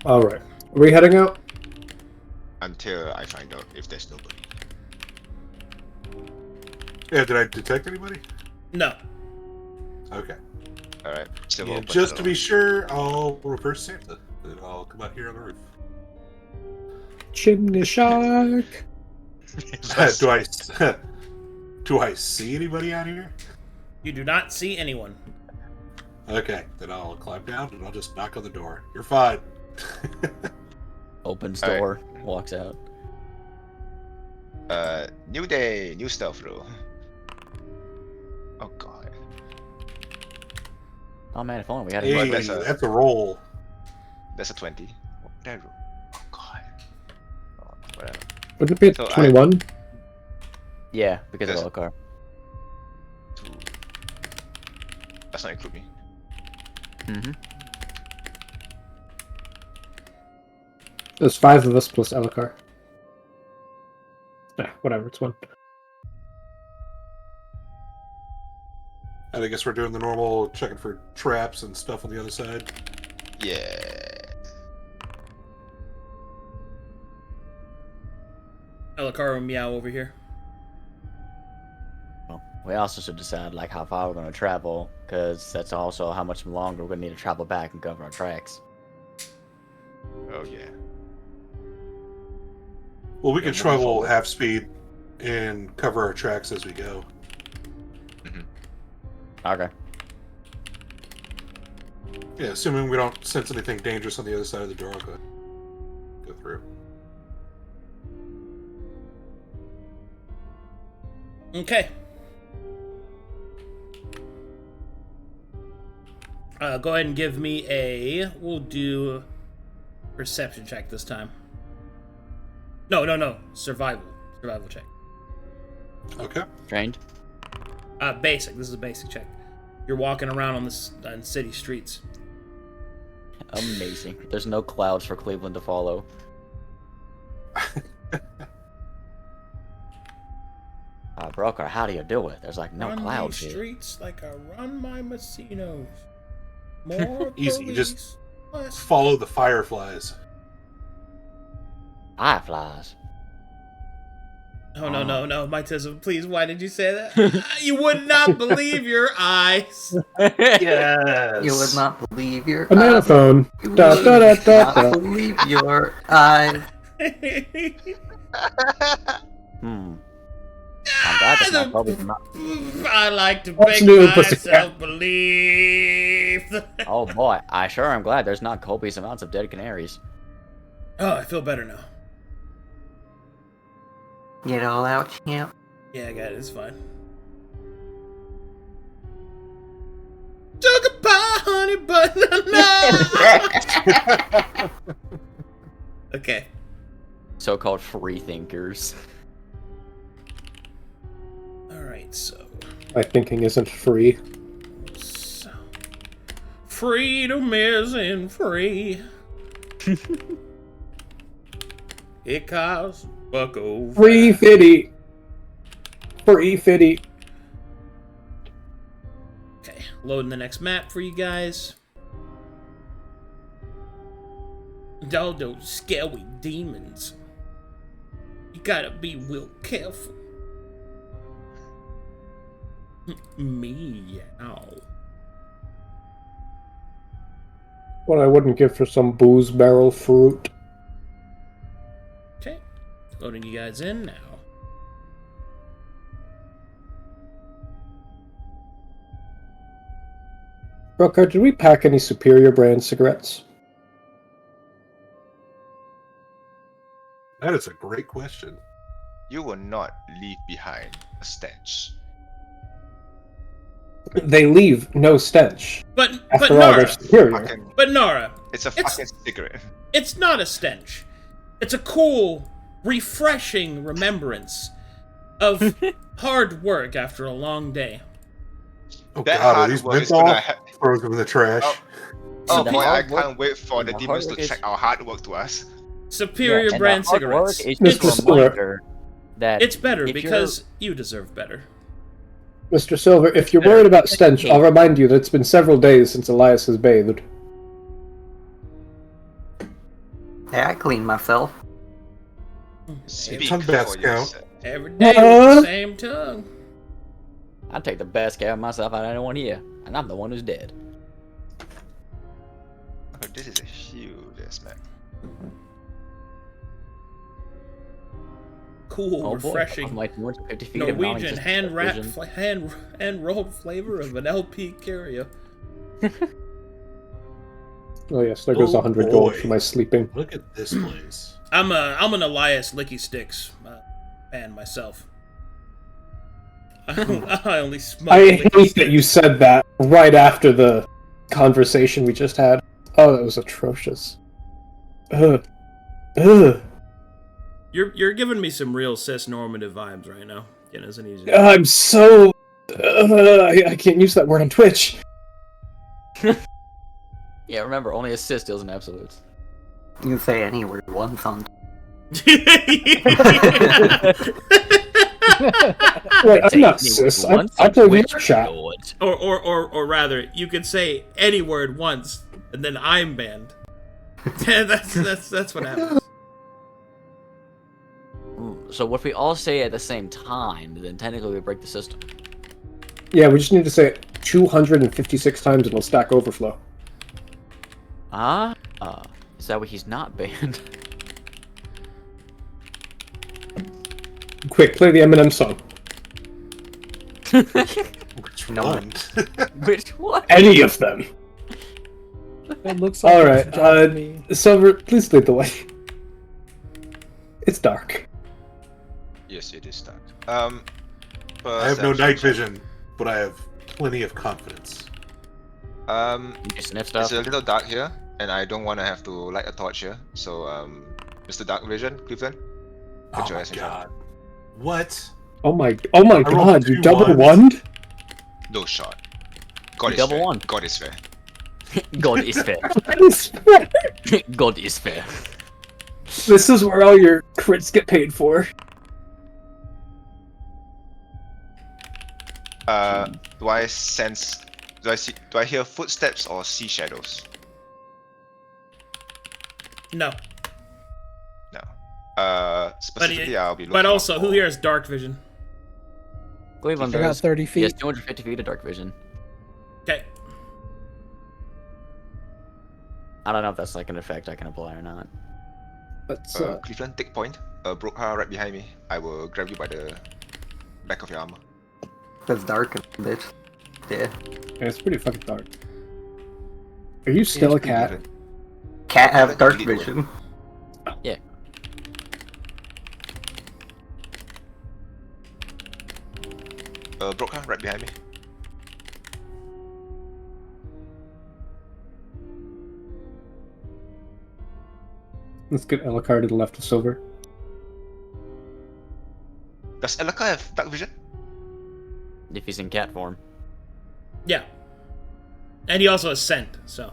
Alright. Are we heading out? until I find out if there's nobody. Yeah, did I detect anybody? No. Okay. Alright, so we'll Yeah, open just the to door. be sure, I'll reverse Santa. And I'll come out here on the roof. Chimney shark. Do I see anybody out here? You do not see anyone. Okay, then I'll climb down and I'll just knock on the door. You're fine. Opens Alright. door, walks out. New day, new stuff, bro. Oh god. Oh man, if only we had Hey, a that's a- that's a roll. That's a 20. What did I roll? Oh god. Oh, whatever. Wouldn't it be So at 21? Yeah, because Yes. of Brokhar. Two. That's not include me. Mm-hmm. There's 5 of us plus Elokar. Whatever, it's 1. And I guess we're doing the normal checking for traps and stuff on the other side. Yeah. Elokar and Meow over here. Well, we also should decide like how far we're going to travel, because that's also how much longer we're going to need to travel back and cover our tracks. Oh yeah. Well, we can moving travel forward. half speed and cover our tracks as we go. Okay. Yeah, assuming we don't sense anything dangerous on the other side of the door, I'll go through. Okay. Go ahead and give me a... We'll do perception check this time. No. Survival. Survival check. Okay. Trained? Basic. This is a basic check. You're walking around on city streets. Amazing. There's no clouds for Cleveland to follow. Brokhar, how do you do it? There's like no run clouds these here. streets like I run my Messinos. More Easy, you police, just less... Follow the fireflies. Fireflies. Oh, no. Mytism, please, why did you say that? You would not believe your eyes. Yes. You would not believe your Banana eyes. phone. You Da, would da, da, da, not da. believe your eyes. I'm glad that's not Kobe's mouth. I like to What's make new, myself pussycat? believe. Oh boy, I sure am glad there's not copious amounts of dead canaries. Oh, I feel better now. Get all out, champ. Yeah, I got it. It's fine. Sugar pie, honey banana. Okay. So-called free thinkers. All right. So, My thinking isn't free. freedom isn't free. It costs bucko. Free fitty. Free fitty. Okay, loading the next map for you guys. All those scary demons. You gotta be real careful. Meow. What I wouldn't give for some booze barrel fruit. Okay, loading you guys in now. Brokhar, did we pack any Superior brand cigarettes? That is a great question. You will not leave behind a stench. They leave no stench. But After all, Nara, they're superior. Fucking, but Nara, it's a fucking cigarette. it's not a stench. It's a cool, refreshing remembrance of hard work after a long day. Oh That god, are hard these work is gonna menthol? ha- Throws them in the trash. Oh The boy, I hard work- can't wait for the the demons hard to work check is- our hard work to us. Superior and brand that hard work cigarettes. is just Mr. a reminder that It's better if because you deserve better. Mr. Silver, if you're worried about stench, I'll remind you that it's been several days since Elias has bathed. Yeah, I cleaned myself. Speak tongue bats for count. yourself. Every day with the same tongue. I take the best care of myself out of anyone here, and I'm the one who's dead. Oh, this is a huge ass map. Cool, Oh boy, refreshing. I'm like 250 feet of Norwegian non-existent vision. hand rolled flavor of an LP carrier. Oh yes, there goes Oh, 100 gold boy. for my sleeping. Look at this place. I'm an Elias Licky Sticks fan myself. I only smoke. I Licky hate Sticks. that you said that right after the conversation we just had. Oh, that was atrocious. Ugh. Ugh. You're giving me some real cis-normative vibes right now. Kiniz, and easy. I'm so... I can't use that word on Twitch. Yeah, remember, only assist deals in absolutes. You can say any word once on. Wait, I'm Say not any cis. word once I on play Twitch, VR chat. Lord. or rather, you could say any word once, and then I'm banned. that's what happens. So if we all say it at the same time, then technically we break the system. Yeah, we just need to say it 256 times and it'll stack overflow. Is that why he's not banned? Quick, play the Eminem song. Which one? Which one? Any of them. It looks like Alright, it's a job for me. Silver, please lead the way. It's dark. Yes, it is dark. I have no night vision, but I have plenty of confidence. You just sniff stuff. It's a little dark here, and I don't want to have to light a torch here. So, Mr. Dark Vision, Cleavland, put Oh your my ass in front. god. What? Oh my rolled god, you 2 double ones. one? No shot. God You is double fair. one. God is fair. God is fair. God is fair. This is where all your crits get paid for. Do I sense? Do I hear footsteps or see shadows? No, No. Specifically, I'll be looking. but also, out who for- here has dark vision? Cleveland I got does. 30 He has feet. 250 feet of dark vision. Okay. I don't know if that's like an effect I can apply or not. That's, Cleveland, take point. Brokhar right behind me. I will grab you by the back of your armor. It's dark, bitch. Yeah. yeah, it's pretty fucking dark. Are you still a cat? Cleveland. Cat have Cleveland, dark you lead the way. vision. Yeah. Brokhar right behind me. Let's get Elakar to the left of Silver. Does Elaka have dark vision? If he's in cat form. Yeah. And he also has scent, so.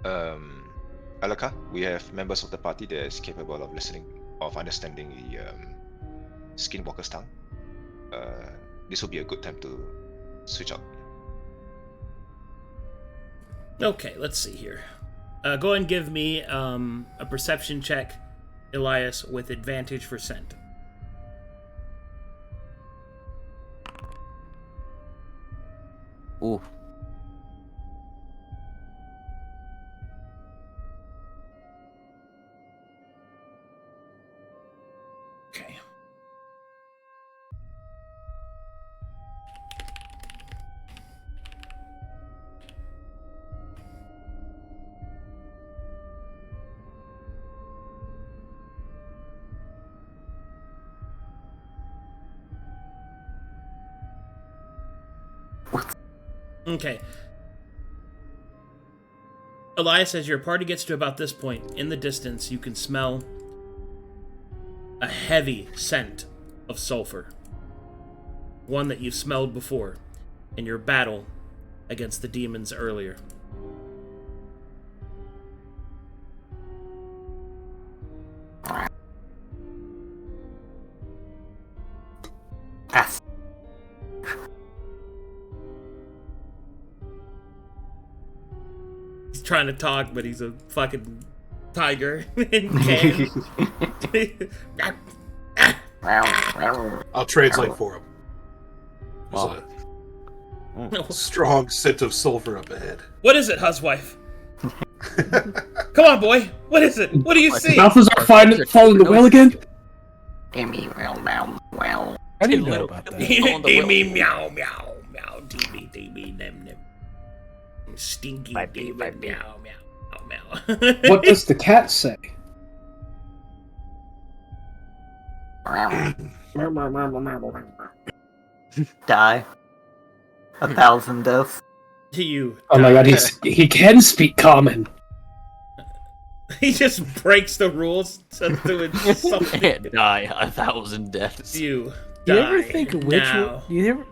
Elaka, we have members of the party that is capable of listening, of understanding the Skinwalker's tongue. This will be a good time to switch out. Okay, let's see here. Go and give me a perception check, Elias, with advantage for scent. Ooh. Okay. Okay. Elias, as your party gets to about this point, in the distance, you can smell a heavy scent of sulfur. One that you've smelled before in your battle against the demons earlier. Ass. He's trying to talk, but he's a fucking tiger in can. I'll translate for him. There's Wow. a strong scent of sulfur up ahead. What is it, huswife? Come on, boy. What is it? What do you see? Balthazar falling the well again? How do you know about that? Amy, meow, meow, meow, dee dee, nem, nem. Stinky, dee, meow, meow, meow. What does the cat say? Die. 1,000 deaths. You. Oh my god, he can speak common. He just breaks the rules to do something. Die 1,000 deaths. You. You ever Die think Witch now. Wolf? You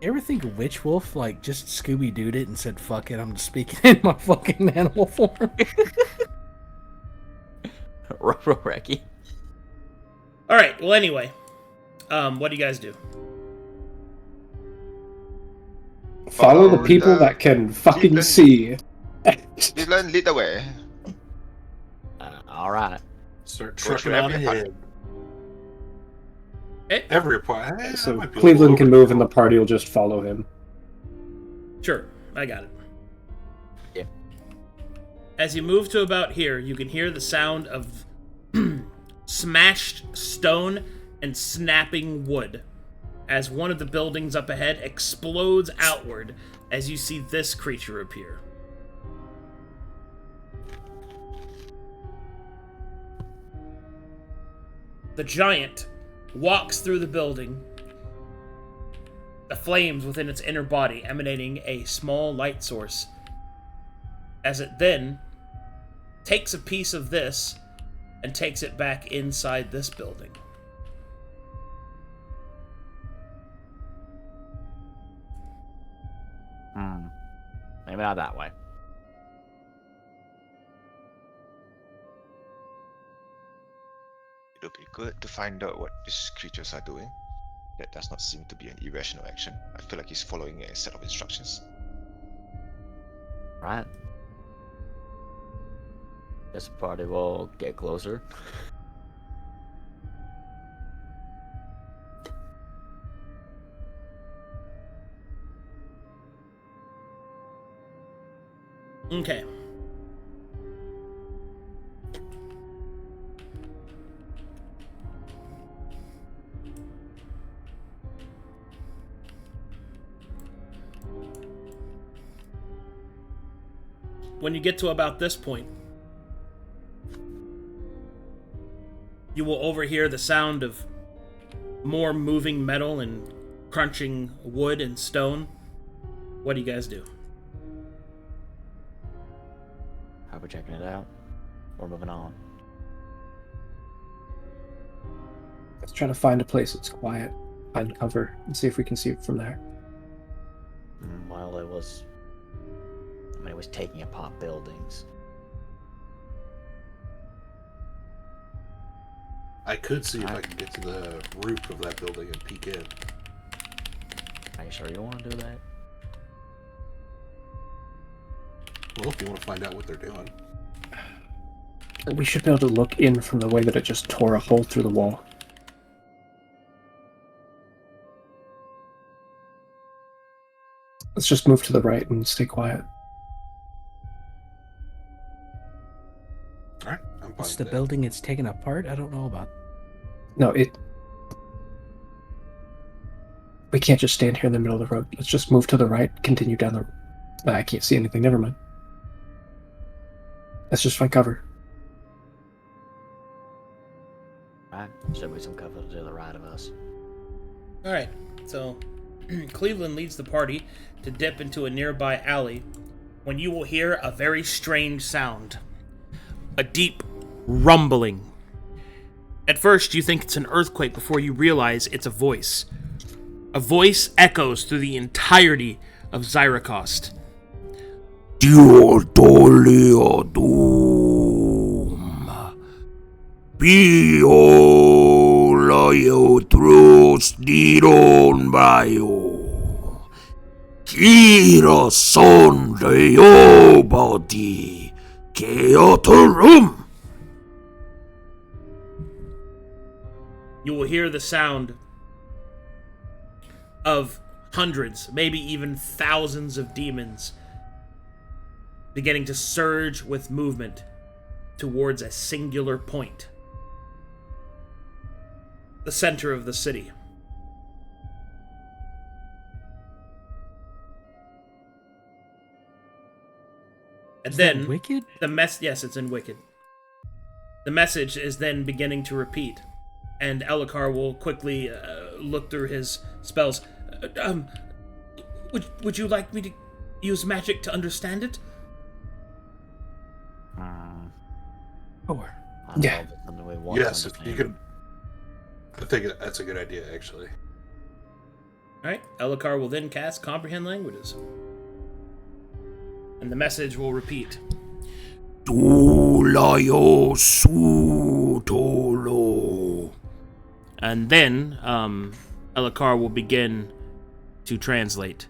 ever think Witch Wolf like just Scooby Dooed it and said, "Fuck it, I'm just speaking in my fucking animal form." Reki. All right. Well, anyway, what do you guys do? Follow the people that can fucking see. Cleavland, lead the way. All right. Start Go trucking through on every ahead. Okay. Every part. So Cleveland can move and the party will just follow him. Sure, I got it. Yeah. As you move to about here, you can hear the sound of smashed stone and snapping wood as one of the buildings up ahead explodes outward as you see this creature appear. The giant walks through the building, the flames within its inner body emanating a small light source, as it then takes a piece of this and takes it back inside this building. Maybe not that way. It would be good to find out what these creatures are doing. That does not seem to be an irrational action. I feel like he's following a set of instructions. Right. Guess the party will get closer. Okay. When you get to about this point, you will overhear the sound of more moving metal and crunching wood and stone. What do you guys do? How are we checking it out? We're moving on. Let's try to find a place that's quiet, find cover, and see if we can see it from there. Well, it was taking apart buildings. I could see if I can get to the roof of that building and peek in. Are you sure you want to do that? Well, if you want to find out what they're doing. We should be able to look in from the way that it just tore a hole through the wall. Let's just move to the right and stay quiet. Alright, I'm fine. It's with the that. building it's taken apart. I don't know about. No, we can't just stand here in the middle of the road. Let's just move to the right, continue down the... I can't see anything, never mind. Let's just find cover. Alright, should be some cover to the right of us. Alright, so Cleveland leads the party to dip into a nearby alley when you will hear a very strange sound. A deep rumbling. At first, you think it's an earthquake before you realize it's a voice. A voice echoes through the entirety of Zyrakost. Diodoliodum. Biolayotrus diron bayo. Kira son de yobadi. Keotorum. you will hear the sound of hundreds, maybe even thousands of demons beginning to surge with movement towards a singular point. The center of the city. And then Wicked? Yes, it's in Wicked. The message is then beginning to repeat, and Elhokar will quickly look through his spells. Would you like me to use magic to understand it? Sure. Yeah. Yes, if you can. I think that's a good idea, actually. Alright, Elhokar will then cast Comprehend Languages. And the message will repeat. Dulayo Sutolo. And then, Elhokar will begin to translate.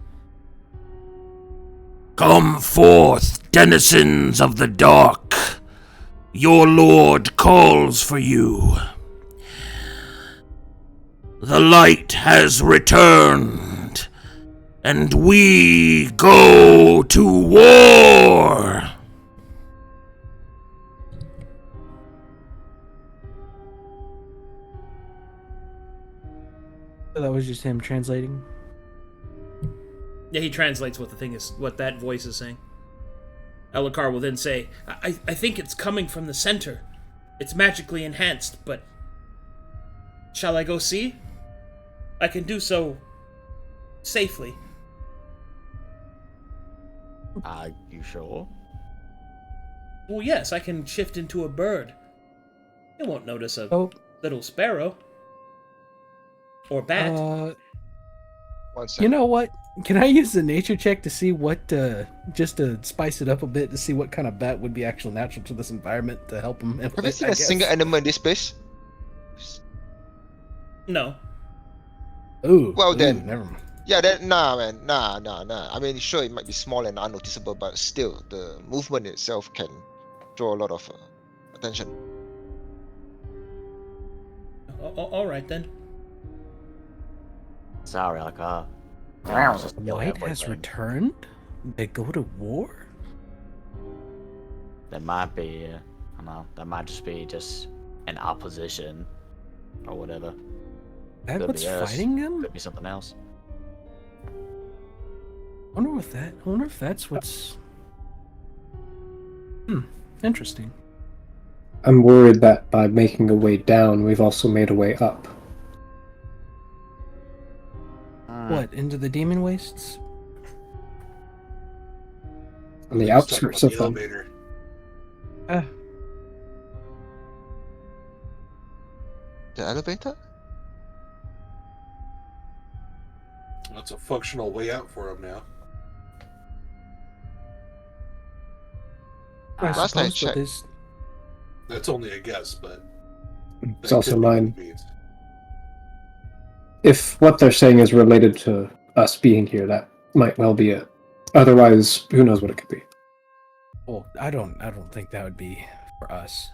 Come forth, denizens of the dark. Your lord calls for you. The light has returned, and we go to war. So that was just him translating? Yeah, he translates what that voice is saying. Elhokar will then say, I think it's coming from the center. It's magically enhanced, but shall I go see? I can do so safely. Are you sure? Well, yes, I can shift into a bird. It won't notice a little sparrow. Or bat. One second. You know what? Can I use the nature check to see what, just to spice it up a bit, to see what kind of bat would be actual natural to this environment to help him? Have you seen a single animal in this place? No. Ooh. Well then. Never mind. Yeah, that nah, man, nah. I mean, sure, it might be small and unnoticeable, but still, the movement itself can draw a lot of attention. All right then. Sorry, Elhokar. Light has returned? They go to war? That might be, I don't know, that might just be an opposition or whatever. That Could what's be us. fighting them? Could be something else. I wonder if that's what's... Interesting. I'm worried that by making a way down, we've also made a way up. What, into the demon wastes? On the Let's talk outskirts about of the them. elevator. The elevator? That's a functional way out for him now. I Last I suppose, but checked. there's- That's only a guess, but It's that also could be what mine. it means. If what they're saying is related to us being here, that might well be it. Otherwise, who knows what it could be. Well, I don't think that would be for us.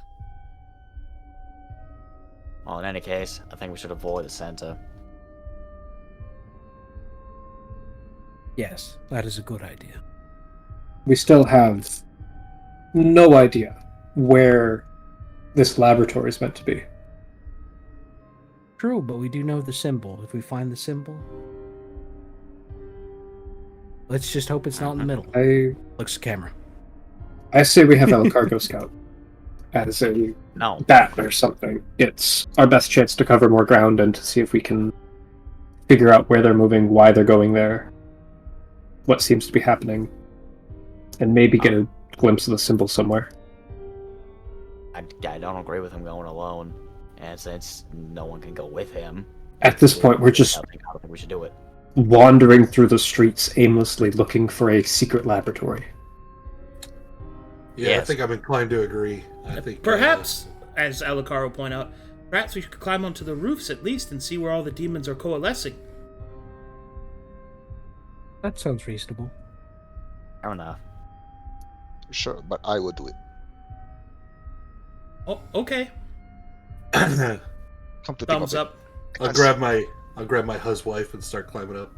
Well, in any case, I think we should avoid the center. Yes, that is a good idea. We still have no idea where this laboratory is meant to be. True, but we do know the symbol. If we find the symbol, let's just hope it's not in the middle. Looks camera. I say we have El Cargo Scout as a No. bat or something. It's our best chance to cover more ground and to see if we can figure out where they're moving, why they're going there, what seems to be happening, and maybe get a glimpse of the symbol somewhere. I don't agree with him going alone. And since no one can go with him... At this point, we're just I don't think we should do it. wandering through the streets aimlessly looking for a secret laboratory. Yeah, I Yes. think I'm inclined to agree. I think Perhaps, as Elhokar will point out, perhaps we should climb onto the roofs at least and see where all the demons are coalescing. That sounds reasonable. Fair enough. Sure, but I will do it. Oh, okay. Come to Thumbs think of up. it, I'll grab my huswife and start climbing up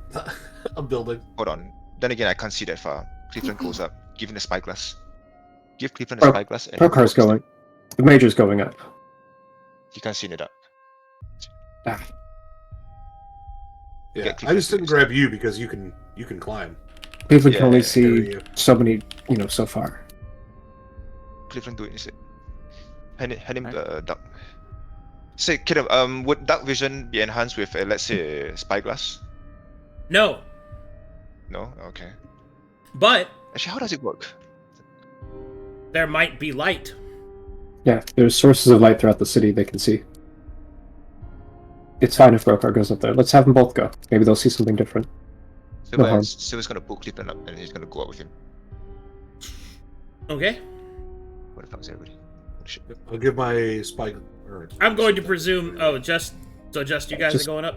a building. Hold on. Then again, I can't see that far. Cleveland goes up. Give him the spyglass. Give Cleveland a Bro- spyglass and Brokhar's going. The Major's going up. He can't see in the dark. Ah, Yeah, Get I Cleveland just to didn't this. grab you because you can climb. Cleveland Yeah, can only yeah, see you. so many, so far. Cleveland do it instead. Hand him the dark. Say, kid, would dark vision be enhanced with, let's say, a spyglass? No, No? Okay. but Actually, how does it work? there might be light. Yeah, there's sources of light throughout the city they can see. It's fine if Brokhar goes up there. Let's have them both go. Maybe they'll see something different. Silver's gonna pull Cleveland up and he's gonna go up with him. Okay. What the fuck is everybody? Holy shit. I'll give my spy. I'm going to presume. Oh, just you guys Just- are going up.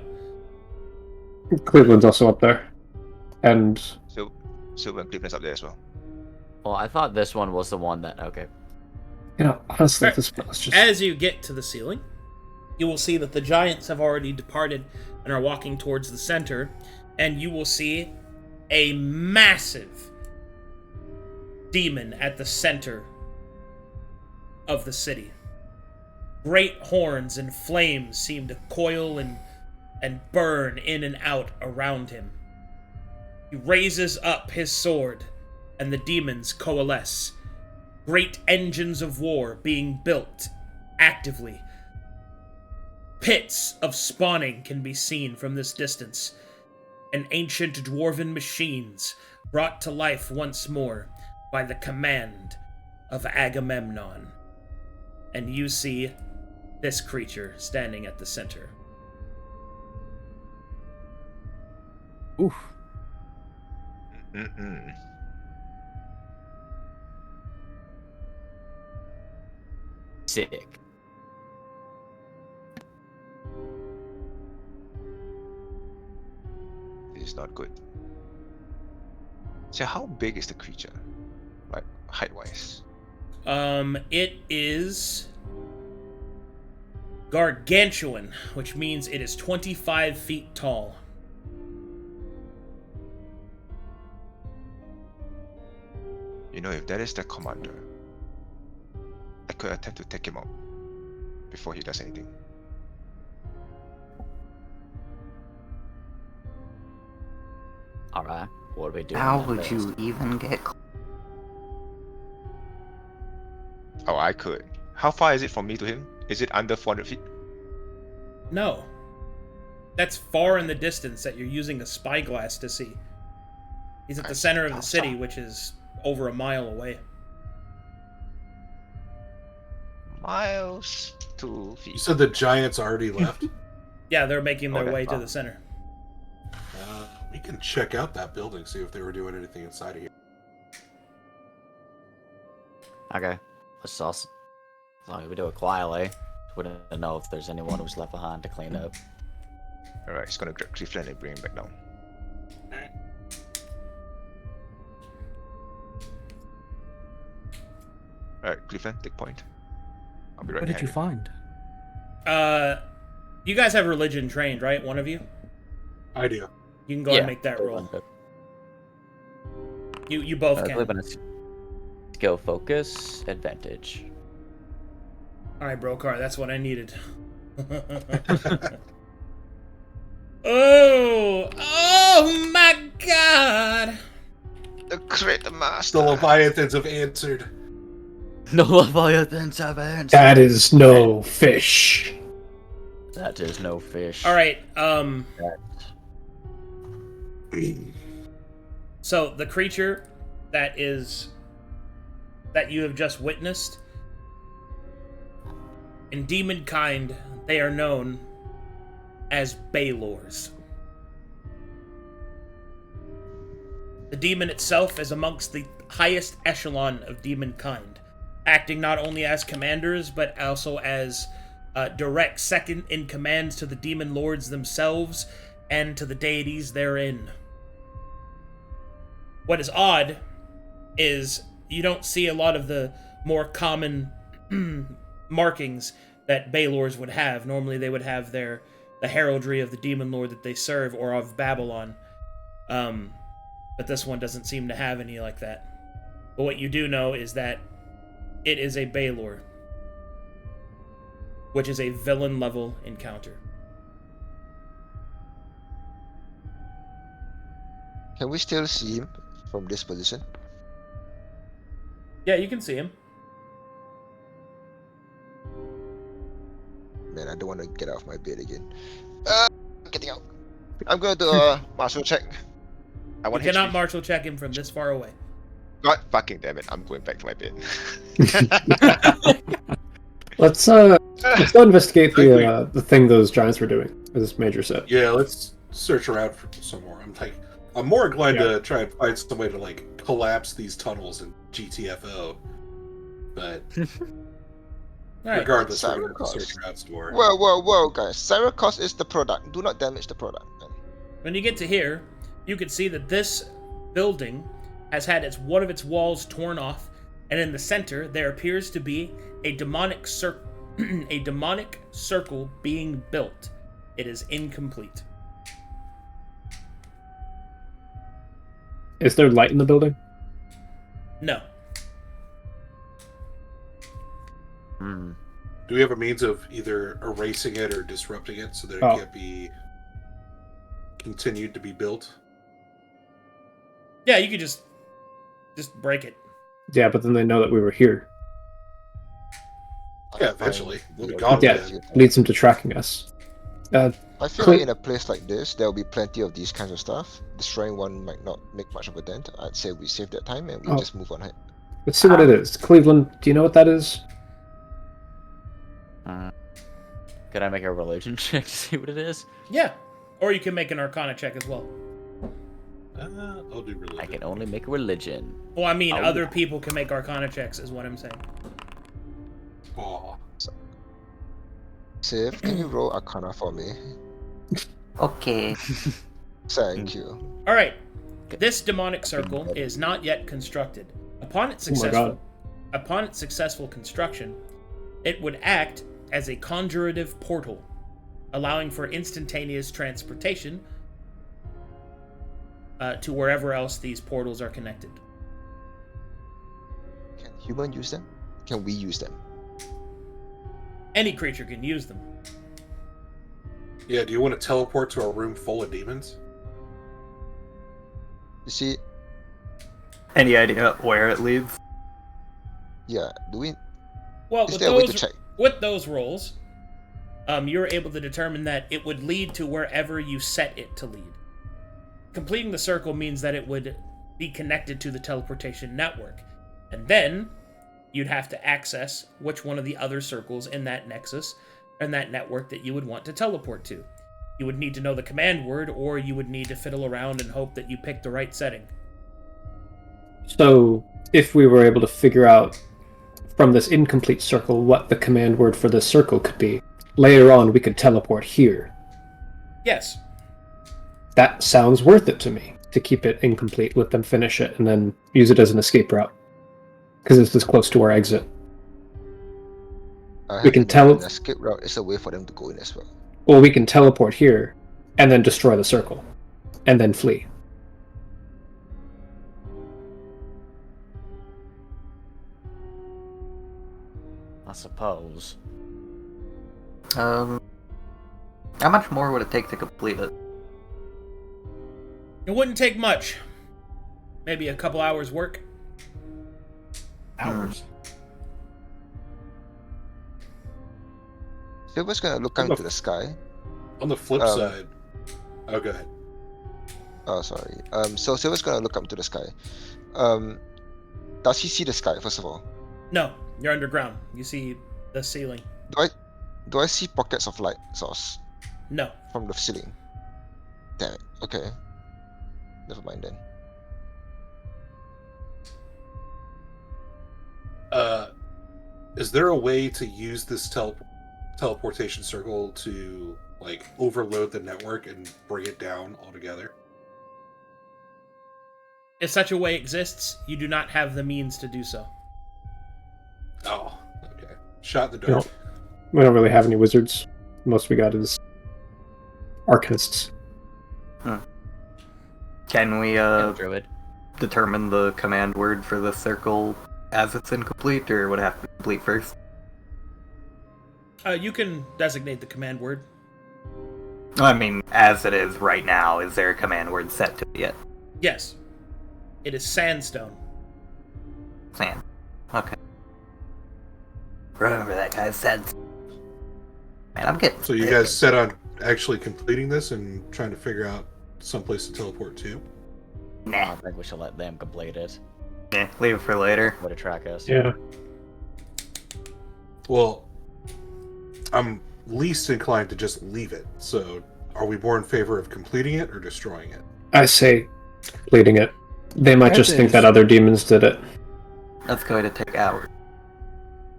Cleveland's also up there. And Silver and Cleveland's up there as well. Well, I thought this one was the one that. Okay. honestly, Right. this was just... As you get to the ceiling, you will see that the giants have already departed and are walking towards the center, and you will see a massive demon at the center of the city. Great horns and flames seem to coil and burn in and out around him. He raises up his sword, and the demons coalesce. Great engines of war being built actively. Pits of spawning can be seen from this distance, and ancient dwarven machines brought to life once more by the command of Agamemnon. And you see this creature standing at the center. Oof. Mm-mm. Sick. This is not good. So how big is the creature? Like, height-wise? It is gargantuan, which means it is 25 feet tall. You know, if that is the commander, I could attempt to take him out before he does anything. Alright. What do we do? How would you even get Oh, I could. How far is it from me to him? Is it under 400 feet? No. That's far in the distance that you're using a spyglass to see. He's at the center of the city, which is over a mile away. Miles, 2 You feet. said the giants already left? Yeah, they're making their Okay. way to the center. We can check out that building, see if they were doing anything inside of here. Okay. Let's also, as long as we do it quietly, we don't know if there's anyone who's left behind to clean up. Alright, he's gonna grab Cleveland and bring him back down. Alright, Cleveland, take point. I'll be right What did you behind find? You guys have religion trained, right? One of you? I do. You can go ahead and make that roll. You both I can. believe in a skill focus advantage. Alright, Brokhar, that's what I needed. Oh my god! The crit master! The Leviathans have answered. No Leviathans have answered. That is no fish. That is no fish. Alright, That- so the creature that you have just witnessed, in demon kind, they are known as Baylors. The demon itself is amongst the highest echelon of demon kind, acting not only as commanders, but also as direct second in commands to the demon lords themselves and to the deities therein. What is odd is you don't see a lot of the more common markings that Baylors would have. Normally they would have the heraldry of the demon lord that they serve, or of Babylon. But this one doesn't seem to have any like that. But what you do know is that it is a Baylor, which is a villain level encounter. Can we still see him from this position? Yeah, you can see him. Man, I don't want to get out of my bed again. Getting out. I'm going to do a martial check. I You want cannot HP. martial check him from this far away. God fucking damn it! I'm going back to my bed. Let's go investigate the thing those giants were doing. This major set. Yeah, let's search around for some more. I'm more inclined to try and find some way to like collapse these tunnels in GTFO. But Right. regardless, we're going to search around some more. Whoa, guys! Cyricos is the product. Do not damage the product. Man. When you get to here, you can see that this building has had one of its walls torn off, and in the center there appears to be a demonic circle being built. It is incomplete. Is there light in the building? No. Do we have a means of either erasing it or disrupting it so that it can't be continued to be built? Yeah, you could just break it. Yeah, but then they know that we were here. Yeah, eventually. We'll be gone. Yeah, leads them to tracking us. I feel like in a place like this, there will be plenty of these kinds of stuff. Destroying one might not make much of a dent. I'd say we save that time and we just move on ahead. Let's see what it is. Cleavland, do you know what that is? Could I make a religion check to see what it is? Yeah. Or you can make an Arcana check as well. I'll do religion. I can only make religion. Well, I mean, other people can make Arcana checks, is what I'm saying. Aw. Siv, can you roll Arcana for me? Okay. Thank you. All right. This demonic circle is not yet constructed. Upon its successful construction, it would act as a conjurative portal, allowing for instantaneous transportation to wherever else these portals are connected. Can human use them? Can we use them? Any creature can use them. Yeah, do you want to teleport to a room full of demons? You see, Any idea where it leads? yeah, do we... Well, Is there a way to check? with those rolls, you're able to determine that it would lead to wherever you set it to lead. Completing the circle means that it would be connected to the teleportation network, and then you'd have to access which one of the other circles in that nexus and that network that you would want to teleport to. You would need to know the command word, or you would need to fiddle around and hope that you pick the right setting. So, if we were able to figure out from this incomplete circle what the command word for this circle could be, later on we could teleport here. Yes. That sounds worth it to me, to keep it incomplete, let them finish it, and then use it as an escape route. Because it's this close to our exit. We can an escape route is a way for them to go in as well. Well, we can teleport here, and then destroy the circle, and then flee. I suppose. How much more would it take to complete it? It wouldn't take much. Maybe a couple hours work. Hours. Silver's gonna look out into the sky. On the flip side... Oh, go ahead. Oh, sorry. So Silver's gonna look up into the sky. Does he see the sky, first of all? No, you're underground. You see the ceiling. Do I see pockets of light source No. from the ceiling? Damn it. Okay. Never mind then. Is there a way to use this teleportation circle to, like, overload the network and bring it down altogether? If such a way exists, you do not have the means to do so. Oh, okay. Shot in the dark. We don't really have any wizards. Most we got is arcanists. Can we Druid. determine the command word for the circle as it's incomplete, or would it have to be complete first? You can designate the command word. I mean, as it is right now, is there a command word set to it yet? Yes. It is sandstone. Sand. Okay. Remember that guy said. Man, I'm getting. So you guys set on actually completing this and trying to figure out someplace to teleport to? I Nah. don't think we should let them complete it. Yeah, leave it for later. Would attract us. Yeah. Well, I'm least inclined to just leave it. So, are we more in favor of completing it or destroying it? I say completing it. They might just think that other demons did it. That's going to take hours.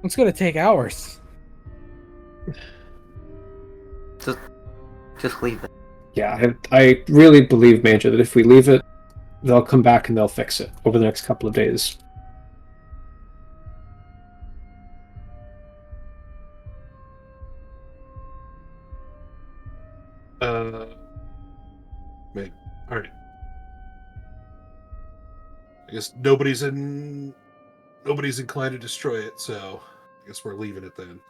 It's gonna take hours. Just leave it. Yeah, I really believe, Major, that if we leave it, they'll come back and they'll fix it over the next couple of days. Maybe. All right. I guess nobody's inclined to destroy it, so I guess we're leaving it then.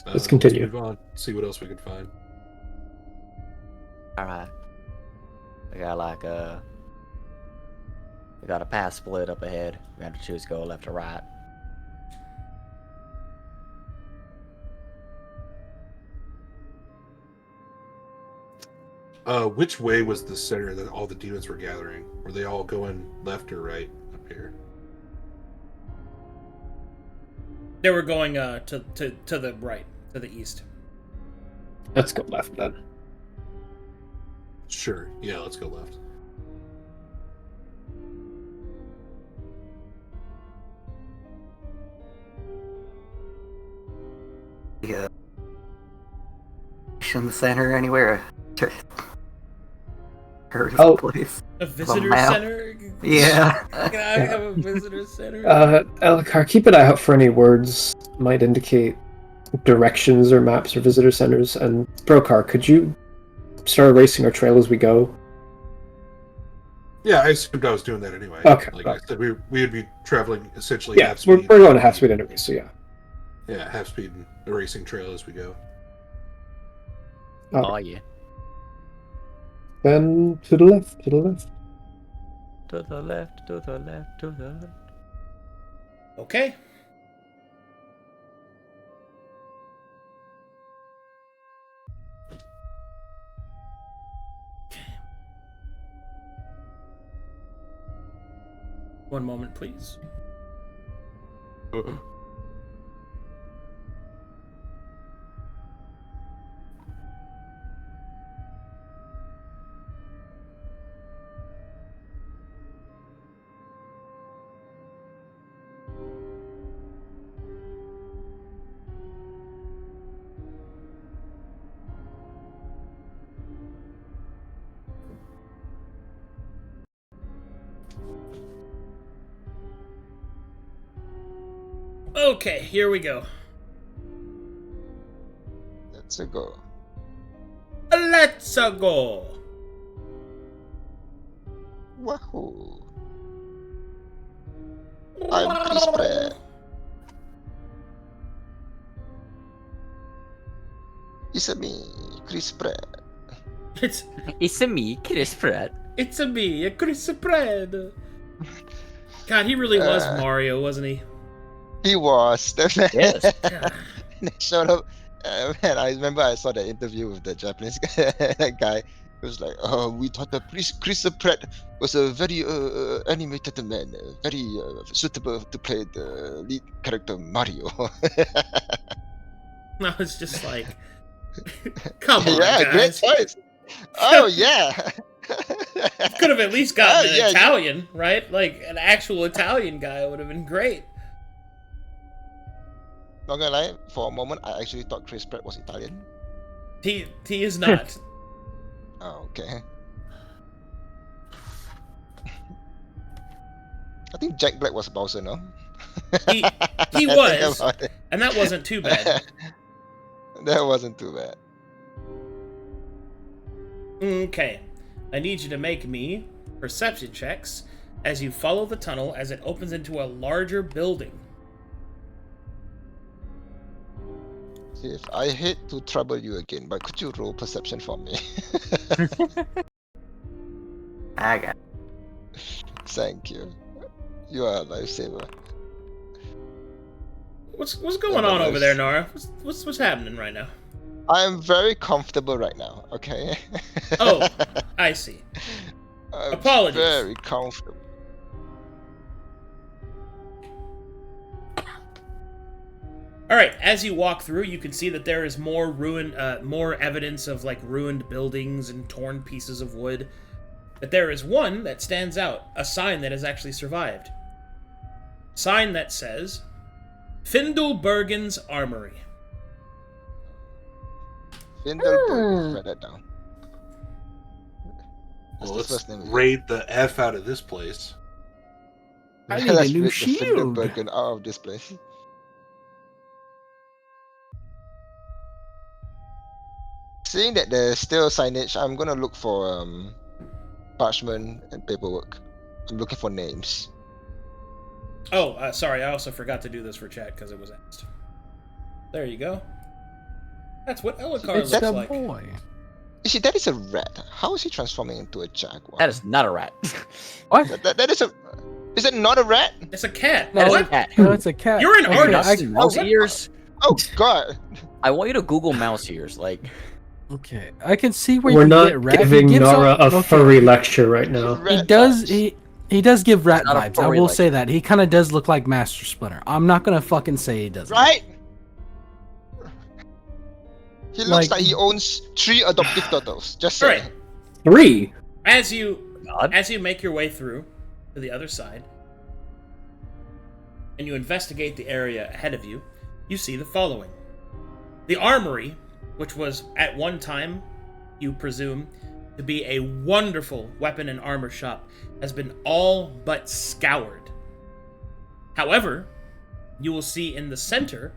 Let's continue. Let's move on. See what else we can find. Alright. We got we got a path split up ahead. We have to choose go left or right. Which way was the center that all the demons were gathering? Were they all going left or right up here? They were going to the right, to the east. Let's go left then. Sure. Yeah, let's go left. Yeah. In the center anywhere. Heard Oh. place. A visitor map. center? Yeah. Can I have a visitor center? Elikar, keep an eye out for any words that might indicate directions or maps or visitor centers. And Brokhar, could you start erasing our trail as we go? Yeah, I assumed I was doing that anyway. Okay. Like I said, we would be traveling essentially Yeah, half we're speed. going to half speed anyway, so yeah. Yeah, half speed and erasing trail as we go. Oh yeah. Then to the left, to the left. To the left, to the left, to the left. Okay. One moment, please. Okay, here we go. Let's go. Let's go. Wahoo! I'm Chris Pratt. It's a me, Chris Pratt. It's a me, Chris Pratt. It's a me, Chris Pratt. God, he really was Mario, wasn't he? He was. Yes. They showed up. Man, I remember I saw the interview with the Japanese guy. It was like, oh, we thought that Chris Pratt was a very animated man, very suitable to play the lead character Mario. I was just like, come on, yeah, guys. great choice. Oh yeah. Could have at least gotten an yeah, Italian, right? Like an actual Italian guy would have been great. Not gonna lie, for a moment I actually thought Chris Pratt was Italian. He is not. Oh, okay. I think Jack Black was Bowser, no? He Think was, about it. and that wasn't too bad. That wasn't too bad. Okay, I need you to make me perception checks as you follow the tunnel as it opens into a larger building. If I hate to trouble you again, but could you roll perception for me? I got. Thank you. You are a lifesaver. What's going on over there, Nara? What's happening right now? I am very comfortable right now. Okay. Oh, I see. I'm Apologies. Very comfortable. All right, as you walk through, you can see that there is more more evidence of like ruined buildings and torn pieces of wood. But there is one that stands out, a sign that has actually survived. A sign that says, Findelbergen's Armory. Findelberg, write that down. That's Well, the let's first name. raid the F out of this place. I need a Let's new rid the shield. Findelbergen out of this place. Seeing that there's still signage, I'm gonna look for parchment and paperwork. I'm looking for names. Oh, sorry, I also forgot to do this for chat because it was asked. There you go. That's what Elokar It's looks the like. boy. You see, that is a rat. How is he transforming into a jaguar? That is not a rat. What? That is a. Is that not a rat? It's a cat. That is What? a cat. No, it's a cat. You're an Okay, artist. Not mouse what? ears. Oh God! I want you to Google mouse ears. Like, Okay, I can see where We're you not get rat. giving He gives Nara off- a okay. furry lecture right now. He Rat does. vibes. He does give rat Not a vibes. I furry will like- say that he kind of does look like Master Splinter. I'm not gonna fucking say he doesn't. Right? He looks Like- like he owns 3 adoptive turtles. Just All saying. right. 3. As you God. make your way through to the other side, and you investigate the area ahead of you, you see the following. The armory, which was at one time, you presume, to be a wonderful weapon and armor shop, has been all but scoured. However, you will see in the center,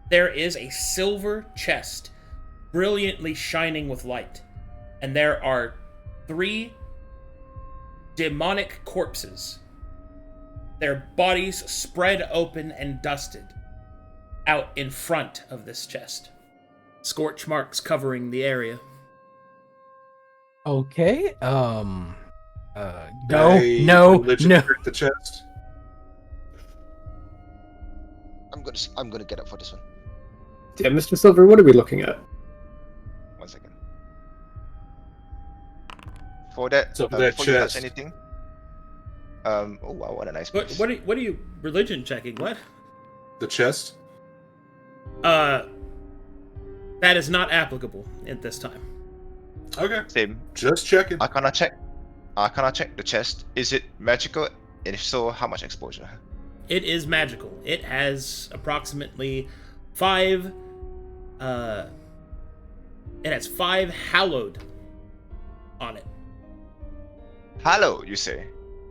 there is a silver chest, brilliantly shining with light, and there are 3 demonic corpses, their bodies spread open and dusted, out in front of this chest. Scorch marks covering the area. Okay. No. I No. religion No. trick the chest. I'm gonna get up for this one. Yeah, Mr. Silver, what are we looking at? 1 second. For that, What's up with that before you touch chest? anything. Oh wow, what a nice place. What are you religion checking? What? The chest. That is not applicable at this time. Okay. Same. Just checking. Arcana check. Arcana check the chest. Is it magical? And if so, how much exposure? It is magical. It has approximately 5. It has 5 hallowed on it. Hello, you say?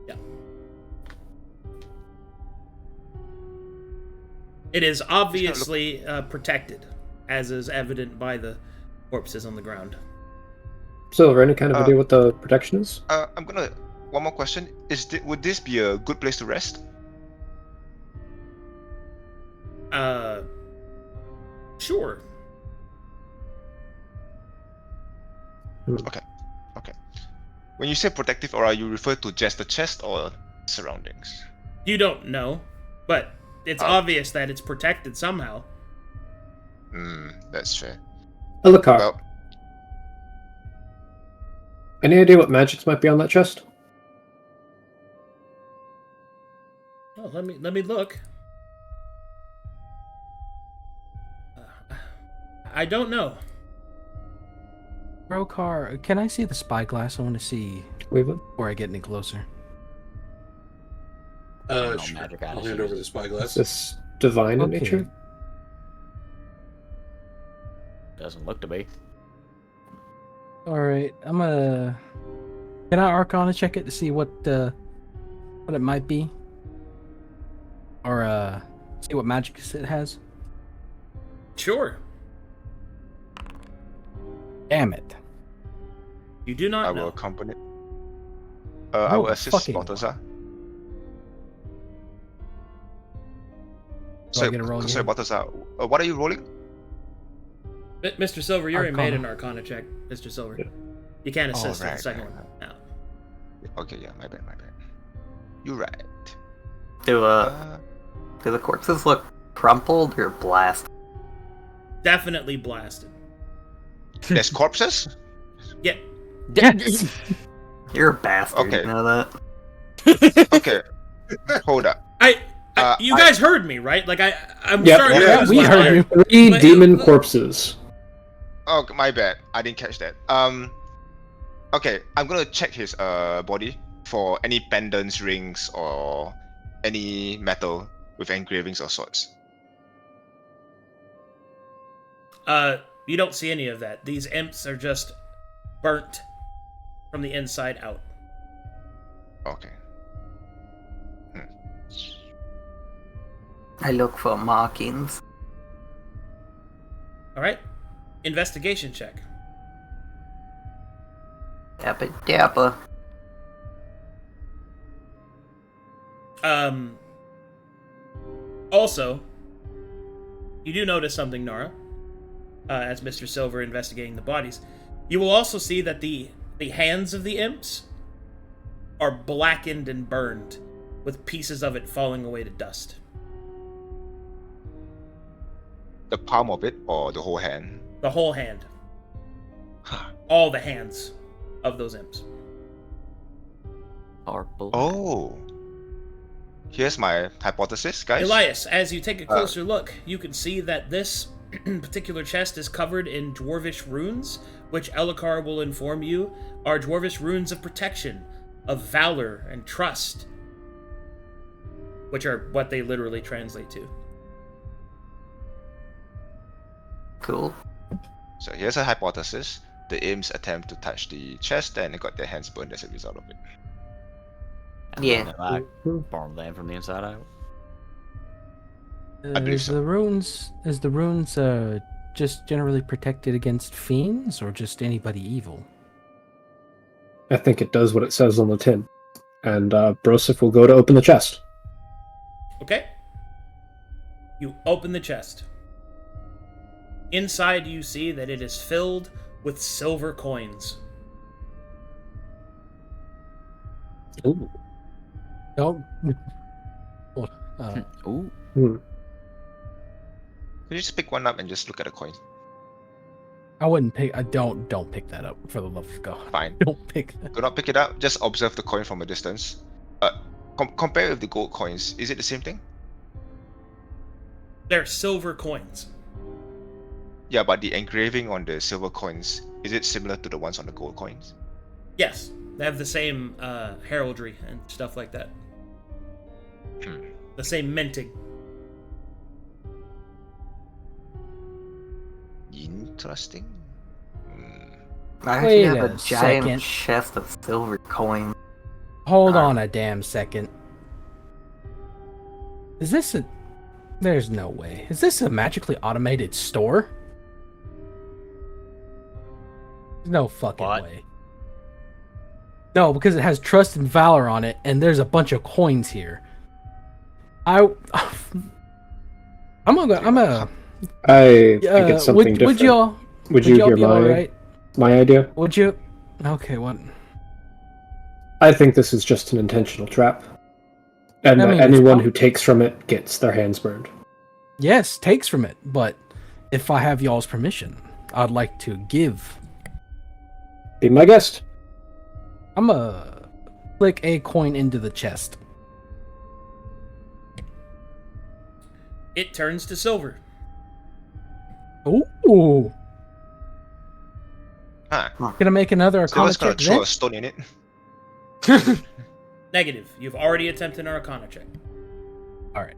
Yeah. It is obviously protected, as is evident by the corpses on the ground. Silver, any kind of idea what the protection is? I'm gonna. One more question. Would this be a good place to rest? Sure. Okay. When you say protective, or are you referred to just the chest or surroundings? You don't know, but it's Oh. obvious that it's protected somehow. That's fair. Elokar, Well, any idea what magics might be on that chest? Oh, let me look. I don't know. Brokhar, can I see the spyglass? I want to see Cleveland? before I get any closer. No Sure. magic I'll items hand over the used. spyglass. Is this divine in Okay. nature? Doesn't look to be. All right, I'm gonna. Can I Arcana check it to see what what it might be? Or see what magic it has? Sure. Damn it. You do not I know. will accompany. I will No assist fucking Balthazar. Do I get a roll Sorry, again? Balthazar. What are you rolling? Mr. Silver, you already made Arcana. an Arcana check, Mr. Silver. Yeah. You can't assist in the right, second right, one. No. Okay, yeah, my bad. You're right. Do the corpses look crumpled or blasted? Definitely blasted. There's corpses? Yeah. Yes. You're a bastard. Okay. You know that? Okay. Hold up. You guys heard me, right? Like I'm Yep. starting to Yeah, lose we my heard mind. you. 3 But- demon corpses. Oh, my bad. I didn't catch that. Okay, I'm gonna check his body for any pendants, rings, or any metal with engravings or sorts. You don't see any of that. These imps are just burnt from the inside out. Okay. I look for markings. All right. Investigation check. Dappa dappa. Also, you do notice something, Nara, as Mr. Silver investigating the bodies. You will also see that the hands of the imps are blackened and burned, with pieces of it falling away to dust. The palm of it or the whole hand? The whole hand. All the hands of those imps. Purple. Oh. Here's my hypothesis, guys. Elias, as you take a closer look, you can see that this particular chest is covered in dwarvish runes, which Elokar will inform you are dwarvish runes of protection, of valor and trust, which are what they literally translate to. Cool. So here's a hypothesis. The imps attempt to touch the chest and got their hands burned as a result of it. And Yeah. then I form them from the inside out. I believe Is so. the runes just generally protected against fiends or just anybody evil? I think it does what it says on the tin. And Broseph will go to open the chest. Okay? You open the chest. Inside you see that it is filled with silver coins. Ooh. Oh. Ooh. Can you just pick one up and just look at the coin? I wouldn't pick. I don't pick that up for the love of God. Fine. Don't pick that. Do not pick it up. Just observe the coin from a distance. Compare with the gold coins. Is it the same thing? They're silver coins. Yeah, but the engraving on the silver coins, is it similar to the ones on the gold coins? Yes, they have the same heraldry and stuff like that. The same minting. Interesting. I Wait actually have a a giant second. chest of silver coins. Hold on a damn second. Is this a... There's no way. Is this a magically automated store? No fucking What? way. No, because it has trust and valor on it, and there's a bunch of coins here. I'm a... I think it's something different. Would y'all... Would you y'all hear be alright? my idea? Would you... Okay, what? I think this is just an intentional trap. And I that mean, it's anyone not- who takes from it gets their hands burned. Yes, takes from it, but if I have y'all's permission, I'd like to give. Be my guest. I'm a flick a coin into the chest. It turns to silver. Ooh. Huh. Can I make another Arcana Silver's gonna check throw then? a stone in it. Negative. You've already attempted an Arcana check. Alright.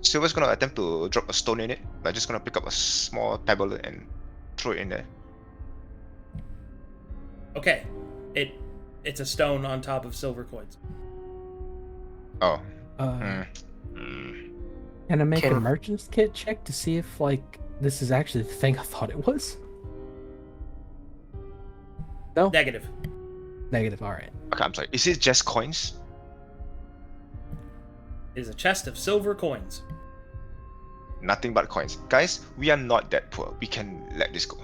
Silver's gonna attempt to drop a stone in it. Like just gonna pick up a small pebble and throw it in there. Okay. It's a stone on top of silver coins. Oh. Can Mm. I make a Can- merchant's kit check to see if like this is actually the thing I thought it was? No. Negative. Negative. All right. Okay, I'm sorry. Is it just coins? It is a chest of silver coins. Nothing but coins. Guys, we are not that poor. We can let this go.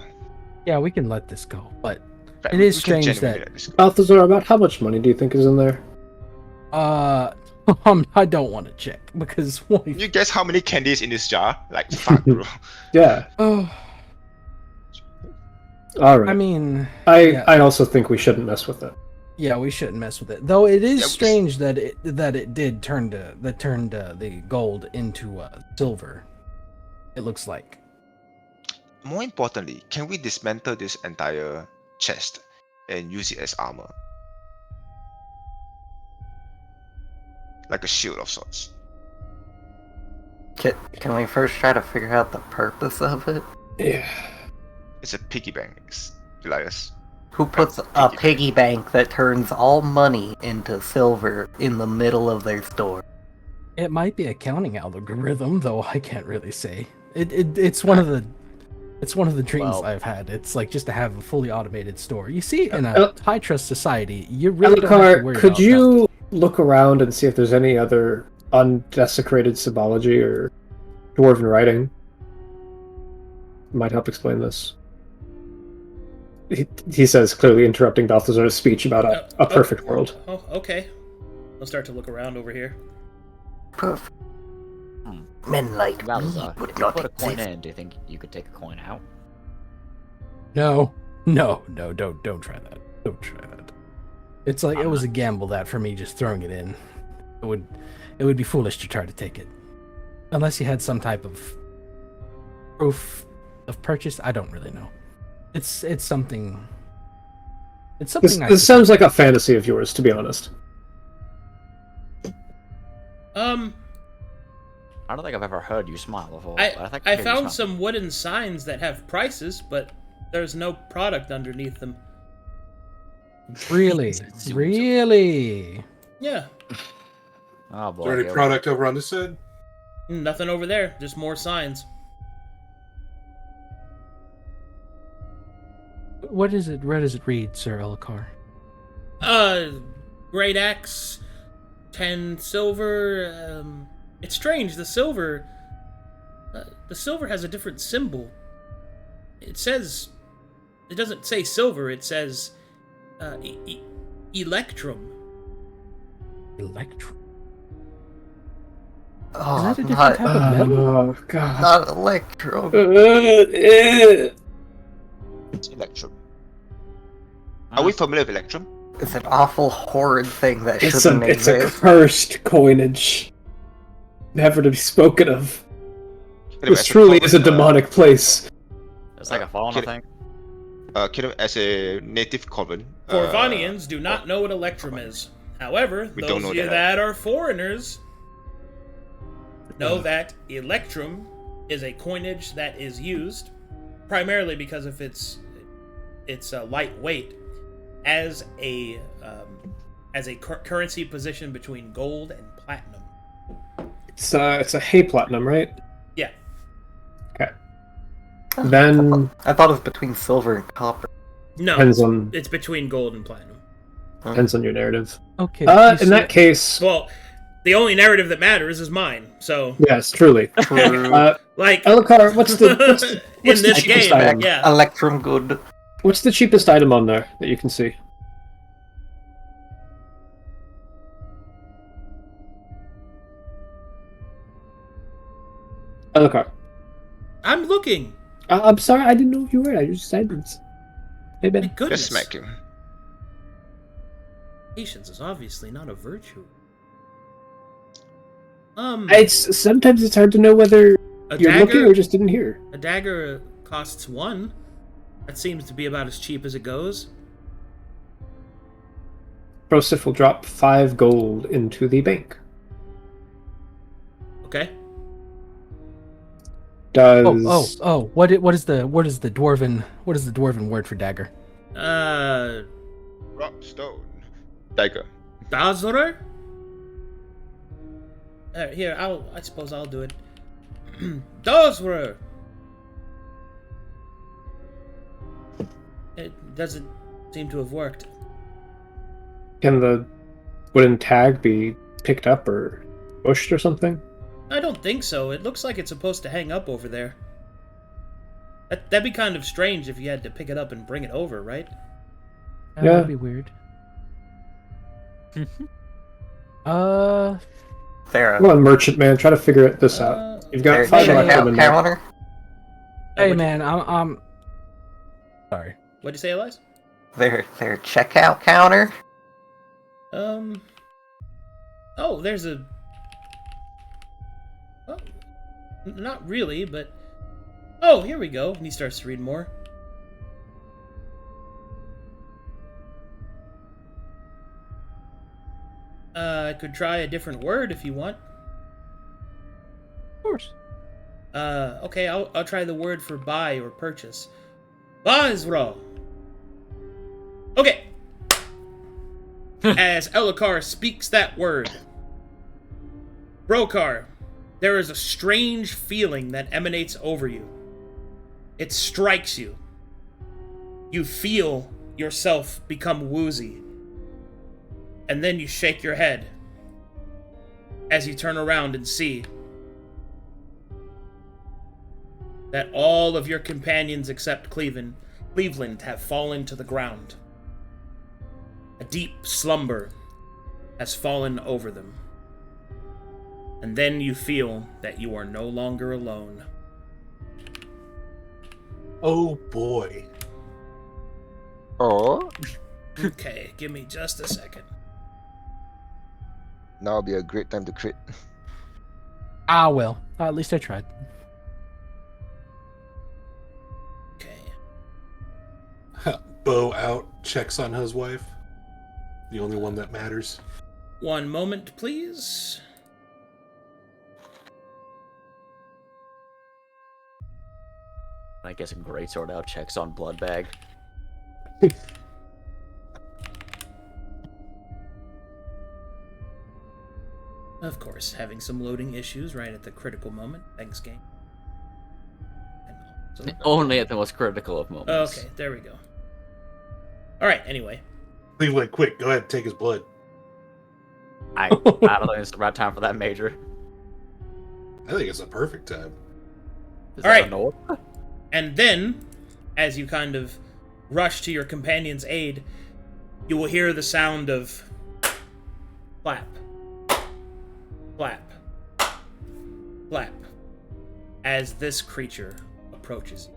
Yeah, we can let this go, but Right, It we is can strange genuinely that- let this go. Balthazar, about how much money do you think is in there? I don't want to check because You guess how many candies in this jar? Like, fuck, bro. Yeah. Oh, All right. I mean, I also think we shouldn't mess with it. yeah, we shouldn't mess with it. Though it is Yeah, strange that it did turn the gold into silver. It looks like. More importantly, can we dismantle this entire chest and use it as armor? Like a shield of sorts. Can we first try to figure out the purpose of it? Yeah. It's a piggy bank, Elias. Who puts a piggy bank that turns all money into silver in the middle of their store? It might be a counting algorithm, though I can't really say. It's one of the dreams Well- I've had. It's like just to have a fully automated store. You see, in a high trust society, you really don't have to Elokar, worry could about you look around and see if there's any other undesecrated symbology or dwarven writing? Might help explain this. He says, clearly interrupting Balthazar's speech about a perfect world. Oh, okay. I'll start to look around over here. Perfect. Men like Balthazar, me would if you not put a coin exist. in, do you think you could take a coin out? No, don't try that. Don't try that. It's like it was a gamble that for me just throwing it in. It would be foolish to try to take it. Unless you had some type of proof of purchase, I don't really know. It's something. It's something. This sounds like a fantasy of yours, to be honest. I don't think I've ever heard you smile before. but I think I heard you found smile. some wooden signs that have prices, but there's no product underneath them. Really, really. Yeah, Oh Is boy. there any here we product over on this side? nothing over there. Just more signs. What does it read, Sir Elokar? Great axe, 10 silver. It's strange. The silver has a different symbol. It doesn't say silver. It says, electrum. Electrum. Oh, Is that a different type of metal? Oh, God. not electro. It's Electrum. Are we familiar with Electrum? It's an awful horrid thing that It's shouldn't a exist. cursed coinage. Never to be spoken of. Kiddum, This as a truly common, is a demonic place. It's like a fallen kid- thing. Kiddum, as a native Coven. Corvanians do not know what electrum is. However, We those don't know of you that. that are foreigners know that electrum is a coinage that is used primarily because of its lightweight as a currency position between gold and platinum. It's a hay platinum, right? Yeah. Okay. Then I thought it was between silver and copper. No, depends on it's between gold and platinum. your narrative. Okay. In that case, Well, the only narrative that matters is mine. So, yes, truly. like, Elokar, what's the in this cheapest game, item? yeah. Electrum good. What's the cheapest item on there that you can see? Elokar. I'm looking. I'm sorry, I didn't know if you were. I just said this. Hey, My Ben. goodness. Just smack him. Patience is obviously not a virtue. It's sometimes it's hard to know whether a you're looking dagger. or just didn't hear. A dagger costs 1. That seems to be about as cheap as it goes. Broseph will drop 5 gold into the bank. Okay. Does What is the dwarven word for dagger? Rock, stone, dagger. Balthazar? Here, I suppose I'll do it. Those were. It doesn't seem to have worked. Can the wooden tag be picked up or pushed or something? I don't think so. It looks like it's supposed to hang up over there. That'd be kind of strange if you had to pick it up and bring it over, right? Yeah. Yeah. That'd be weird. Sarah. Come on, merchant man, try to figure this out. You've got Their 5 yeah, electrum in there. counter. Hey man, I'm sorry. What'd you say, Elias? Their checkout counter. Oh, there's a. Oh, not really, but. Oh, here we go. And he starts to read more. I could try a different word if you want. Of course. Okay, I'll try the word for buy or purchase. Bazra. Okay. As Elokar speaks that word, Brokhar, there is a strange feeling that emanates over you. It strikes you. You feel yourself become woozy. And then you shake your head as you turn around and see that all of your companions except Cleavland have fallen to the ground. A deep slumber has fallen over them. And then you feel that you are no longer alone. Oh boy. Oh, Okay, give me just a second. now would be a great time to crit. Ah well. At least I tried. Okay. Bo out, checks on his wife. The only one that matters. One moment, please. I guess a great sword out checks on Bloodbag. Of course, having some loading issues right at the critical moment. Thanks, game. Only at the most critical of moments. Okay, there we go. Alright, anyway. Cleveland, quick, go ahead, take his blood. I don't think it's the right time for that, Major. I think it's a perfect time. Is All that right. a no? And then, as you kind of rush to your companion's aid, you will hear the sound of clap, clap, clap, as this creature approaches you.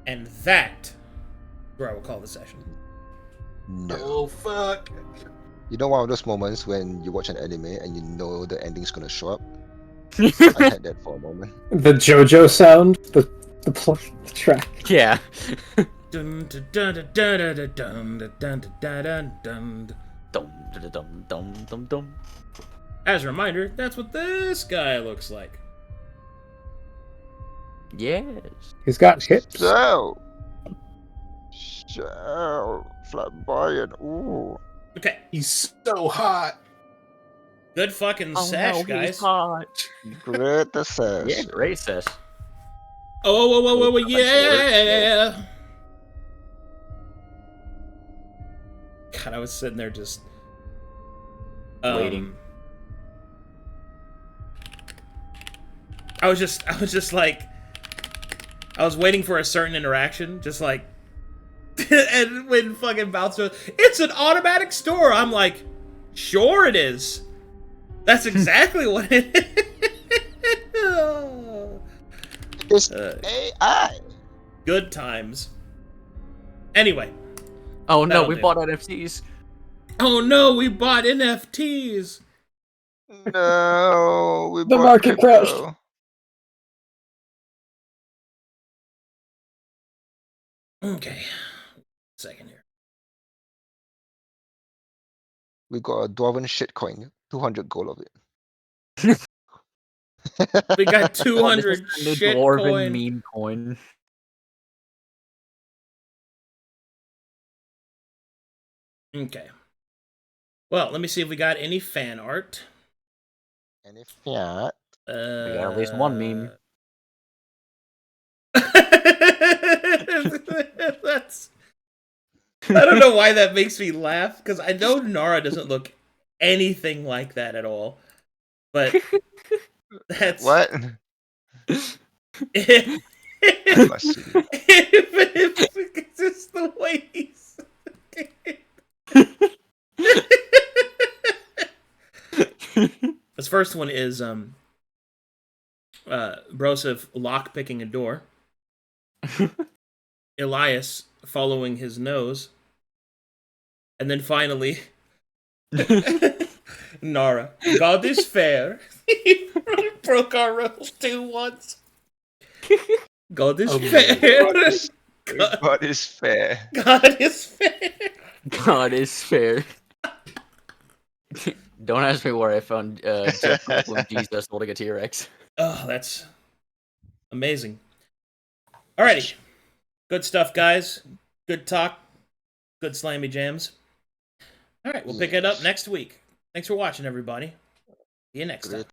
And that is where I will call the session. No. Oh fuck. You know one of those moments when you watch an anime and you know the ending's gonna show up? I had that for a moment. The JoJo sound, the track. Yeah. Dun, dun, dun, dun, dun, dun, dun, dun, dun, dun, dun. Dum dum dum dum dum dum. As a reminder, that's what this guy looks like. Yes. He's got hips. So, flamboyant. Ooh. Okay, He's so hot. good fucking Oh sesh, no, guys. he's hot. Great access. Yeah, great sis. Oh, yeah! God, I was sitting there just Waiting. I was just like, I was waiting for a certain interaction, just like, and when fucking Balthazar, it's an automatic store. I'm like, sure it is. That's exactly what it is. It's AI. Good times. Anyway. Oh no, That'll we do. bought NFTs. Oh no, we bought NFTs. No, we The bought market crashed. crypto. Okay. Second here. We got a dwarven shitcoin. 200 gold of it. We got Oh, this 200 is the shit dwarven coin. meme coin. Okay. Well, let me see if we got any fan art. And if not, We got at least one meme. That's. I don't know why that makes me laugh, because I know Nara doesn't look anything like that at all. But that's what? It's just the way he's. This first one is Broseph lock-picking a door. Elias following his nose. And then finally, Nara. God is fair. Brokhar rolls 2 once. God is fair. God is fair. God is fair. God is fair. Don't ask me where I found Jeff Goldblum Jesus holding a T-Rex. Oh, that's amazing. Alrighty. Good stuff, guys. Good talk. Good slammy jams. Alright, we'll pick it up next week. Thanks for watching, everybody. See you next time.